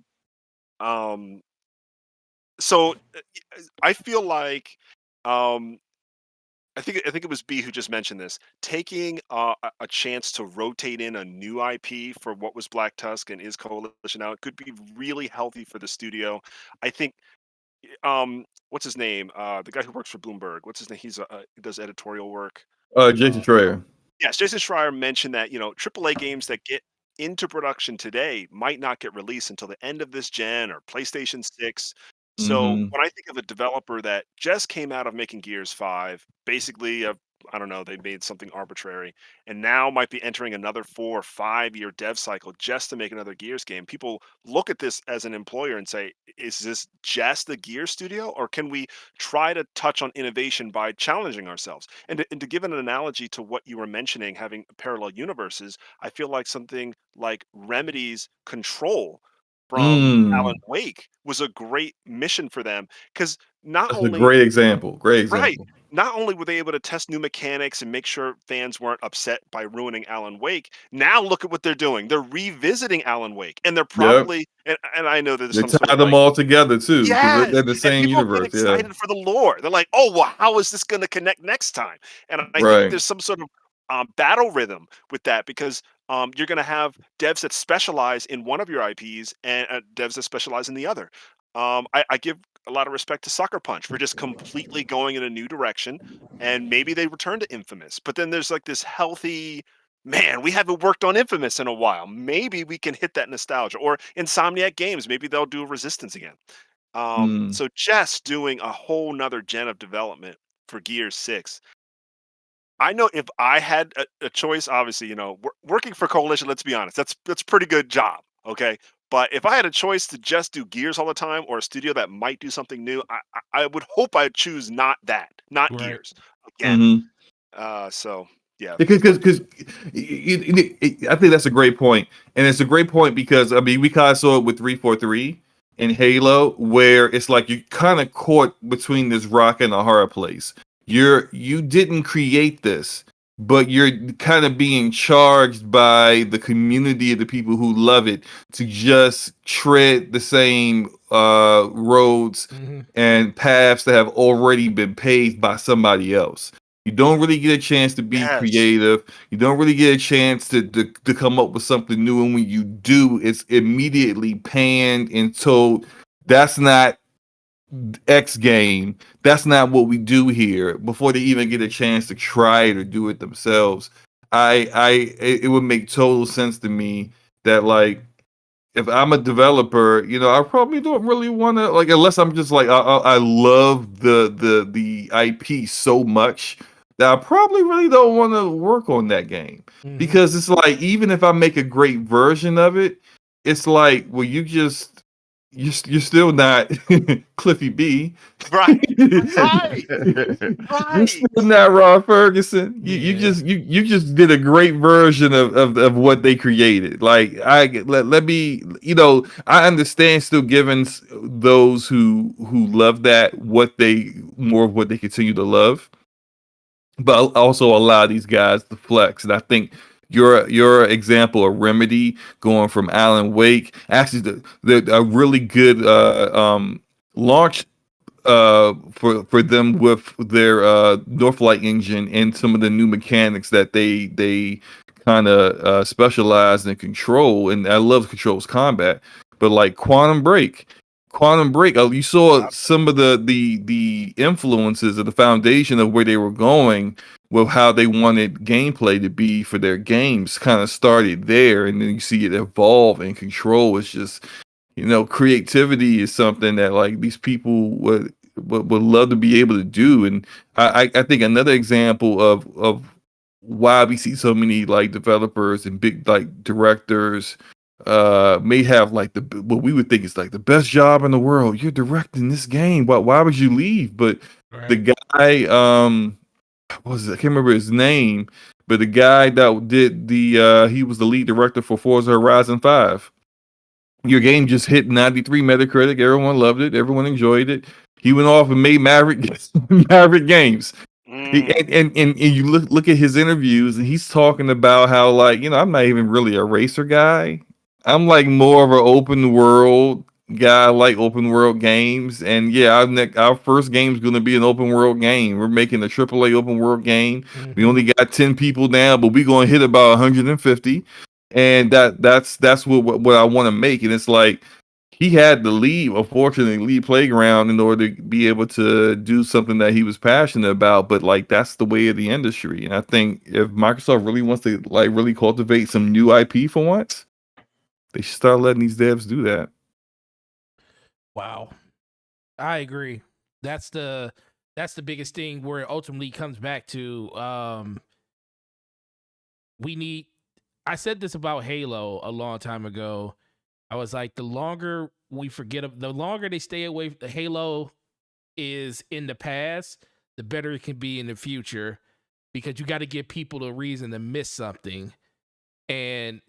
Hmm. um, so I feel like um, I think it was B who just mentioned this. Taking a chance to rotate in a new IP for what was Black Tusk and is Coalition now, it could be really healthy for the studio. I think what's his name? The guy who works for Bloomberg. What's his name? He does editorial work. Jason Uh, Schreier. yes, Jason Schreier mentioned that AAA games that get into production today might not get released until the end of this gen or PlayStation 6. So Hmm. when I think of a developer that just came out of making Gears 5, basically I don't know, they made something arbitrary, and now might be entering another 4 or 5 year dev cycle just to make another Gears game. People look at this as an employer and say, is this just a Gears studio, or can we try to touch on innovation by challenging ourselves? And to give an analogy to what you were mentioning, having parallel universes, I feel like something like Remedy's Control from Alan Mm, Wake was a great mission for them, because not that's a only great example. Great right. example. Not only were they able to test new mechanics and make sure fans weren't upset by ruining Alan Wake, now look at what they're doing. They're revisiting Alan Wake, and they're Yep. probably, and I know that there's They some sort tie of them like, all together too, because they're yes, the and same people get universe. Yeah. excited for the lore. They're like, "Oh, well, how is this going to connect next time?" And I think Right. there's some sort of battle rhythm with that, because you're going to have devs that specialize in one of your IPs and devs that specialize in the other. I give a lot of respect to Sucker Punch for just completely going in a new direction, and maybe they return to Infamous. But then there's like this healthy, man, we haven't worked on Infamous in a while. Maybe we can hit that nostalgia. Or Insomniac Games, maybe they'll do Resistance again. Mm. So just doing a whole nother gen of development for Gears 6. I know if I had a choice, obviously, working for Coalition, let's be honest, that's a pretty good job. Okay. But if I had a choice to just do Gears all the time, or a studio that might do something new, I would hope I'd choose not that, not Right. Gears again. Hmm. So yeah, Because I think that's a great point, and it's a great point because I mean we kind of saw it with 343 and Halo, where it's like you kind of caught between this rock and a hard place. You didn't create this, but you're kind of being charged by the community of the people who love it to just tread the same roads Hmm. and paths that have already been paved by somebody else. You don't really get a chance to be yes, creative. You don't really get a chance to come up with something new. And when you do, it's immediately panned and told that's not X game. That's not what we do here. Before they even get a chance to try it or do it themselves. It would make total sense to me that like if I'm a developer, I probably don't really want to like unless I'm just like I love the IP so much that I probably really don't want to work on that game Hmm. because it's like even if I make a great version of it, it's like well you're still not Cliffy B. right, right, You're right. still not Rob Ferguson. You Yeah. you just did a great version of what they created. Like let me I understand still giving those who love that what they more of what they continue to love, but also allow these guys to flex. And I think your example of Remedy going from Alan Wake actually the a really good launch for them with their Northlight engine and some of the new mechanics that they kind of specialize in control. And I love Control's combat, but like Quantum Break, you saw some of the influences of the foundation of where they were going with how they wanted gameplay to be for their games. Kind of started there, and then you see it evolve. And Control is just creativity is something that like these people would love to be able to do. And I think another example of why we see so many like developers and big like directors may have like what we would think is like the best job in the world. You're directing this game. Why would you leave? But the Right. guy what was it? I can't remember his name, but the guy that did he was the lead director for Forza Horizon 5. Your game just hit 93 Metacritic. Everyone loved it. Everyone enjoyed it. He went off and made Maverick Maverick games. Mm, And you look at his interviews and he's talking about how like I'm not even really a racer guy. I'm like more of an open world guy. I like open world games. And yeah, our first game is going to be an open world game. We're making a AAA open world game. We Hmm. only got 10 people now, but we're going to hit about 150. And that's what I want to make. And it's like he had to leave, unfortunately, leave Playground in order to be able to do something that he was passionate about. But like that's the way of the industry. And I think if Microsoft really wants to like really cultivate some new IP for once, they should start letting these devs do that. Wow. I agree. That's that's the biggest thing where it ultimately comes back to we need. I said this about Halo a long time ago. I was like, the longer we forget, the longer they stay away, the Halo is in the past, the better it can be in the future, because you got to give people a reason to miss something. And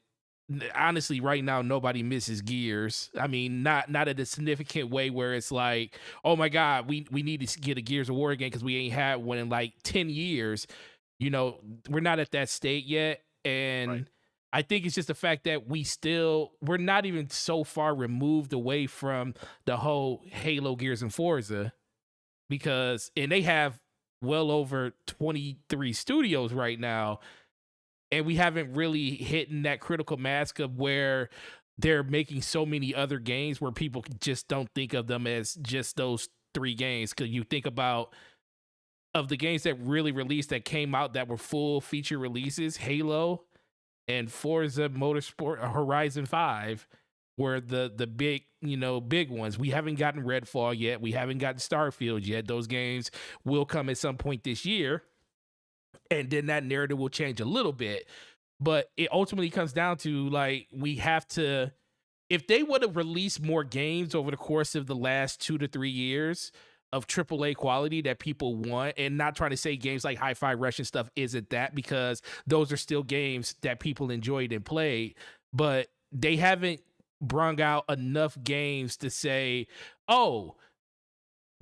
honestly, right now, nobody misses Gears. I mean, not in a significant way where it's like, oh my God, we need to get a Gears of War again because we ain't had one in like 10 years. You know, we're not at that state yet. And Right. I think it's just the fact that we're not even so far removed away from the whole Halo, Gears, and Forza, and they have well over 23 studios right now. And we haven't really hit that critical mass of where they're making so many other games where people just don't think of them as just those 3 games. Because you think about of the games that really released, that came out, that were full feature releases, Halo and Forza Motorsport Horizon 5 were the big ones. We haven't gotten Redfall yet. We haven't gotten Starfield yet. Those games will come at some point this year. And then that narrative will change a little bit. But it ultimately comes down to, like, we have to, if they would have released more games over the course of the last 2 to 3 years of AAA quality that people want, and not trying to say games like Hi-Fi Rush and stuff isn't that, because those are still games that people enjoyed and played, but they haven't brung out enough games to say, oh,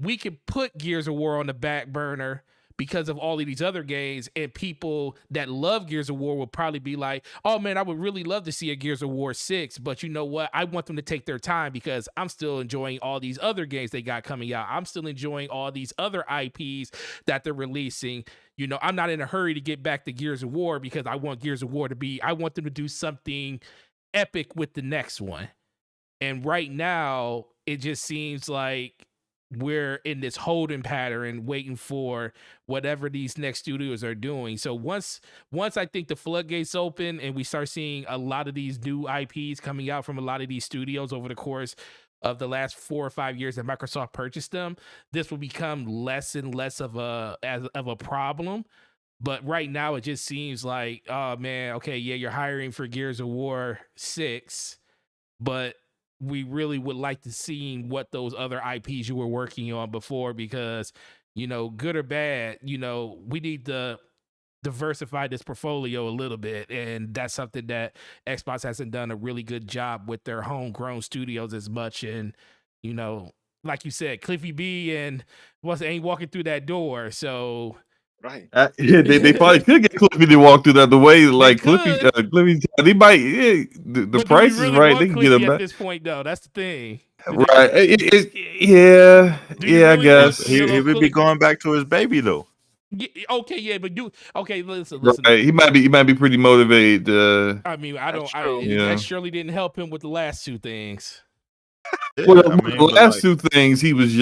we can put Gears of War on the back burner because of all of these other games, and people that love Gears of War will probably be like, oh man, I would really love to see a Gears of War 6, but you know what? I want them to take their time because I'm still enjoying all these other games they got coming out. I'm still enjoying all these other IPs that they're releasing. You know, I'm not in a hurry to get back to Gears of War because I want Gears of War I want them to do something epic with the next one. And right now, it just seems like we're in this holding pattern waiting for whatever these next studios are doing. So once I think the floodgates open and we start seeing a lot of these new IPs coming out from a lot of these studios over the course of the last 4 or 5 years that Microsoft purchased them, this will become less and less of a problem. But right now it just seems like, oh man, okay, yeah, you're hiring for Gears of War 6, but we really would like to see what those other IPs you were working on before, because, you know, good or bad, you know, we need to diversify this portfolio a little bit. And that's something that Xbox hasn't done a really good job with their homegrown studios as much. And, you know, like you said, Cliffy B and ain't walking through that door. So Right. Yeah, they probably could get Cliffy to walk through that the way, like Cliffy, could. Cliffy, they might. Yeah, the But do we price is really right. They want can get him Cliffy at back. this point, though? That's the thing. Right? Yeah, Do you yeah. I really want guess. He Halo would be going back to his baby though. Okay, yeah, but listen. Right. He might be pretty motivated. I mean, That's true. Yeah. that surely didn't help him with the last 2 things. Well, Yeah, I mean, the but last 2 things, he was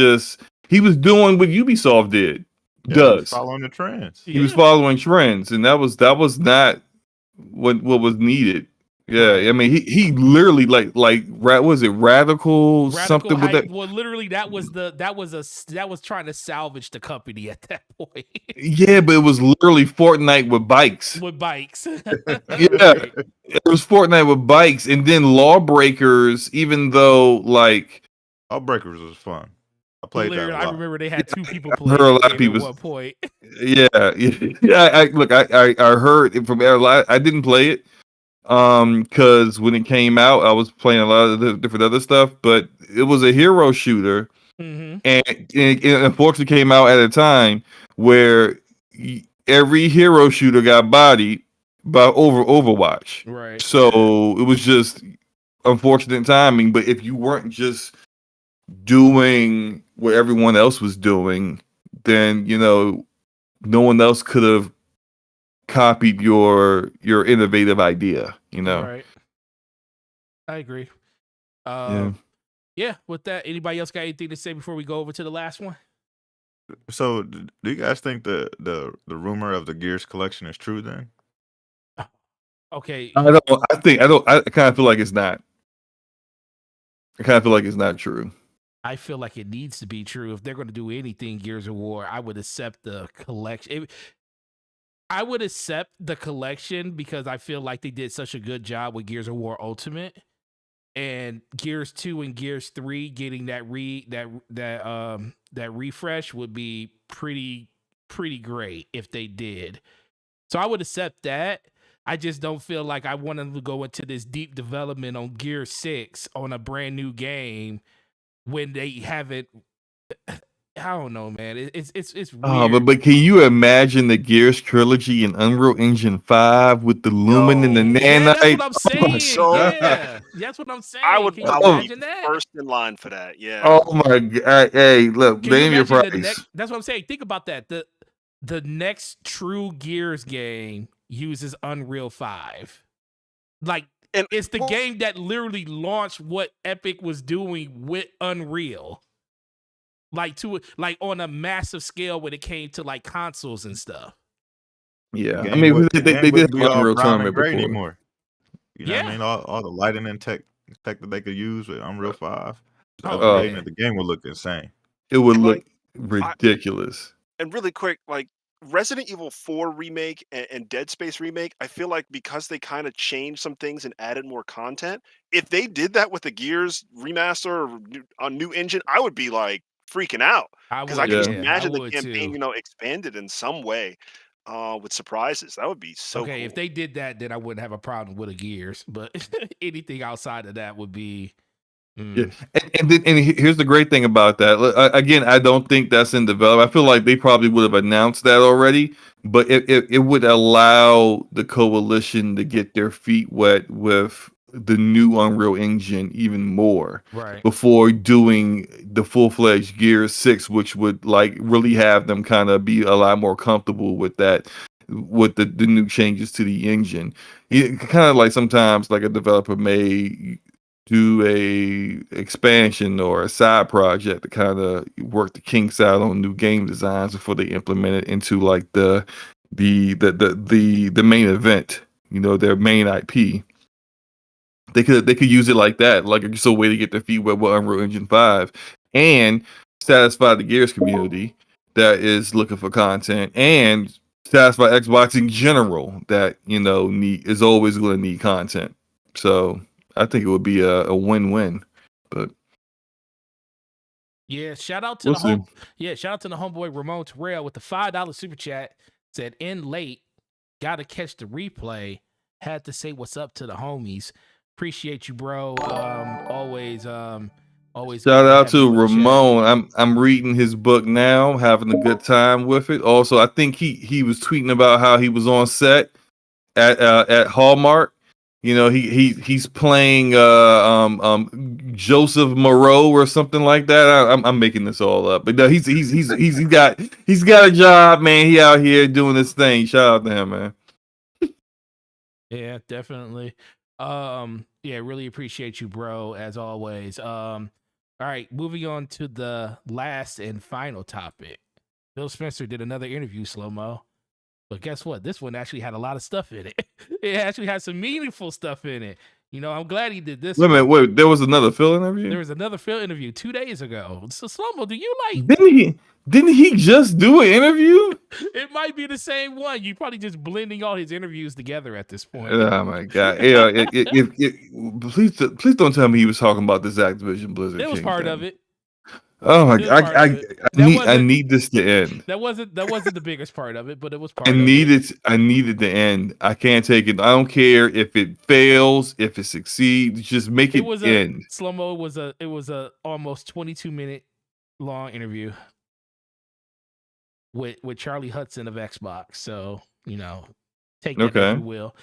doing what Ubisoft did. yeah, he's following the trends. He was following trends, and that was not what was needed. Yeah, Right. I mean, he literally like was it radical something with that? Well, literally, that was trying to salvage the company at that point. Yeah, but it was literally Fortnite with bikes. With bikes. Yeah, Right. it was Fortnite with bikes, and then Lawbreakers. Even though, like, Lawbreakers was fun. I played that a lot. I remember they had 2 people I playing heard a that lot of game people. at one point. Yeah. I heard it from a lot. I didn't play it, because when it came out, I was playing a lot of the different other stuff. But it was a hero shooter, Mm-hmm. and it unfortunately came out at a time where every hero shooter got bodied by Overwatch. Right. So it was just unfortunate timing. But if you weren't just doing what everyone else was doing, then, you know, no one else could have copied your innovative idea, you know. Right. I agree. Yeah. Yeah, with that, anybody else got anything to say before we go over to the last one? So, do you guys think the rumor of the Gears collection is true then? Okay. I kind of feel like it's not. I kind of feel like it's not true. I feel like it needs to be true. If they're going to do anything Gears of War, I would accept the collection. I would accept the collection because I feel like they did such a good job with Gears of War Ultimate, and Gears 2 and Gears 3 getting that refresh would be pretty great if they did. So I would accept that. I just don't feel like I want them to go into this deep development on Gear 6 on a brand new game when they haven't. I don't know, man. It's weird. But can you imagine the Gears trilogy in Unreal Engine 5 with the Lumen and the Yeah, that's Nanite? what I'm saying. So- Yeah, that's what I'm saying. I would Can you probably imagine be that? first in line for that. Yeah. Oh my god! Hey, look, Can you name your imagine price. that's what I'm saying. Think about that. The next true Gears game uses Unreal 5. Like, And it's the well, game that literally launched what Epic was doing with Unreal. Like on a massive scale when it came to like consoles and stuff. Yeah, Game I mean, would- they game did wouldn't be have all Unreal brown and Tournament gray before. anymore. You know what I Yeah. mean? All the lighting and tech that they could use with Unreal 5. Oh, Upgrading yeah. it, the game would look insane. It would And, look like, ridiculous. and really quick, like Resident Evil 4 remake and Dead Space remake, I feel like because they kind of changed some things and added more content, if they did that with the Gears remaster or a new engine, I would be like freaking out because I would, can just yeah. imagine the would campaign, too. Expanded in some way with surprises. That would be so Okay, cool. if they did that, then I wouldn't have a problem with a Gears. But anything outside of that would be. Yeah, and here's the great thing about that. Again, I don't think that's in development. I feel like they probably would have announced that already, but it would allow the coalition to get their feet wet with the new Unreal Engine even more Right. before doing the full-fledged Gears 6, which would like really have them kind of be a lot more comfortable with that, with the new changes to the engine. Kind of like sometimes like a developer may do a expansion or a side project to kind of work the kinks out on new game designs before they implement it into like the main event, their main IP. They could use it like that, like just a way to get their feet wet with Unreal Engine 5 and satisfy the Gears community that is looking for content and satisfy Xbox in general that is always going to need content. So I think it would be a win-win, but Yeah, shout out to we'll the see. shout out to the homeboy Ramon Terrell with the $5 super chat. Said in late, gotta catch the replay. Had to say what's up to the homies. Appreciate you, bro. Always Shout good to out have you to in the chat. Ramon. I'm reading his book now, having a good time with it. Also, I think he was tweeting about how he was on set at Hallmark. He's playing Joseph Moreau or something like that. I'm making this all up, but no, he's got a job, man. He out here doing this thing. Shout out to him, man. Yeah, definitely. Yeah, really appreciate you, bro, as always. All right, moving on to the last and final topic. Phil Spencer did another interview, Slow-Mo. But guess what? This one actually had a lot of stuff in it. It actually had some meaningful stuff in it. I'm glad he did this. Wait a minute, wait. There was another Phil interview. There was another Phil interview 2 days ago. So Slow-Mo, do you like? Didn't he just do an interview? It might be the same one. You probably just blending all his interviews together at this point. Oh my god! Yeah, please don't tell me he was talking about this Activision Blizzard. It was King part thing. of it. Oh my It was god! part of it. I need this to end. That wasn't the biggest part of it, but it was part I of needed it. to end. I can't take it. I don't care if it fails, if it succeeds. Just make it end. Slow-Mo. It was a almost 22-minute long interview with Charlie Hudson of Xbox. So take that as you will.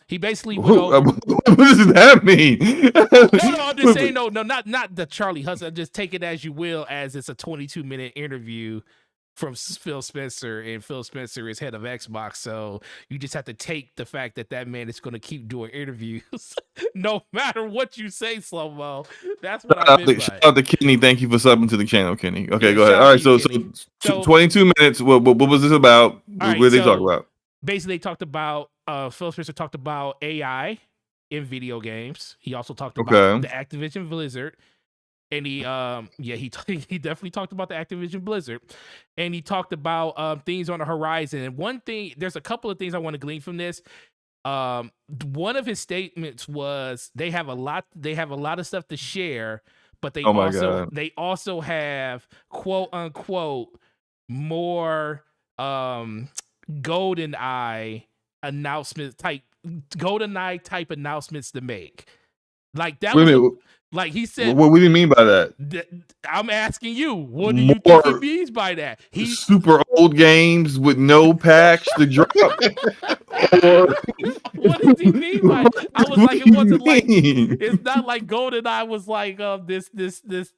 He basically went over. What does that mean? No, I'm just saying no, not the Charlie Hudson. Just take it as you will, as it's a 22-minute interview from Phil Spencer, and Phil Spencer is head of Xbox. So you just have to take the fact that man is going to keep doing interviews, no matter what you say, Slow-Mo. That's what I meant by Shout out to Kenny. Thank you for subbing to the channel, Kenny. Okay, Yeah, go ahead. shout All out right, to so you, Kenny. 22 minutes. What was this about? All right, What did they talk so about? basically, they talked about Phil Spencer talked about AI in video games. He also talked about Okay. the Activision Blizzard and he he definitely talked about the Activision Blizzard, and he talked about things on the horizon. And one thing, there's a couple of things I want to glean from this. One of his statements was they have a lot of stuff to share, but Oh my God. they also have quote unquote more GoldenEye type announcements to make. Like that Wait a was minute. like he said. What do you mean by that? I'm asking you, what do you think he means by that? Super old games with no patch to drop. Or What does he mean by? I was what like, do it wasn't you like mean? it's not like GoldenEye was like this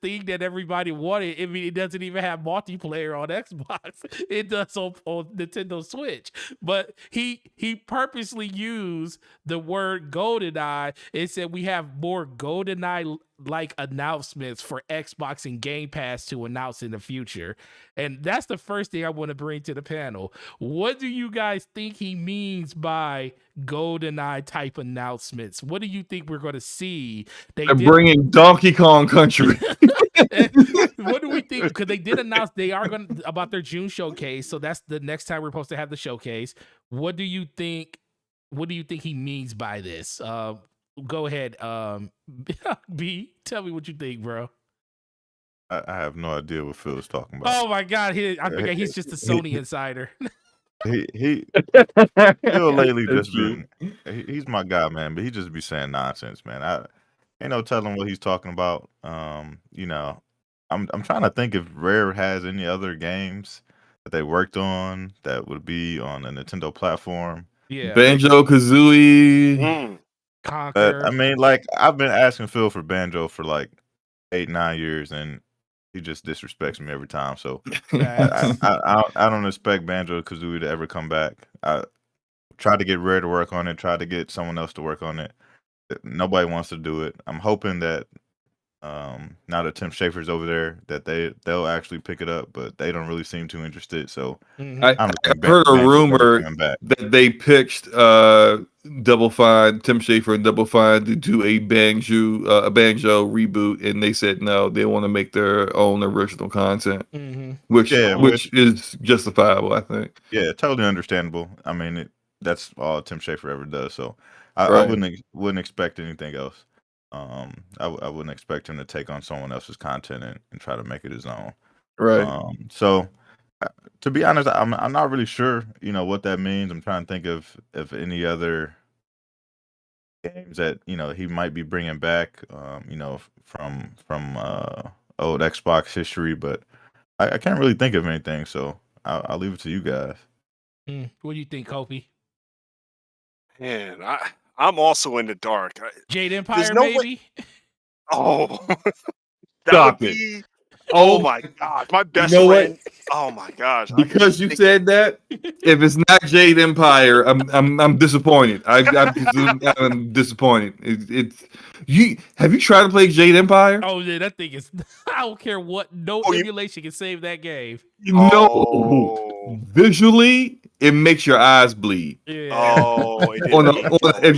thing that everybody wanted. I mean, it doesn't even have multiplayer on Xbox. It does on Nintendo Switch. But he purposely used the word GoldenEye and said we have more GoldenEye like announcements for Xbox and Game Pass to announce in the future. And that's the first thing I want to bring to the panel. What do you guys think he means by GoldenEye type announcements? What do you think we're going to see? They're bringing Donkey Kong Country. What do we think? Because they did announce they are going to, about their June showcase. So that's the next time we're supposed to have the showcase. What do you think? What do you think he means by this? Go ahead, B. Tell me what you think, bro. I have no idea what Phil is talking about. Oh my God, I forget he's just a Sony insider. He Phil lately just been he's my guy, man, but he just be saying nonsense, man. I ain't no telling what he's talking about. You know, I'm trying to think if Rare has any other games that they worked on that would be on a Nintendo platform. Yeah, Banjo-Kazooie. Conquer. I mean, like I've been asking Phil for Banjo for like 8-9 years, and he just disrespects me every time. So I don't expect Banjo-Kazooie to ever come back. I tried to get Rare to work on it, tried to get someone else to work on it. Nobody wants to do it. I'm hoping that now that Tim Schafer's over there, that they'll actually pick it up, but they don't really seem too interested. So I heard a rumor that they pitched Double Fine, Tim Schafer and Double Fine to do a banjo reboot, and they said no, they want to make their own original content, which is justifiable, I think. Yeah, totally understandable. I mean, that's all Tim Schafer ever does. So I wouldn't expect anything else. I wouldn't expect him to take on someone else's content and try to make it his own. Right. So to be honest, I'm not really sure, what that means. I'm trying to think of any other games that, he might be bringing back, from old Xbox history, but I can't really think of anything. So I'll leave it to you guys. What do you think, Kofi? Man, I'm also in the dark. Jade Empire, maybe? Oh, that would be. Oh my God, my best friend. Oh my gosh! Because you said that, if it's not Jade Empire, I'm disappointed. I'm disappointed. It's you. Have you tried to play Jade Empire? Oh yeah, that thing is. I don't care what. No emulation can save that game. No, visually, it makes your eyes bleed. Yeah. Oh, if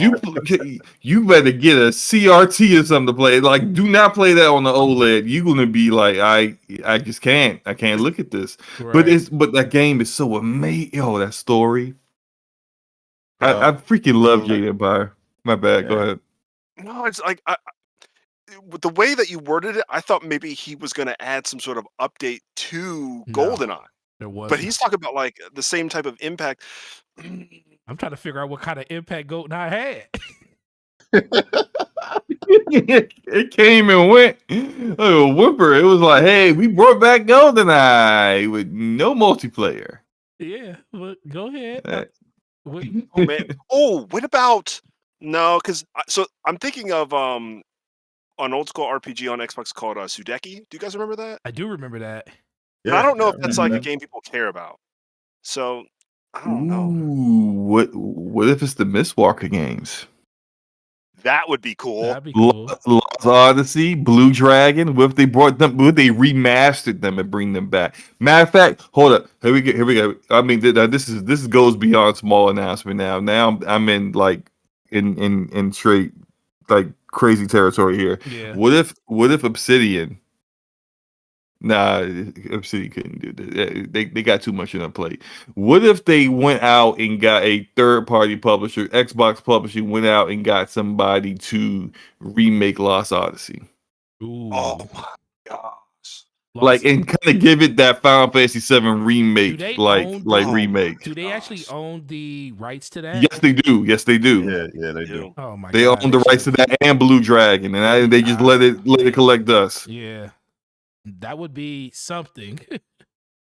you better get a CRT or something to play. Like, do not play that on the OLED. You're gonna be like, I just can't. I can't look at this. Right. But that game is so amazing. Oh, that story. I freaking love Jade Empire. My bad. Yeah. Go ahead. No, it's like the way that you worded it, I thought maybe he was going to add some sort of update to GoldenEye. There was, but he's talking about like the same type of impact. I'm trying to figure out what kind of impact GoldenEye had. It came and went like a whimper. It was like, hey, we brought back GoldenEye with no multiplayer. Yeah, but go ahead. Oh man. Oh, what about because so I'm thinking of an old school RPG on Xbox called Sudeki. Do you guys remember that? I do remember that. And I don't know if that's like a game people care about. So I don't know. What if it's the Mistwalker games? That would be cool. That'd be cool. Lost Odyssey, Blue Dragon. What if they brought them? What if they remastered them and bring them back? Matter of fact, hold up. Here we go. I mean, this goes beyond small announcement now. Now I'm in like in straight like crazy territory here. Yeah. What if Obsidian Nah, Obsidian couldn't do that. They got too much on their plate. What if they went out and got a third party publisher, Xbox Publishing went out and got somebody to remake Lost Odyssey? Ooh, Oh my gosh. Like, Lost. and kind of give it that Final Fantasy VII remake, Do they like own like the- remake. Do they actually Gosh. own the rights to that? Yes, they do. Yes, they do. Yeah, they do. Oh my They god. own the rights to that and Blue Dragon, and they just let it collect dust. Yeah. That would be something.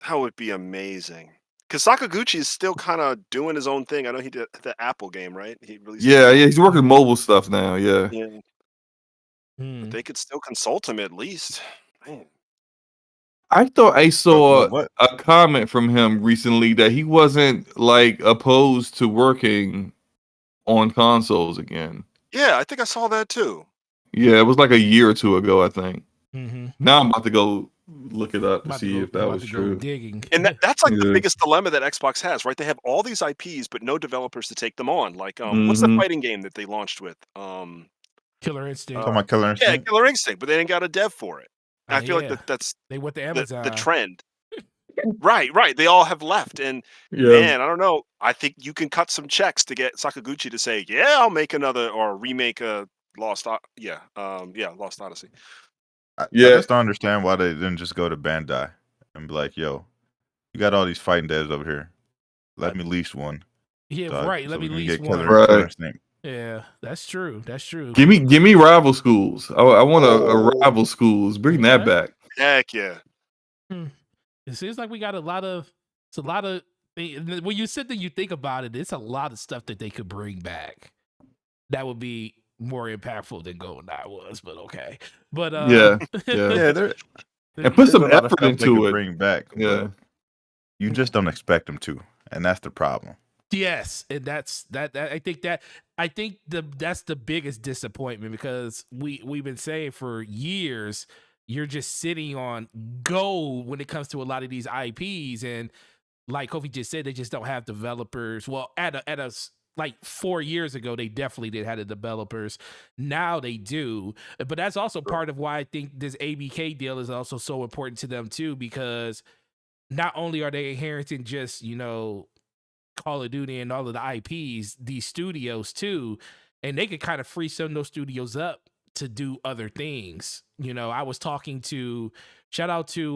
That would be amazing. Because Sakaguchi is still kind of doing his own thing. I know he did the Apple game, right? He released Yeah, he's working mobile stuff now. Yeah. Yeah. Hmm. But they could still consult him at least. Man. I thought I saw But what? a comment from him recently that he wasn't like opposed to working on consoles again. Yeah, I think I saw that too. Yeah, it was like a year or two ago, I think. Mm-hmm. Now I'm about to go look it up to About see to go, if that about was to go true. digging. And that's like the Yeah. biggest dilemma that Xbox has, right? They have all these IPs, but no developers to take them on. Like, what's the Mhm. fighting game that they launched with? Killer Instinct. Talking about Killer Yeah, Instinct? Killer Instinct, but they ain't got a dev for it. And I feel yeah. like that's They went to the Amazon. trend. Right. They all have left. And Yeah. man, I don't know. I think you can cut some checks to get Sakaguchi to say, yeah, I'll make another or remake a Lost Odyssey. I Yeah. just don't understand why they didn't just go to Bandai and be like, yo, you got all these fighting devs over here. Let me lease one. Yeah, dog, right. so Let we me can lease get one. Killer Right. Instinct. Yeah, that's true. That's true. Give me rival schools. I want a Oh. rival schools. Bring that Okay. back. Heck yeah. It seems like we got a lot of when you sit there, you think about it, it's a lot of stuff that they could bring back that would be more impactful than GoldenEye was, but okay. But Yeah. Yeah. Yeah, there, And put there's some a lot of effort stuff they into could it. bring back. Yeah. But you just don't expect them to, and that's the problem. yes, and that's I think that's the biggest disappointment because we've been saying for years you're just sitting on gold when it comes to a lot of these IPs, and like Kofi just said, they just don't have developers. Well, like 4 years ago, they definitely did have the developers. Now they do, but that's also part of why I think this ABK deal is also so important to them too, because not only are they inheriting just Call of Duty and all of the IPs, these studios too, and they could kind of free some of those studios up to do other things. I was talking to shout out to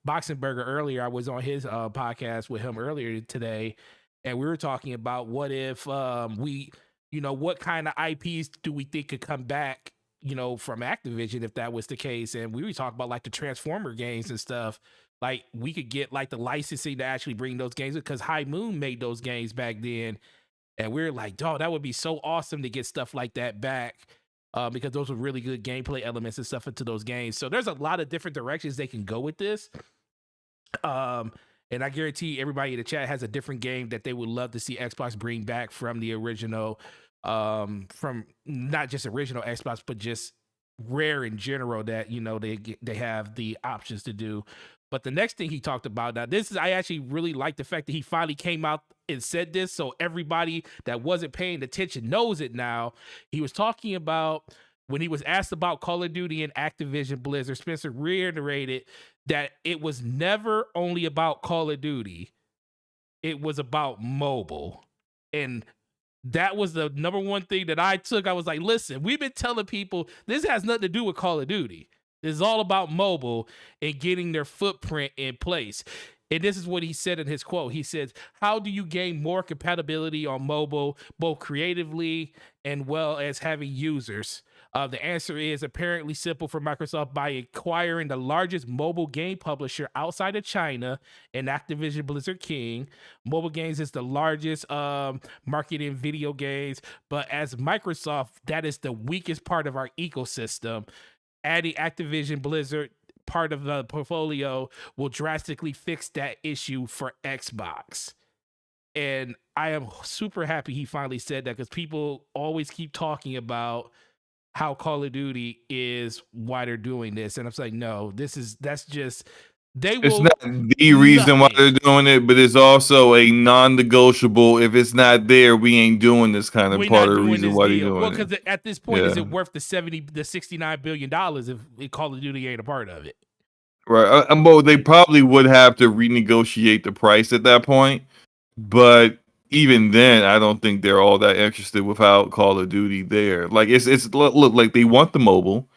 Boxenberger earlier. I was on his podcast with him earlier today, and we were talking about what if what kind of IPs do we think could come back, from Activision if that was the case. And we were talking about like the Transformer games and stuff. Like we could get like the licensing to actually bring those games because High Moon made those games back then. And we are like, dog, that would be so awesome to get stuff like that back. Because those were really good gameplay elements and stuff into those games. So there's a lot of different directions they can go with this. And I guarantee everybody in the chat has a different game that they would love to see Xbox bring back from the original, from not just original Xbox, but just Rare in general that they have the options to do. But the next thing he talked about, now I actually really like the fact that he finally came out and said this, so everybody that wasn't paying attention knows it now. He was talking about when he was asked about Call of Duty and Activision Blizzard, Spencer reiterated that it was never only about Call of Duty. It was about mobile. And that was the number one thing that I took. I was like, listen, we've been telling people this has nothing to do with Call of Duty. It's all about mobile and getting their footprint in place. And this is what he said in his quote. He says, how do you gain more compatibility on mobile, both creatively and well as having users? The answer is apparently simple for Microsoft by acquiring the largest mobile game publisher outside of China and Activision Blizzard King. Mobile games is the largest market in video games, but as Microsoft, that is the weakest part of our ecosystem. Adding Activision Blizzard part of the portfolio will drastically fix that issue for Xbox. And I am super happy he finally said that because people always keep talking about how Call of Duty is why they're doing this. And I'm saying, no, that's just, It's not the reason why they're doing it, but it's also a non-negotiable. If it's not there, we ain't doing this kind of part of the reason why they're doing it. Well, because at this point, is it worth the $69 billion if Call of Duty ain't a part of it? Right. Well, they probably would have to renegotiate the price at that point, but even then, I don't think they're all that interested without Call of Duty there. Like it's look like they want the mobile.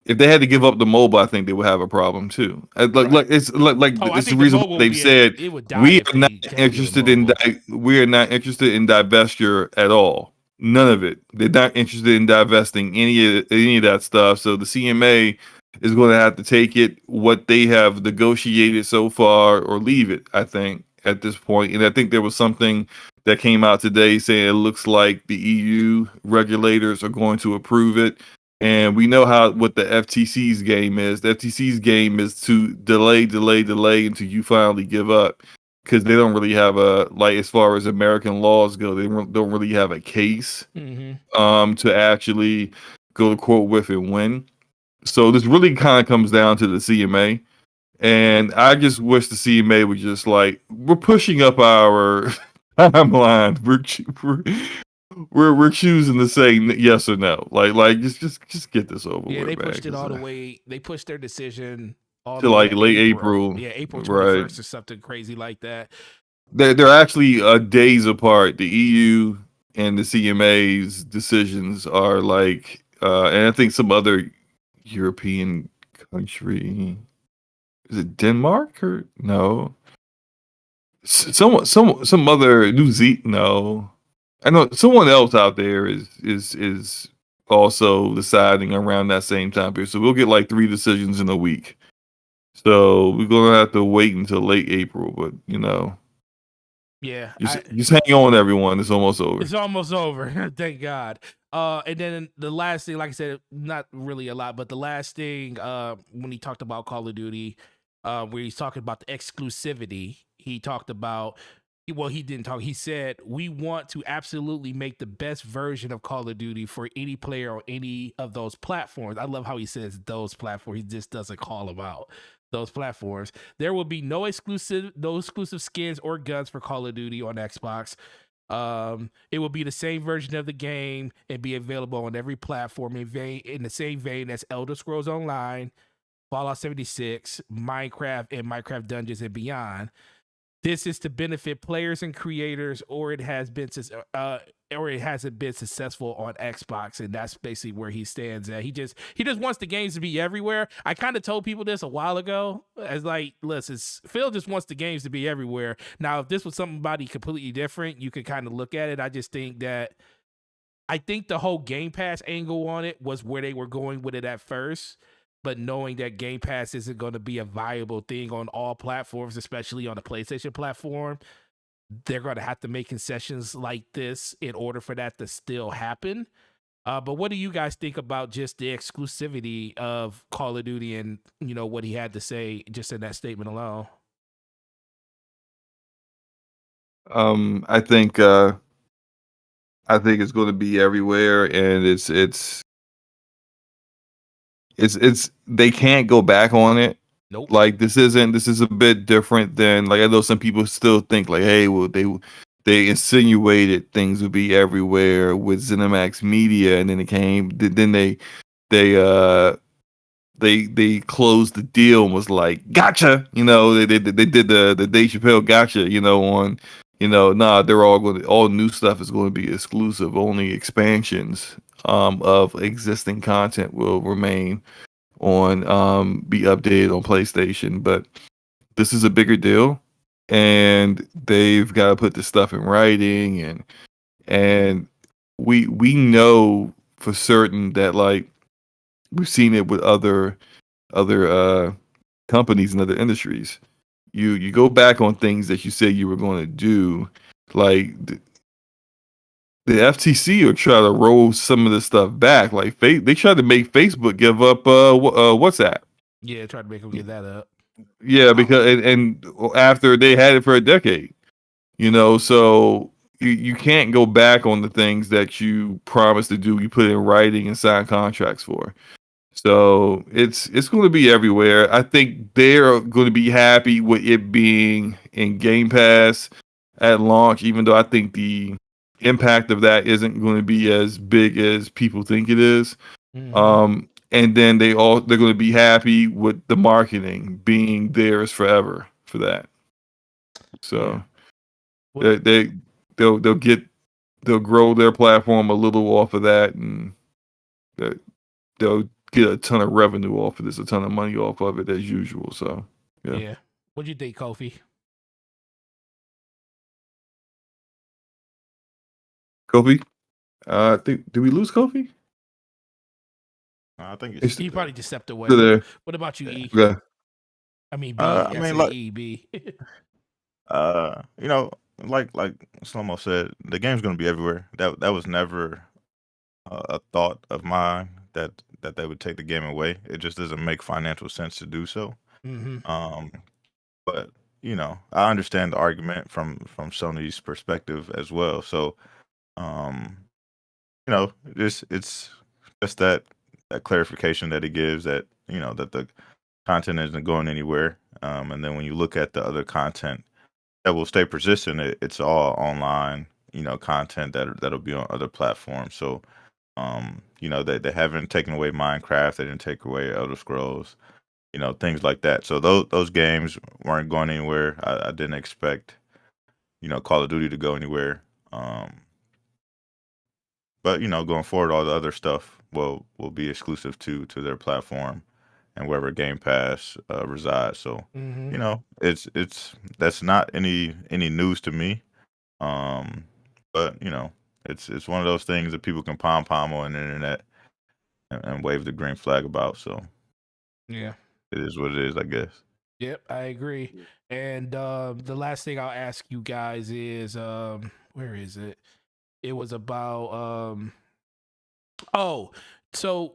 If they had to give up the mobile, I think they would have a problem too. Right. It's like Oh, I it's the think the reason why mobile they've said it would die we if are not they can't do the interested in mobile. we are not interested in divestiture at all. None of it. They're not interested in divesting any of that stuff. So the CMA is going to have to take it what they have negotiated so far or leave it. I think at this point, and I think there was something that came out today saying it looks like the EU regulators are going to approve it. And we know what the FTC's game is. The FTC's game is to delay until you finally give up, because they don't really have as far as American laws go, they don't really have a case to actually go to court with and win. So this really kind of comes down to the CMA, and I just wish the CMA would just we're pushing up our timeline. We're choosing to say yes or no. Just get this over with. Yeah, they man, pushed it all the 'cause, way. They pushed their decision all to the way to late April. Yeah, April Right. 21st or something crazy like that. They're actually days apart. The EU and the CMA's decisions are and I think some other European country. Is it Denmark or no? Some other New Zealand. No, I know someone else out there is also deciding around that same time period. So we'll get like 3 decisions in a week. So we're gonna have to wait until late April, but Yeah, just hang on, everyone. It's almost over. it's almost over. Thank God. And then the last thing, like I said, not really a lot, but the last thing, when he talked about Call of Duty, where he's talking about the exclusivity, he talked about, well, he didn't talk. He said, we want to absolutely make the best version of Call of Duty for any player on any of those platforms. I love how he says those platforms. He just doesn't call them out. Those platforms. There will be no exclusive skins or guns for Call of Duty on Xbox. It will be the same version of the game and be available on every platform in the same vein as Elder Scrolls Online, Fallout 76, Minecraft, and Minecraft Dungeons and Beyond. This is to benefit players and creators, or it hasn't been successful on Xbox, and that's basically where he stands at. He just wants the games to be everywhere. I kind of told people this a while ago, as listen, Phil just wants the games to be everywhere. Now, if this was somebody completely different, you could kind of look at it. I think the whole Game Pass angle on it was where they were going with it at first. But knowing that Game Pass isn't going to be a viable thing on all platforms, especially on the PlayStation platform, they're going to have to make concessions like this in order for that to still happen. But what do you guys think about just the exclusivity of Call of Duty and, what he had to say just in that statement alone? I think it's going to be everywhere, and it's they can't go back on it. Nope. This is a bit different than I know some people still think hey, well, they insinuated things would be everywhere with ZeniMax Media, and then they closed the deal and was like, gotcha. They did the Dave Chappelle gotcha. They're all new stuff is going to be exclusive. Only expansions of existing content will remain on be updated on PlayStation. But this is a bigger deal, and they've got to put this stuff in writing, and we know for certain that we've seen it with other companies and other industries. You go back on things that you said you were going to do, the FTC will try to roll some of this stuff back. They tried to make Facebook give up WhatsApp. Yeah, tried to make them give that up. Yeah, because and after they had it for a decade, so you can't go back on the things that you promised to do. You put in writing and sign contracts for. So it's going to be everywhere. I think they're going to be happy with it being in Game Pass at launch, even though I think the impact of that isn't going to be as big as people think it is. Mm-hmm. and then they're going to be happy with the marketing being theirs forever for that. So they'll grow their platform a little off of that, and they'll get a ton of revenue off of this, a ton of money off of it as usual. So yeah. What'd you think, Kofi? Kofi, I think, did we lose Kofi? I think He's He probably just stepped away. still there. What about you, E? Yeah. I mean, B. I mean, like, E, B. you know, like Slomo said, the game's gonna be everywhere. That was never a thought of mine that they would take the game away. It just doesn't make financial sense to do so. Mm-hmm. But you know, I understand the argument from Sony's perspective as well. So, you know, it's just that clarification that it gives, that you know that the content isn't going anywhere. And then when you look at the other content that will stay persistent, it's all online, you know, content that'll be on other platforms. So, you know, they haven't taken away Minecraft, they didn't take away Elder Scrolls, you know, things like that. So those games weren't going anywhere. I didn't expect, you know, Call of Duty to go anywhere. But you know, going forward, all the other stuff will be exclusive to their platform and wherever Game Pass resides. So, Mm-hmm. you know, it's that's not any news to me. But you know, it's one of those things that people can pom on the internet and wave the green flag about. So Yeah. it is what it is, I guess. Yep, I agree. And the last thing I'll ask you guys is, where is it? It was about so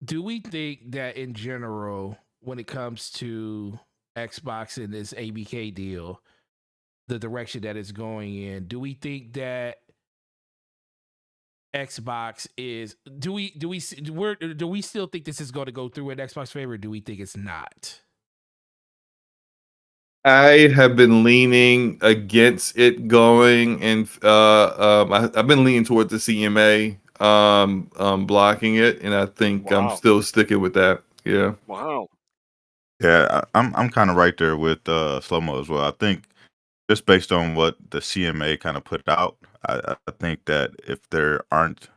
do we think that in general, when it comes to Xbox and this ABK deal, the direction that it's going in, do we think that Xbox is do we still think this is going to go through in Xbox favor, or do we think it's not? I have been leaning against it going, and I've been leaning towards the CMA blocking it, and I think I'm Wow. still sticking with that. Yeah. Wow. Yeah, I'm kind of right there with Slow-Mo as well. I think just based on what the CMA kind of put out, I think that if there aren't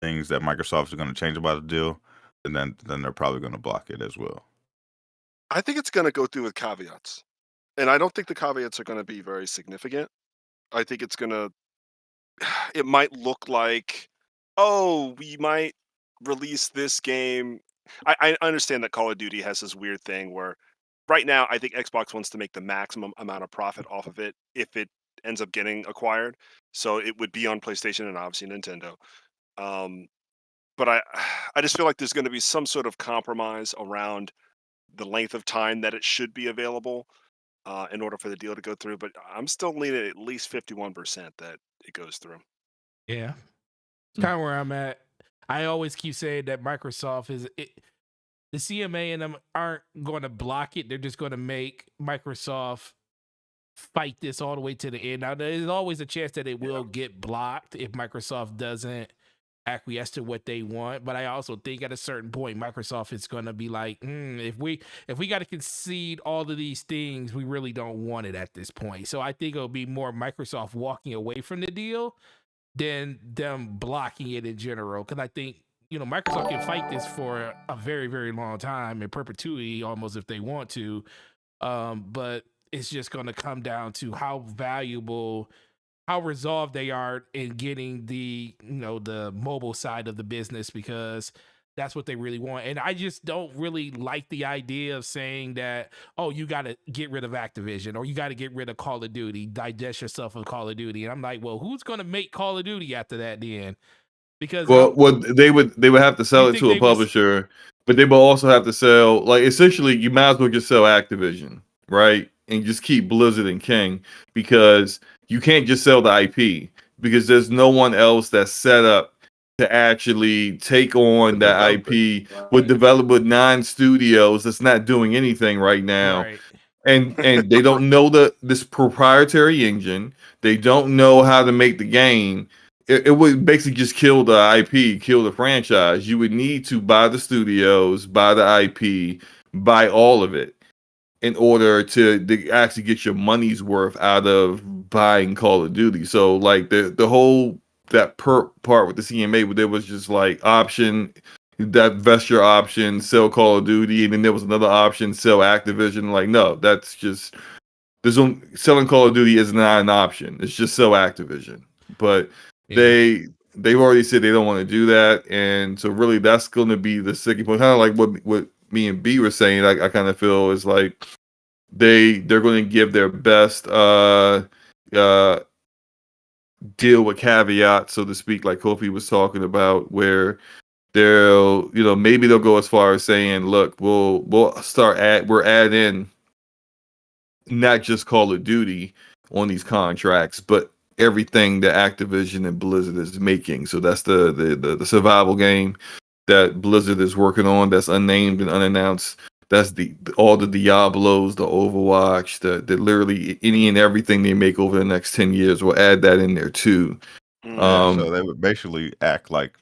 things that Microsoft is going to change about the deal, then they're probably going to block it as well. I think it's going to go through with caveats. And I don't think the caveats are going to be very significant. I think it's going to, it might look like, oh, we might release this game. I understand that Call of Duty has this weird thing where right now I think Xbox wants to make the maximum amount of profit off of it if it ends up getting acquired. So it would be on PlayStation and obviously Nintendo. But I just feel like there's going to be some sort of compromise around the length of time that it should be available in order for the deal to go through. But I'm still leaning at least 51% that it goes through. Yeah, it's kind of where I'm at. I always keep saying that Microsoft the CMA and them aren't going to block it. They're just going to make Microsoft fight this all the way to the end. Now, there's always a chance that it will get blocked if Microsoft doesn't acquiesce to what they want. But I also think at a certain point, Microsoft is going to be like, if we got to concede all of these things, we really don't want it at this point. So I think it'll be more Microsoft walking away from the deal than them blocking it in general. Because I think, you know, Microsoft can fight this for a very, very long time in perpetuity, almost, if they want to. But it's just going to come down to how valuable, how resolved they are in getting the, you know, the mobile side of the business, because that's what they really want. And I just don't really like the idea of saying that, oh, you got to get rid of Activision, or you got to get rid of Call of Duty, digest yourself of Call of Duty. And I'm like, well, who's going to make Call of Duty after that then? Because they would have to sell it to a publisher, but they will also have to sell, like, essentially you might as well just sell Activision, right? And just keep Blizzard and King, because you can't just sell the IP, because there's no one else that's set up to actually take on that IP with 9 studios that's not doing anything right now. Right. And they don't know this proprietary engine. They don't know how to make the game. it would basically just kill the IP, kill the franchise. You would need to buy the studios, buy the IP, buy all of it in order to actually get your money's worth out of buying Call of Duty. So like the whole that part with the CMA, where there was just like option that vest your option, sell Call of Duty, and then there was another option, sell Activision. Like, no, that's just selling Call of Duty is not an option. It's just sell Activision. But they've already said they don't want to do that, and so really that's going to be the sticking point. Kind of like what me and B were saying. I kind of feel is like they're going to give their best deal with caveats, so to speak, like Kofi was talking about, where they'll maybe they'll go as far as saying, look, we're adding not just Call of Duty on these contracts, but everything that Activision and Blizzard is making. So that's the survival game that Blizzard is working on, that's unnamed and unannounced. That's all the Diablos, the Overwatch, the literally any and everything they make over the next 10 years. We'll add that in there too. So they would basically act like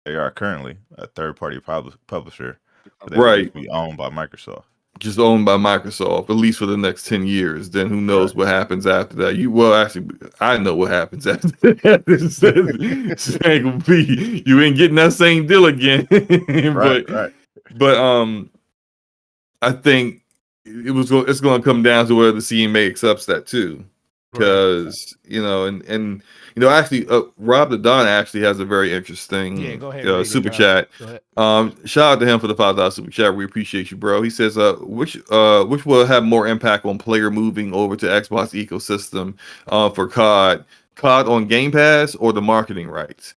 they are currently a third-party publisher, but they would just be owned by Microsoft. Just owned by Microsoft, at least for the next 10 years. Then who knows what happens after that? Actually, I know what happens after that. You ain't getting that same deal again. But I think it's going to come down to whether the CMA accepts that too, because actually, Rob the Don actually has a very interesting super chat. Shout out to him for the $5 super chat. We appreciate you, bro. He says, which will have more impact on player moving over to Xbox ecosystem for COD on Game Pass or the marketing rights?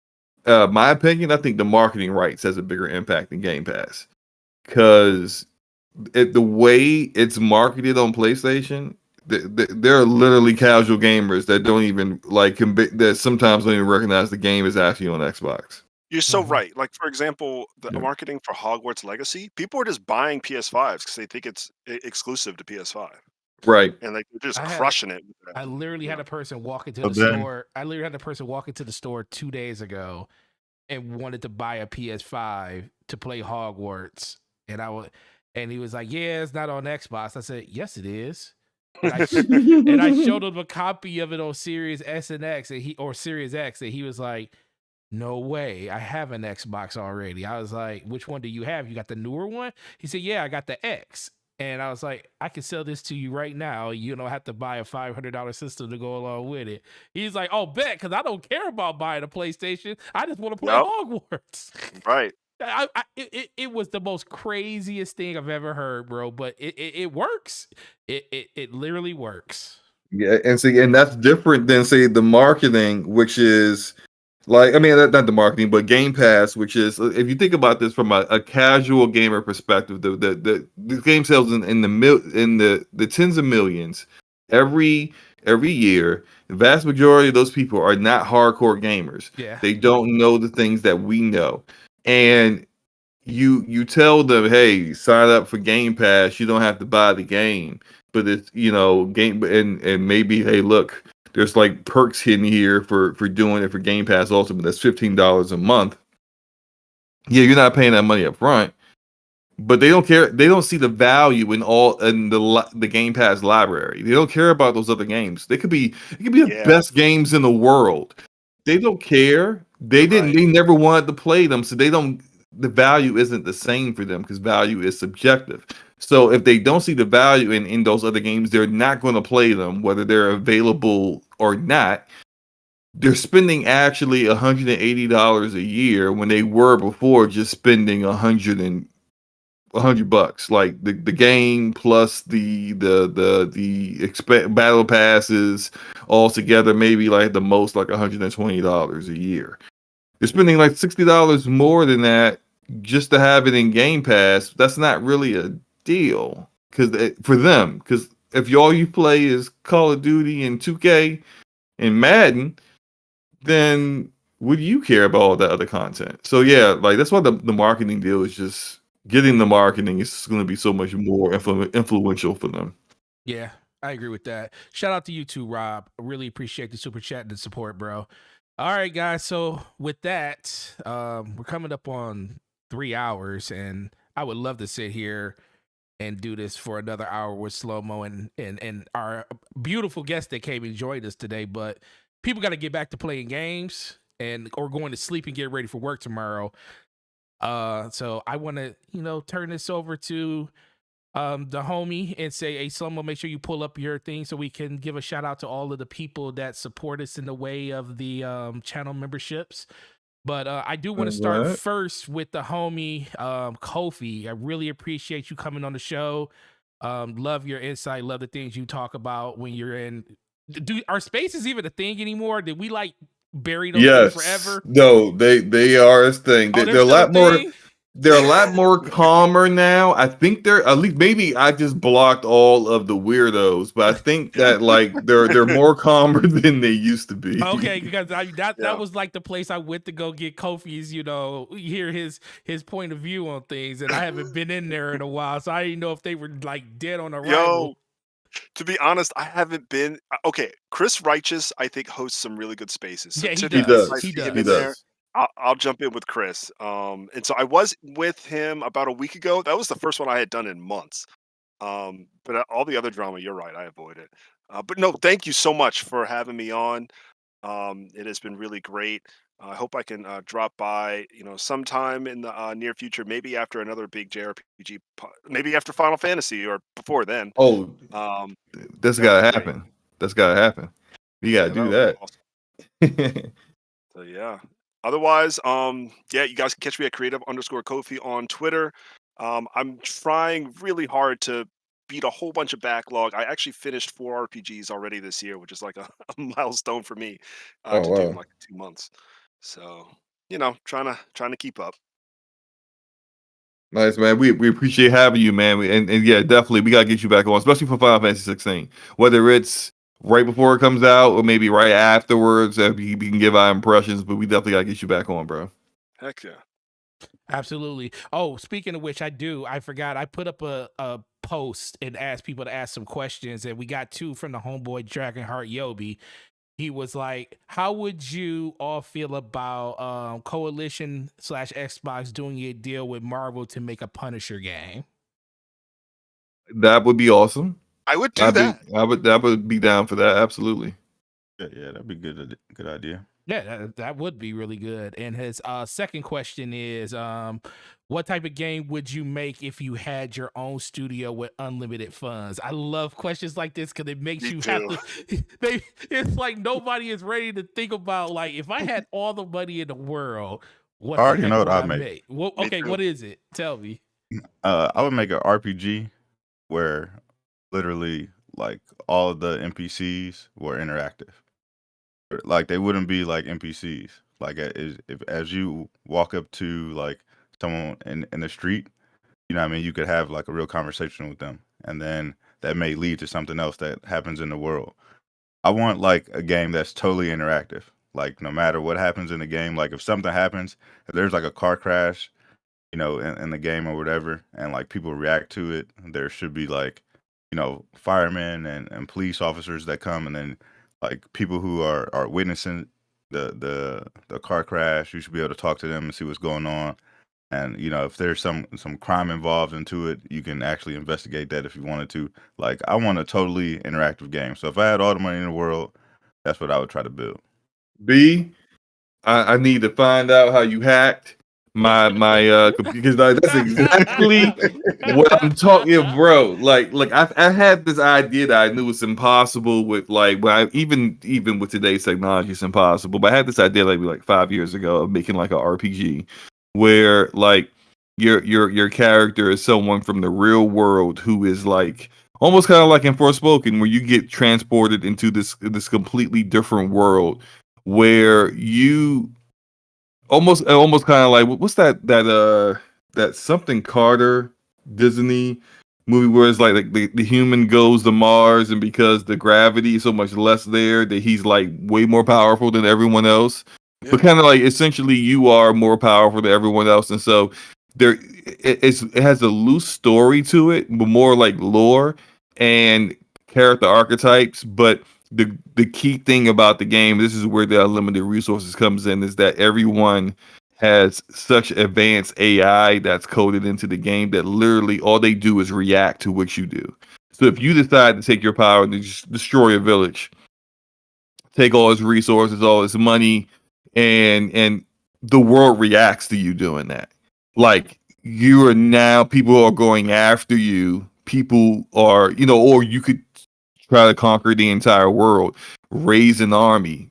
My opinion, I think the marketing rights has a bigger impact than Game Pass, because the way it's marketed on PlayStation, there are literally casual gamers that don't even that sometimes don't even recognize the game is actually on Xbox. You're so right. Like, for example, the marketing for Hogwarts Legacy, people are just buying PS5s because they think it's exclusive to PS5. Right. And like they're just crushing it. I literally had a person walk into the store. I literally had a person walk into the store 2 days ago and wanted to buy a PS5 to play Hogwarts. And he was like, yeah, it's not on Xbox. I said, yes, it is. And I showed him a copy of it on Series S and X, or Series X, and he was like, no way, I have an Xbox already. I was like, which one do you have? You got the newer one? He said, yeah, I got the X. And I was like, I can sell this to you right now. You don't have to buy a $500 system to go along with it. He's like, oh, bet, because I don't care about buying a PlayStation. I just want to play Hogwarts. Right. It was the most craziest thing I've ever heard, bro. But it works. It literally works. Yeah, and that's different than, say, the marketing, which is like, I mean, not the marketing, but Game Pass, which is, if you think about this from a casual gamer perspective, the game sales in the tens of millions every year. The vast majority of those people are not hardcore gamers. Yeah, they don't know the things that we know. And you tell them, hey, sign up for Game Pass. You don't have to buy the game, but it's game and maybe, hey, look, there's like perks hidden here for doing it for Game Pass also, but that's $15 a month. Yeah, you're not paying that money up front, but they don't care. They don't see the value in the Game Pass library. They don't care about those other games. It could be the best games in the world. They don't care. They never wanted to play them, so the value isn't the same for them, because value is subjective. So if they don't see the value in those other games, they're not going to play them, whether they're available or not. They're spending actually $180 a year when they were before just spending $100 like the game plus the battle passes all together, maybe like the most like $120 a year. You're spending like $60 more than that just to have it in Game Pass. That's not really a deal for them, because if all you play is Call of Duty and 2K and Madden, then what do you care about all that other content? So yeah, like that's why the marketing deal is just getting the marketing is going to be so much more influential for them. Yeah, I agree with that. Shout out to you too, Rob. I really appreciate the super chat and the support, bro. All right, guys. So with that, we're coming up on 3 hours, and I would love to sit here and do this for another hour with Slow Mo and our beautiful guest that came and joined us today. But people got to get back to playing games and or going to sleep and get ready for work tomorrow. So I want to turn this over to the homie and say, hey, Slow Mo, make sure you pull up your thing so we can give a shout out to all of the people that support us in the way of the channel memberships. But I do want to start Alright. first with the homie Kofi. I really appreciate you coming on the show. Love your insight. Love the things you talk about when you're in. Do our spaces even a thing anymore? Did we like bury those things forever? No, they are a thing. Oh, They're they're a still a lot more. thing. They're a lot more calmer now. I think they're at least maybe I just blocked all of the weirdos, but I think that like they're more calmer than they used to be. Okay, because that Yeah. was like the place I went to go get Kofi's, hear his point of view on things, and I haven't been in there in a while, so I didn't know if they were like dead on arrival. Yo, to be honest, I haven't been. Okay, Chris Righteous, I think hosts some really good spaces. So Yeah, he typically, does. if I He see him does. in there, I'll jump in with Chris. And so I was with him about a week ago. That was the first one I had done in months. But all the other drama, you're right, I avoid it. But no, thank you so much for having me on. It has been really great. I hope I can drop by, sometime in the near future, maybe after another big JRPG, maybe after Final Fantasy or before then. Oh, Um, that's that would gotta be great. happen. That's gotta happen. You gotta Yeah, do that would be awesome. that. So yeah. Otherwise, yeah, you guys can catch me at creative_Kofi on Twitter. I'm trying really hard to beat a whole bunch of backlog. I actually finished 4 RPGs already this year, which is like a, a milestone for me Oh to do in wow. like 2 months. So, trying to keep up. Nice, man. We appreciate having you, man. And yeah, definitely we gotta get you back on, especially for Final Fantasy 16. Whether it's right before it comes out or maybe right afterwards, we can give our impressions, but we definitely gotta get you back on, bro. Heck yeah. Absolutely. Oh, speaking of which, I forgot. I put up a post and asked people to ask some questions, and we got 2 from the homeboy Dragonheart Yobi. He was like, how would you all feel about Coalition / Xbox doing a deal with Marvel to make a Punisher game? That would be awesome. I would do that. I would be down for that, absolutely. Yeah, that'd be good idea. Yeah, that would be really good. And his second question is, what type of game would you make if you had your own studio with unlimited funds? I love questions like this because it makes Me you have too. to. It's like nobody is ready to think about like if I had all the money in the world, what I the already heck know would what I I'd make. make? Well, Me okay, too. what is it? Tell me. I would make an RPG where literally like all of the NPCs were interactive. Like they wouldn't be like NPCs. Like if as you walk up to like someone in the street, you know what I mean, you could have like a real conversation with them, and then that may lead to something else that happens in the world. I want like a game that's totally interactive. Like no matter what happens in the game, like if something happens, if there's like a car crash, in the game or whatever, and like people react to it, there should be like, firemen and police officers that come, and then like people who are witnessing the car crash, you should be able to talk to them and see what's going on. And if there's some crime involved into it, you can actually investigate that if you wanted to. Like I want a totally interactive game. So if I had all the money in the world, that's what I would try to build. B, I need to find out how you hacked my because that's exactly what I'm talking, bro. Like I had this idea that I knew was impossible with even with today's technology, it's impossible. But I had this idea like 5 years ago of making like a RPG where like your character is someone from the real world who is like almost kind of like in Forspoken, where you get transported into this completely different world where you almost kind of like what's that something Carter Disney movie where it's like the human goes to Mars, and because the gravity is so much less there that he's like way more powerful than everyone else. Yeah. But kind of like essentially you are more powerful than everyone else, and so it has a loose story to it, but more like lore and character archetypes. But the key thing about the game, this is where the unlimited resources comes in, is that everyone has such advanced AI that's coded into the game that literally all they do is react to what you do. So if you decide to take your power and just destroy a village, take all its resources, all its money, and the world reacts to you doing that. Like you are now, people are going after you. People are, or you could try to conquer the entire world, raise an army,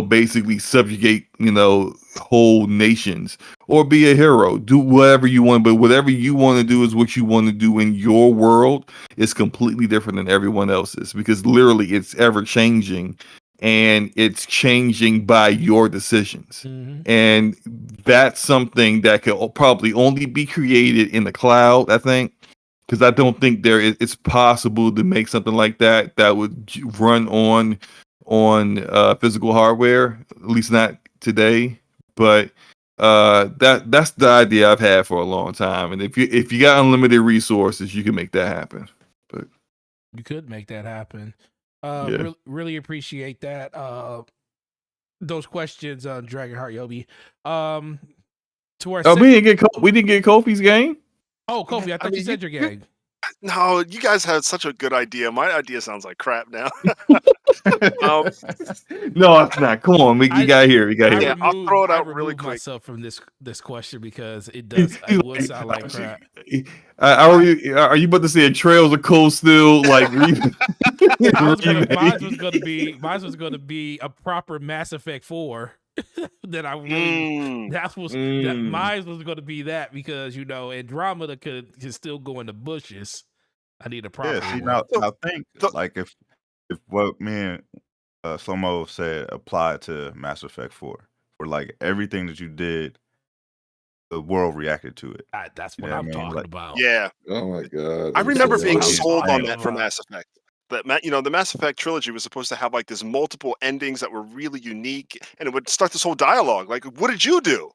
basically subjugate, whole nations, or be a hero. Do whatever you want, but whatever you want to do is what you want to do in your world. Is completely different than everyone else's because literally it's ever changing and it's changing by your decisions. Mm-hmm. And that's something that could probably only be created in the cloud, I think. Because I don't think it's possible to make something like that would run on physical hardware, at least not today. But that's the idea I've had for a long time. And if you got unlimited resources, you can make that happen. But you could make that happen. Yeah. Really appreciate that. Those questions on Dragonheart Yobi. To our we didn't get Kofi's game. Oh, Kofi, I thought you said your gang. No, you guys had such a good idea. My idea sounds like crap now. No, it's not. Come on, you got here. Yeah, I'll throw it out really quick. Myself from this question because it does. It would sound like crap. Are you about to say Trails of Cold Steel? Like, mine was gonna be a proper Mass Effect 4. That I really that mine was going to be that because Andromeda could still go in the bushes. I need a proper. Yeah, see, now think like if what me and Slomo said applied to Mass Effect 4, for like everything that you did, the world reacted to it. That's what I'm talking about. Yeah. Oh my god. I remember being sold on that for Mass Effect. That the Mass Effect trilogy was supposed to have like this multiple endings that were really unique, and it would start this whole dialogue. Like, what did you do?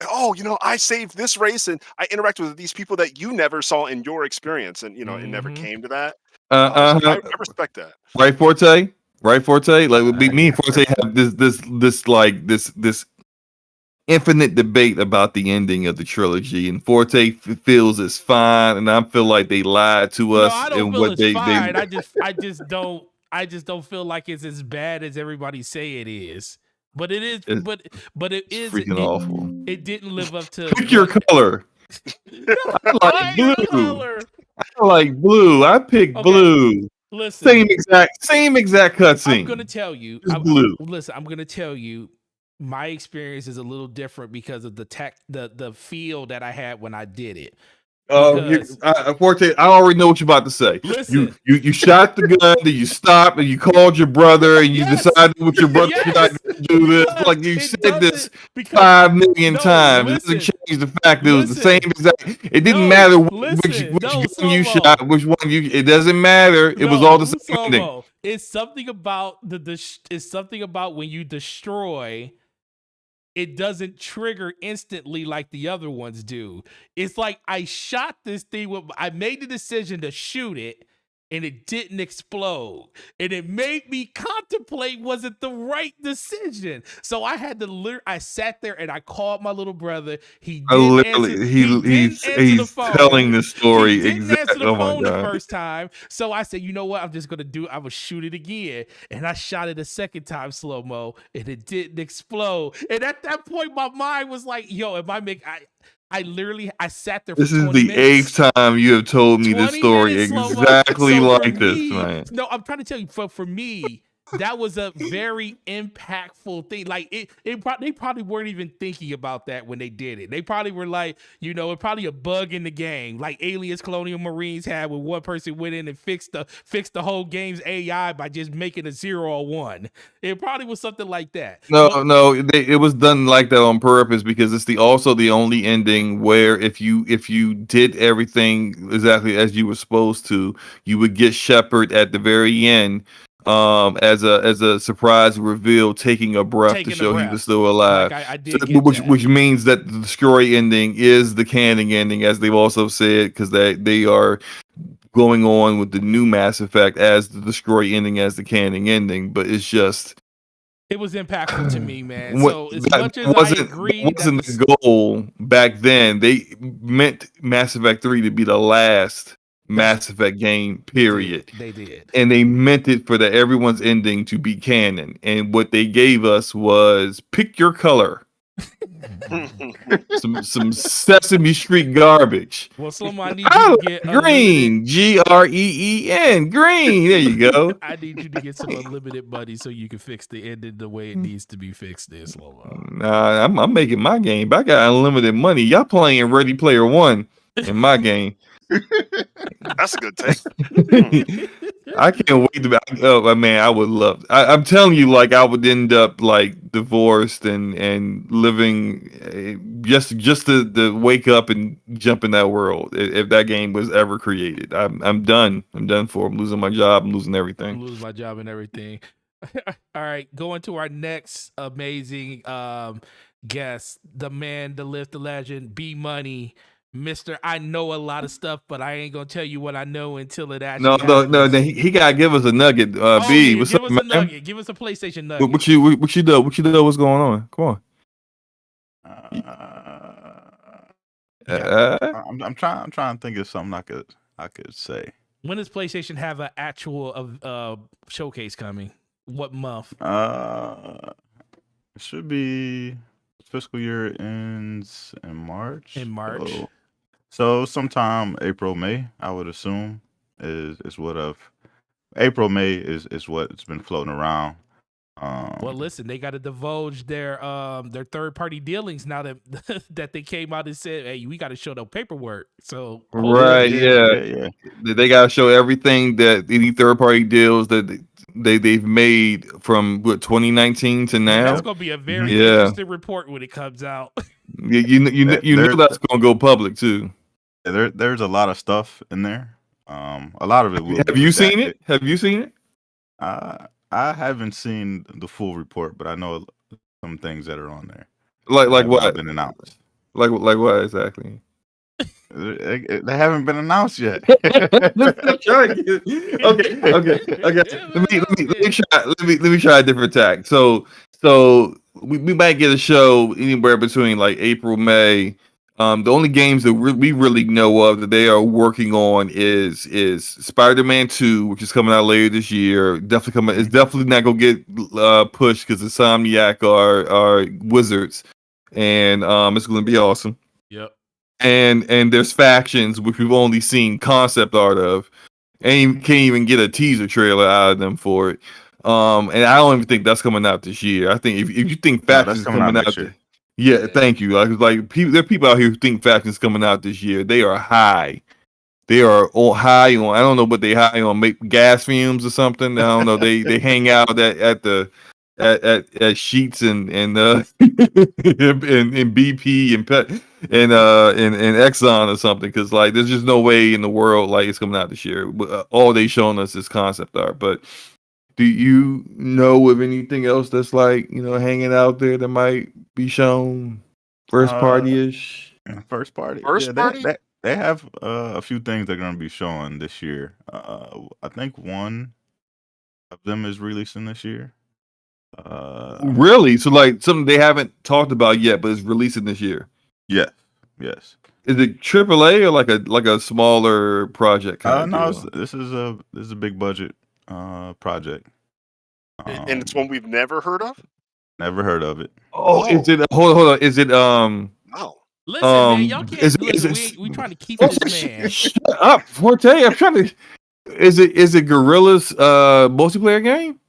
Oh, I saved this race, and I interacted with these people that you never saw in your experience, and it never came to that. I respect that. Right, Forte. Like, me and Forte have this infinite debate about the ending of the trilogy, and Forte feels it's fine, and I feel like they lied to us. I don't feel it's fine. I just don't feel like it's as bad as everybody say it is. But it is. But it is freaking awful. It didn't live up to. Pick your color. I like blue. I like blue. I picked blue. Listen, same exact cutscene. I'm gonna tell you. Blue. Listen, I'm gonna tell you. My experience is a little different because of the feel that I had when I did it. Forte, I already know what you're about to say. Listen. You shot the gun, then you stopped, and you called your brother, and you decided with your brother you're not going to do this. Like you said this 5 million times. It doesn't change the fact that it was the same exact. It didn't matter which gun you shot, which one you. It doesn't matter. It was all the same thing. It's something about it's something about when you destroy. It doesn't trigger instantly like the other ones do. It's like I shot this thing. I made the decision to shoot it, and it didn't explode. And it made me contemplate, was it the right decision? So I had to I sat there and I called my little brother. He's telling the story he didn't answer the phone the first time. So I said, you know what? I'm gonna shoot it again. And I shot it a second time slow-mo, and it didn't explode. And at that point, my mind was like, yo, I sat there for 20 minutes. This is the 8th time you have told me this story exactly like this, man. No, I'm trying to tell you, for me, that was a very impactful thing. Like they probably weren't even thinking about that when they did it. They probably were like, it's probably a bug in the game, like Aliens Colonial Marines had, when one person went in and fixed the whole game's AI by just making a 0 or 1. It probably was something like that. No, it was done like that on purpose because it's also the only ending where if you did everything exactly as you were supposed to, you would get Shepard at the very end. As a surprise reveal, taking a breath to show he was still alive. Like I did which means that the destroy ending is the canon ending, as they've also said, because they are going on with the new Mass Effect as the destroy ending, as the canon ending, but it's just It was impactful to me, man. what So as that much as I agree that wasn't the goal back then. They meant Mass Effect 3 to be the last Mass Effect game, period. they did. And they meant it for everyone's ending to be canon. And what they gave us was pick your color. some Sesame Street garbage. Well, Slomo, I need you to get green, green. Green. There you go. I need you to get some unlimited money so you can fix the ending the way it needs to be fixed. There, Slomo. Nah, I'm making my game, but I got unlimited money. Y'all playing Ready Player One in my game. That's a good take. I can't wait to. Oh man, I would love. I'm telling you, like I would end up like divorced and living just to wake up and jump in that world. If that game was ever created, I'm done. I'm done for. I'm losing my job. I'm losing everything. I'm losing my job and everything. All right, going to our next amazing guest, the man, the lift, the legend, B Money. Mr. I know a lot of stuff, but I ain't gonna tell you what I know until it actually happens. No. He gotta give us a nugget. B, yeah, what's give up, us a man? nugget. Give us a PlayStation nugget. What you do? What you know? What's going on? Come on. I'm trying to think of something I could say. When does PlayStation have an actual showcase coming? What month? It should be fiscal year ends in March. In March. So sometime April, May, I would assume is what April, May is what's been floating around. Well, listen, they got to divulge their third party dealings now that that they came out and said, "Hey, we got to show the paperwork." So right, yeah. They got to show everything that any third party deals that they've made from 2019 to now. That's gonna be a very interesting report when it comes out. You know that's gonna go public too. There's a lot of stuff in there. A lot of it will. Have you seen it? Have you seen it? I haven't seen the full report, but I know some things that are on there. Like what? Been announced. Like what exactly? They haven't been announced yet. Okay. Let me try a different tack. So we might get a show anywhere between like April, May. The only games that we really know of that they are working on is Spider-Man 2, which is coming out later this year. Definitely coming. It's definitely not gonna get pushed because Insomniac are wizards, and it's gonna be awesome. Yep. And there's factions which we've only seen concept art of, and can't even get a teaser trailer out of them for it. And I don't even think that's coming out this year. I think if you think factions coming out next year. Yeah, thank you. Like people, there are people out here who think factions coming out this year. They are high. They are all high on. I don't know what they high on. Make gas fumes or something. I don't know. They hang out at Sheets and BP and Exxon or something. Because like there's just no way in the world like it's coming out this year. All they showing us is concept art. But do you know of anything else that's like hanging out there that might be shown first party-ish? First party. They have a few things they're going to be showing this year. I think one of them is releasing this year. Really? So like something they haven't talked about yet, but it's releasing this year. Yes. Is it AAA or like a smaller project? No, this is a big budget project. And it's one we've never heard of. Never heard of it. Is it? Hold on. Is it? Oh. Listen, man, y'all can't. We trying to keep this man. Shut up, Forte. I'm trying to. Is it Gorilla's multiplayer game?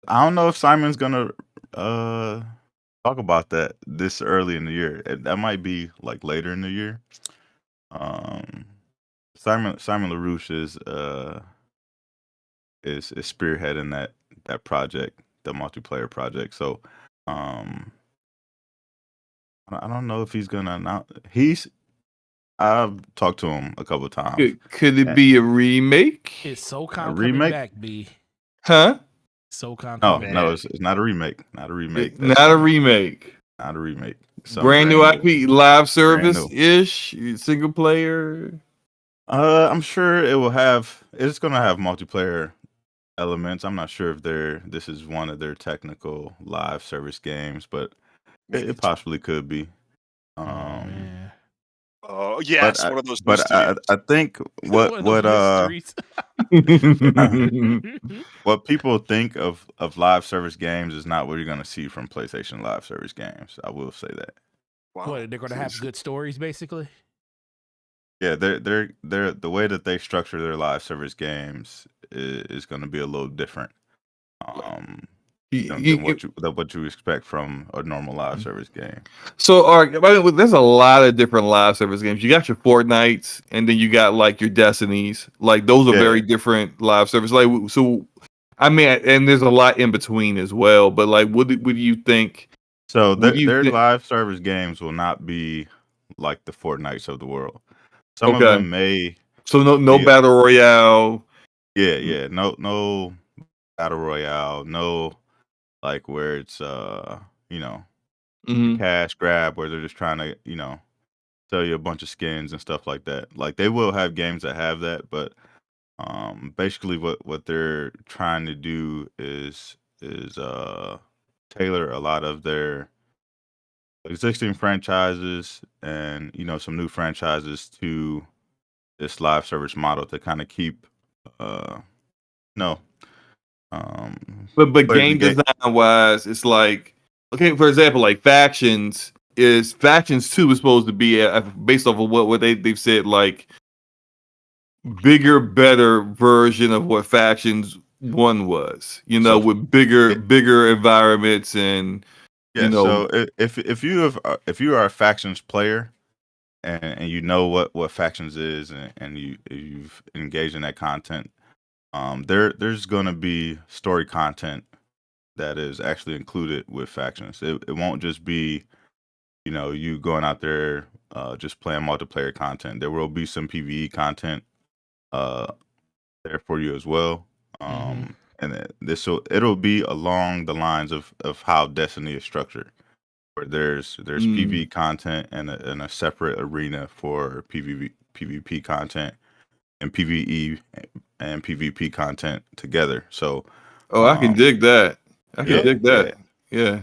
I don't know if Simon's gonna talk about that this early in the year. That might be like later in the year. Simon LaRouche is spearheading that project, the multiplayer project. So I don't know if he's gonna announce. I've talked to him a couple of times. Could it be a remake? Is SOCOM coming back, B? Huh? SOCOM. No, it's not a remake. Not a remake. Not a remake. Not a remake. Brand new IP, live service ish, single player. I'm sure it will have. It's gonna have multiplayer elements. I'm not sure if this is one of their technical live service games, but Maybe it it's possibly could be. Oh Um, man, but yes, I, one of those new but studios. I think one of those mysteries. what people think of live service games is not what you're gonna see from PlayStation live service games. I will say that. Wow. What, they're gonna have good stories, basically? Yeah, they're the way that they structure their live service games is going to be a little different um than what you expect from a normal live service game. So, there's a lot of different live service games. You got your Fortnites, and then you got like your Destinies. Like those are Yeah. very different live service. Like so, I mean, and there's a lot in between as well. But like, what do you think? So What do you their think? live service games will not be like the Fortnites of the world. Some of Okay, them may so no be battle royale. yeah, no battle royale, no like where it's you know, a Mhm. cash grab where they're just trying to, sell you a bunch of skins and stuff like that. Like they will have games that have that, but basically what they're trying to do is tailor a lot of their existing franchises and some new franchises to this live service model to kind of keep uh no But players game engaged. design wise, it's like, okay, for example, like Factions 2 is supposed to be based off of what they've said, like bigger, better version of what Factions 1 was. So With bigger it, bigger environments and you yeah, know. so if you are a factions player and you know what factions is and you've engaged in that content, there's gonna be story content that is actually included with factions. It won't just be you going out there just playing multiplayer content. There will be some PVE content uh there for you as well. Mm-hmm. And it'll be along the lines of how Destiny is structured, where there's Mm. PvE content and a separate arena for PvP content and PvE and PvP content together. So, Oh, I can um, dig that. I can yeah, dig yeah. that. Yeah.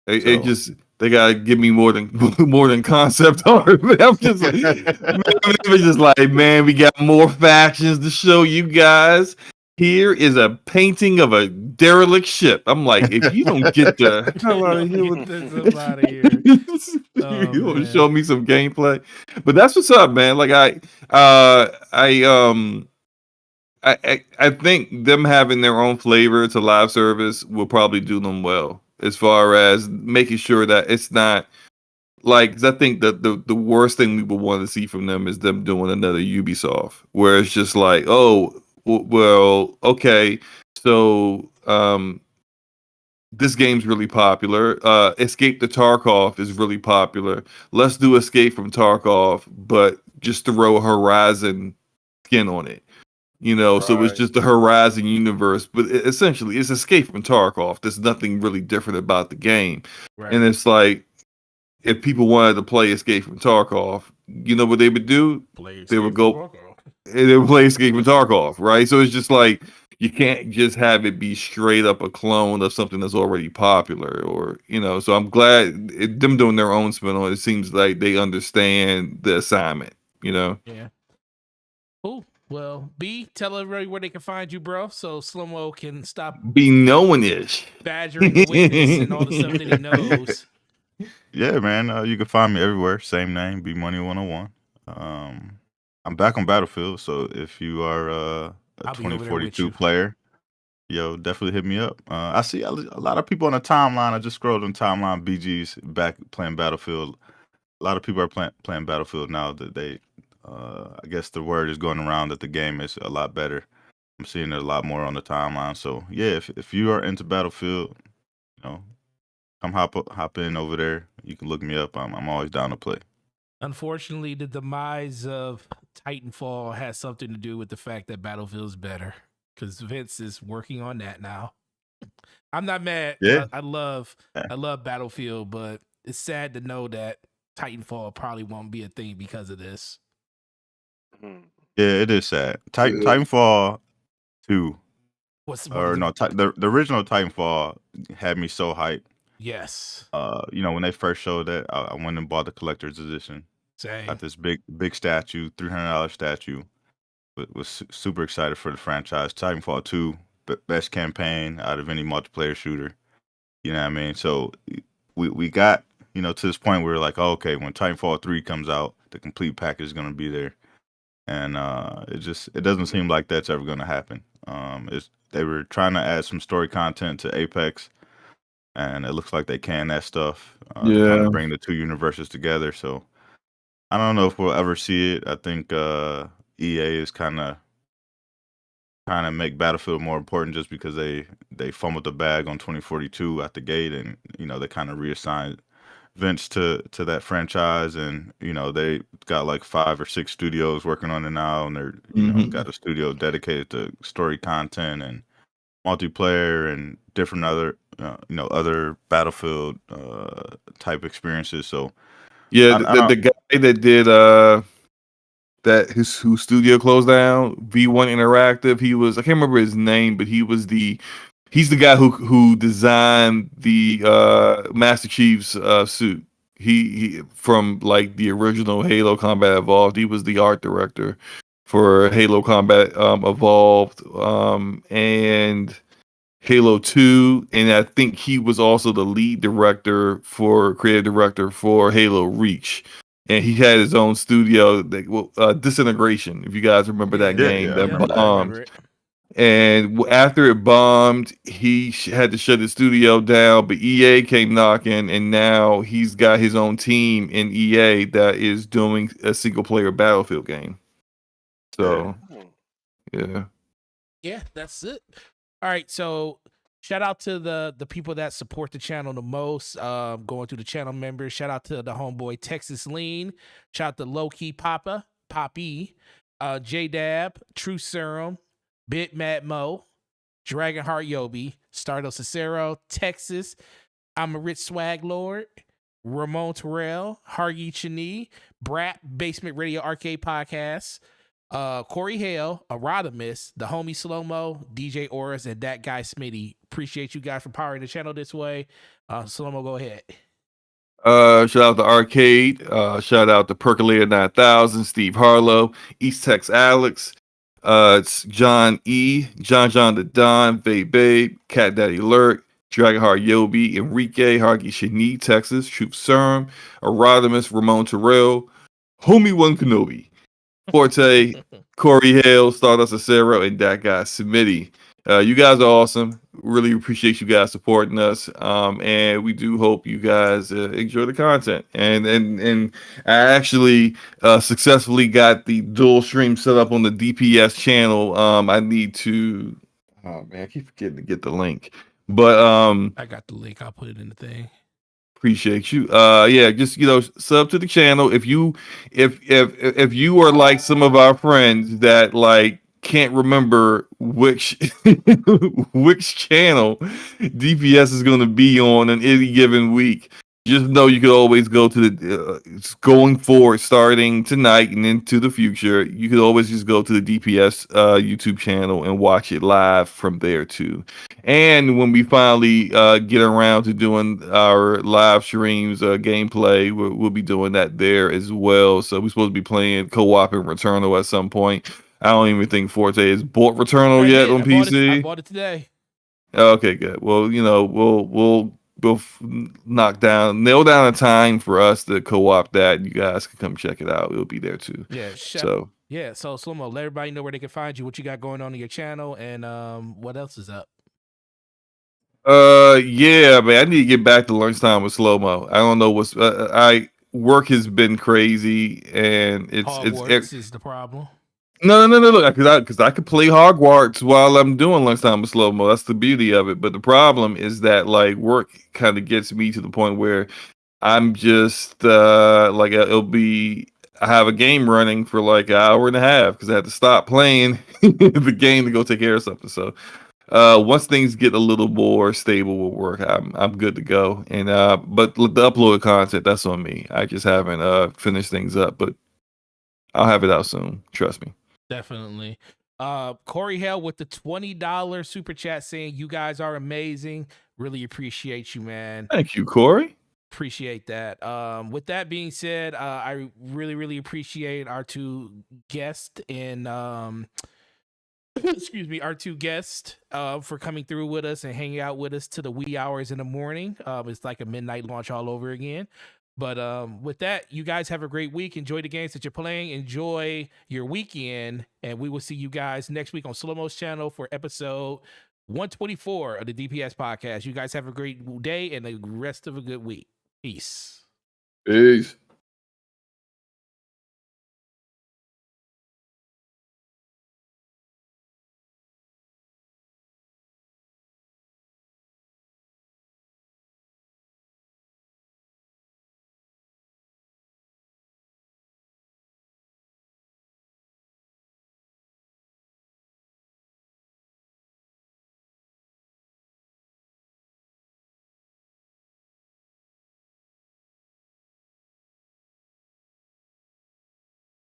It So, just they gotta give me more than more than concept art. Man, I'm just like, man, it's just like, man, we got more factions to show you guys. Here is a painting of a derelict ship. I'm like, if you don't get the hell out of here Get with this up out of here. Oh you want to man. show me some gameplay. But that's what's up, man. Like I think them having their own flavor to live service will probably do them well as far as making sure that it's not like, 'cause I think that the worst thing we would want to see from them is them doing another Ubisoft where it's just like, oh, well, okay, so this game's really popular. Escape to Tarkov is really popular. Let's do Escape from Tarkov, but just throw a Horizon skin on it. So it's Right. just the Horizon universe, but essentially it's Escape from Tarkov. There's nothing really different about the game. Right. And it's like, if people wanted to play Escape from Tarkov, you know what they would do? Play They would Escape from go Tarkov. and they would play Escape from Tarkov, right? So it's just like, you can't just have it be straight up a clone of something that's already popular, So I'm glad them doing their own spin on it. It seems like they understand the assignment, Yeah. Cool. Well, B, tell everybody where they can find you, bro, so Slow-Mo can stop Be knowing ish. badgering the witness and all the stuff that he knows. yeah, man, you can find me everywhere. Same name, B Money 101. I'm back on Battlefield, so if you are a I'll be over there with 2042 you. player, yo, definitely hit me up. I see a lot of people on the timeline. I just scrolled on timeline. BG's back playing Battlefield. A lot of people are playing Battlefield now. That I guess the word is going around that the game is a lot better. I'm seeing it a lot more on the timeline. So yeah, if you are into Battlefield, you know, come hop in over there. You can look me up. I'm always down to play. Unfortunately, the demise of Titanfall has something to do with the fact that Battlefield's better, because Vince is working on that now. I'm not mad. Yeah. I love Battlefield, but it's sad to know that Titanfall probably won't be a thing because of this. Mhm. Yeah, it is sad. Yeah. Titanfall 2, What's one of or the no, the original Titanfall had me so hyped. yes. When they first showed that, I went and bought the collector's edition. Same. Got this big statue, $300 statue. Was super excited for the franchise. Titanfall 2, best campaign out of any multiplayer shooter. You know what I mean? So we got, to this point where we're like, oh, okay, when Titanfall 3 comes out, the complete package is gonna be there. And it doesn't seem like that's ever gonna happen. They were trying to add some story content to Apex, and it looks like they can that stuff to kind Yeah. of bring the two universes together. So I don't know if we'll ever see it. I think EA is kind of trying to make Battlefield more important just because they fumbled the bag on 2042 at the gate, and they kind of reassigned Vince to that franchise, and they got like 5 or 6 studios working on it now, and they're got a studio dedicated to story content and multiplayer and different other Battlefield type experiences. So Yeah, I the don't. guy that did whose studio closed down, V1 Interactive. I can't remember his name, but he's the guy who designed the Master Chief's suit. He from like the original Halo Combat Evolved. He was the art director for Halo Combat Evolved and Halo 2, and I think he was also the lead creative director for Halo Reach. And he had his own studio, Disintegration, if you guys remember that Yeah, game yeah, I that remember I that. bombed. remember it. And after it bombed, he had to shut his studio down, but EA came knocking, and now he's got his own team in EA that is doing a single player Battlefield game. So, yeah. Yeah, that's it. All right, so shout out to the people that support the channel the most. Going through the channel members. Shout out to the homeboy Texas Lean. Shout out to Low Key Poppy, J Dab, True Serum, Bit Mad Mo, Dragonheart Yobi, Stardo Cicero, Texas. I'm a Rich Swag Lord. Ramon Terrell, Hargy Chini, Brat, Basement Radio Arcade Podcast, Corey Hale, Arodimus, the homie Slow Mo, DJ Auras, and that guy Smitty. Appreciate you guys for powering the channel this way. Slow Mo, go ahead. Shout out to Arcade. Shout out to Percolator 9000, Steve Harlow, East Tex Alex. It's John E, John the Don, Babe, Cat Daddy Lurk, Dragonheart Yobi, Enrique, Hargy Shani, Texas, Troop Serum, Arodimus, Ramon Terrell, Homie One Kenobi, Forte, Corey Hale, Stardust Acero, and that guy Smitty. You guys are awesome. Really appreciate you guys supporting us. And we do hope you guys enjoy the content. And I actually successfully got the dual stream set up on the DPS channel. I need to. Oh man, I keep forgetting to get the link. But I got the link. I'll put it in the thing. appreciate you. Yeah, just sub to the channel. If you are like some of our friends that like can't remember which which channel DPS is going to be on any given week, just know you could always go to the going forward, starting tonight and into the future. You could always just go to the DPS YouTube channel and watch it live from there too. And when we finally get around to doing our live streams, gameplay, we'll be doing that there as well. So we're supposed to be playing co-op and Returnal at some point. I don't even think Forte has bought Returnal yet on PC. I bought it today. Okay, good. Well, we'll nail down a time for us to co-op that. You guys can come check it out. It'll be there too. Yeah. So Slow Mo, let everybody know where they can find you, what you got going on in your channel, and what else is up. yeah, man, I need to get back to lunchtime with Slow Mo. I don't know what's work has been crazy, and Hogwarts is the problem. No, because I could play Hogwarts while I'm doing lunchtime with Slow Mo. That's the beauty of it. But the problem is that like work kind of gets me to the point where I'm just like I have a game running for like an hour and a half because I had to stop playing the game to go take care of something. So once things get a little more stable with work, I'm good to go. And but the uploaded content, that's on me. I just haven't finished things up, but I'll have it out soon. Trust me. Definitely. Corey Hale with the $20 super chat saying, "You guys are amazing. Really appreciate you, man. Thank you, Corey. Appreciate that." With that being said, I really appreciate our two guests and excuse me, our two guests for coming through with us and hanging out with us to the wee hours in the morning. It's like a midnight launch all over again. But with that, you guys have a great week. Enjoy the games that you're playing. Enjoy your weekend. And we will see you guys next week on Slow Mo's channel for episode 124 of the DPS podcast. You guys have a great day and the rest of a good week. Peace. Peace.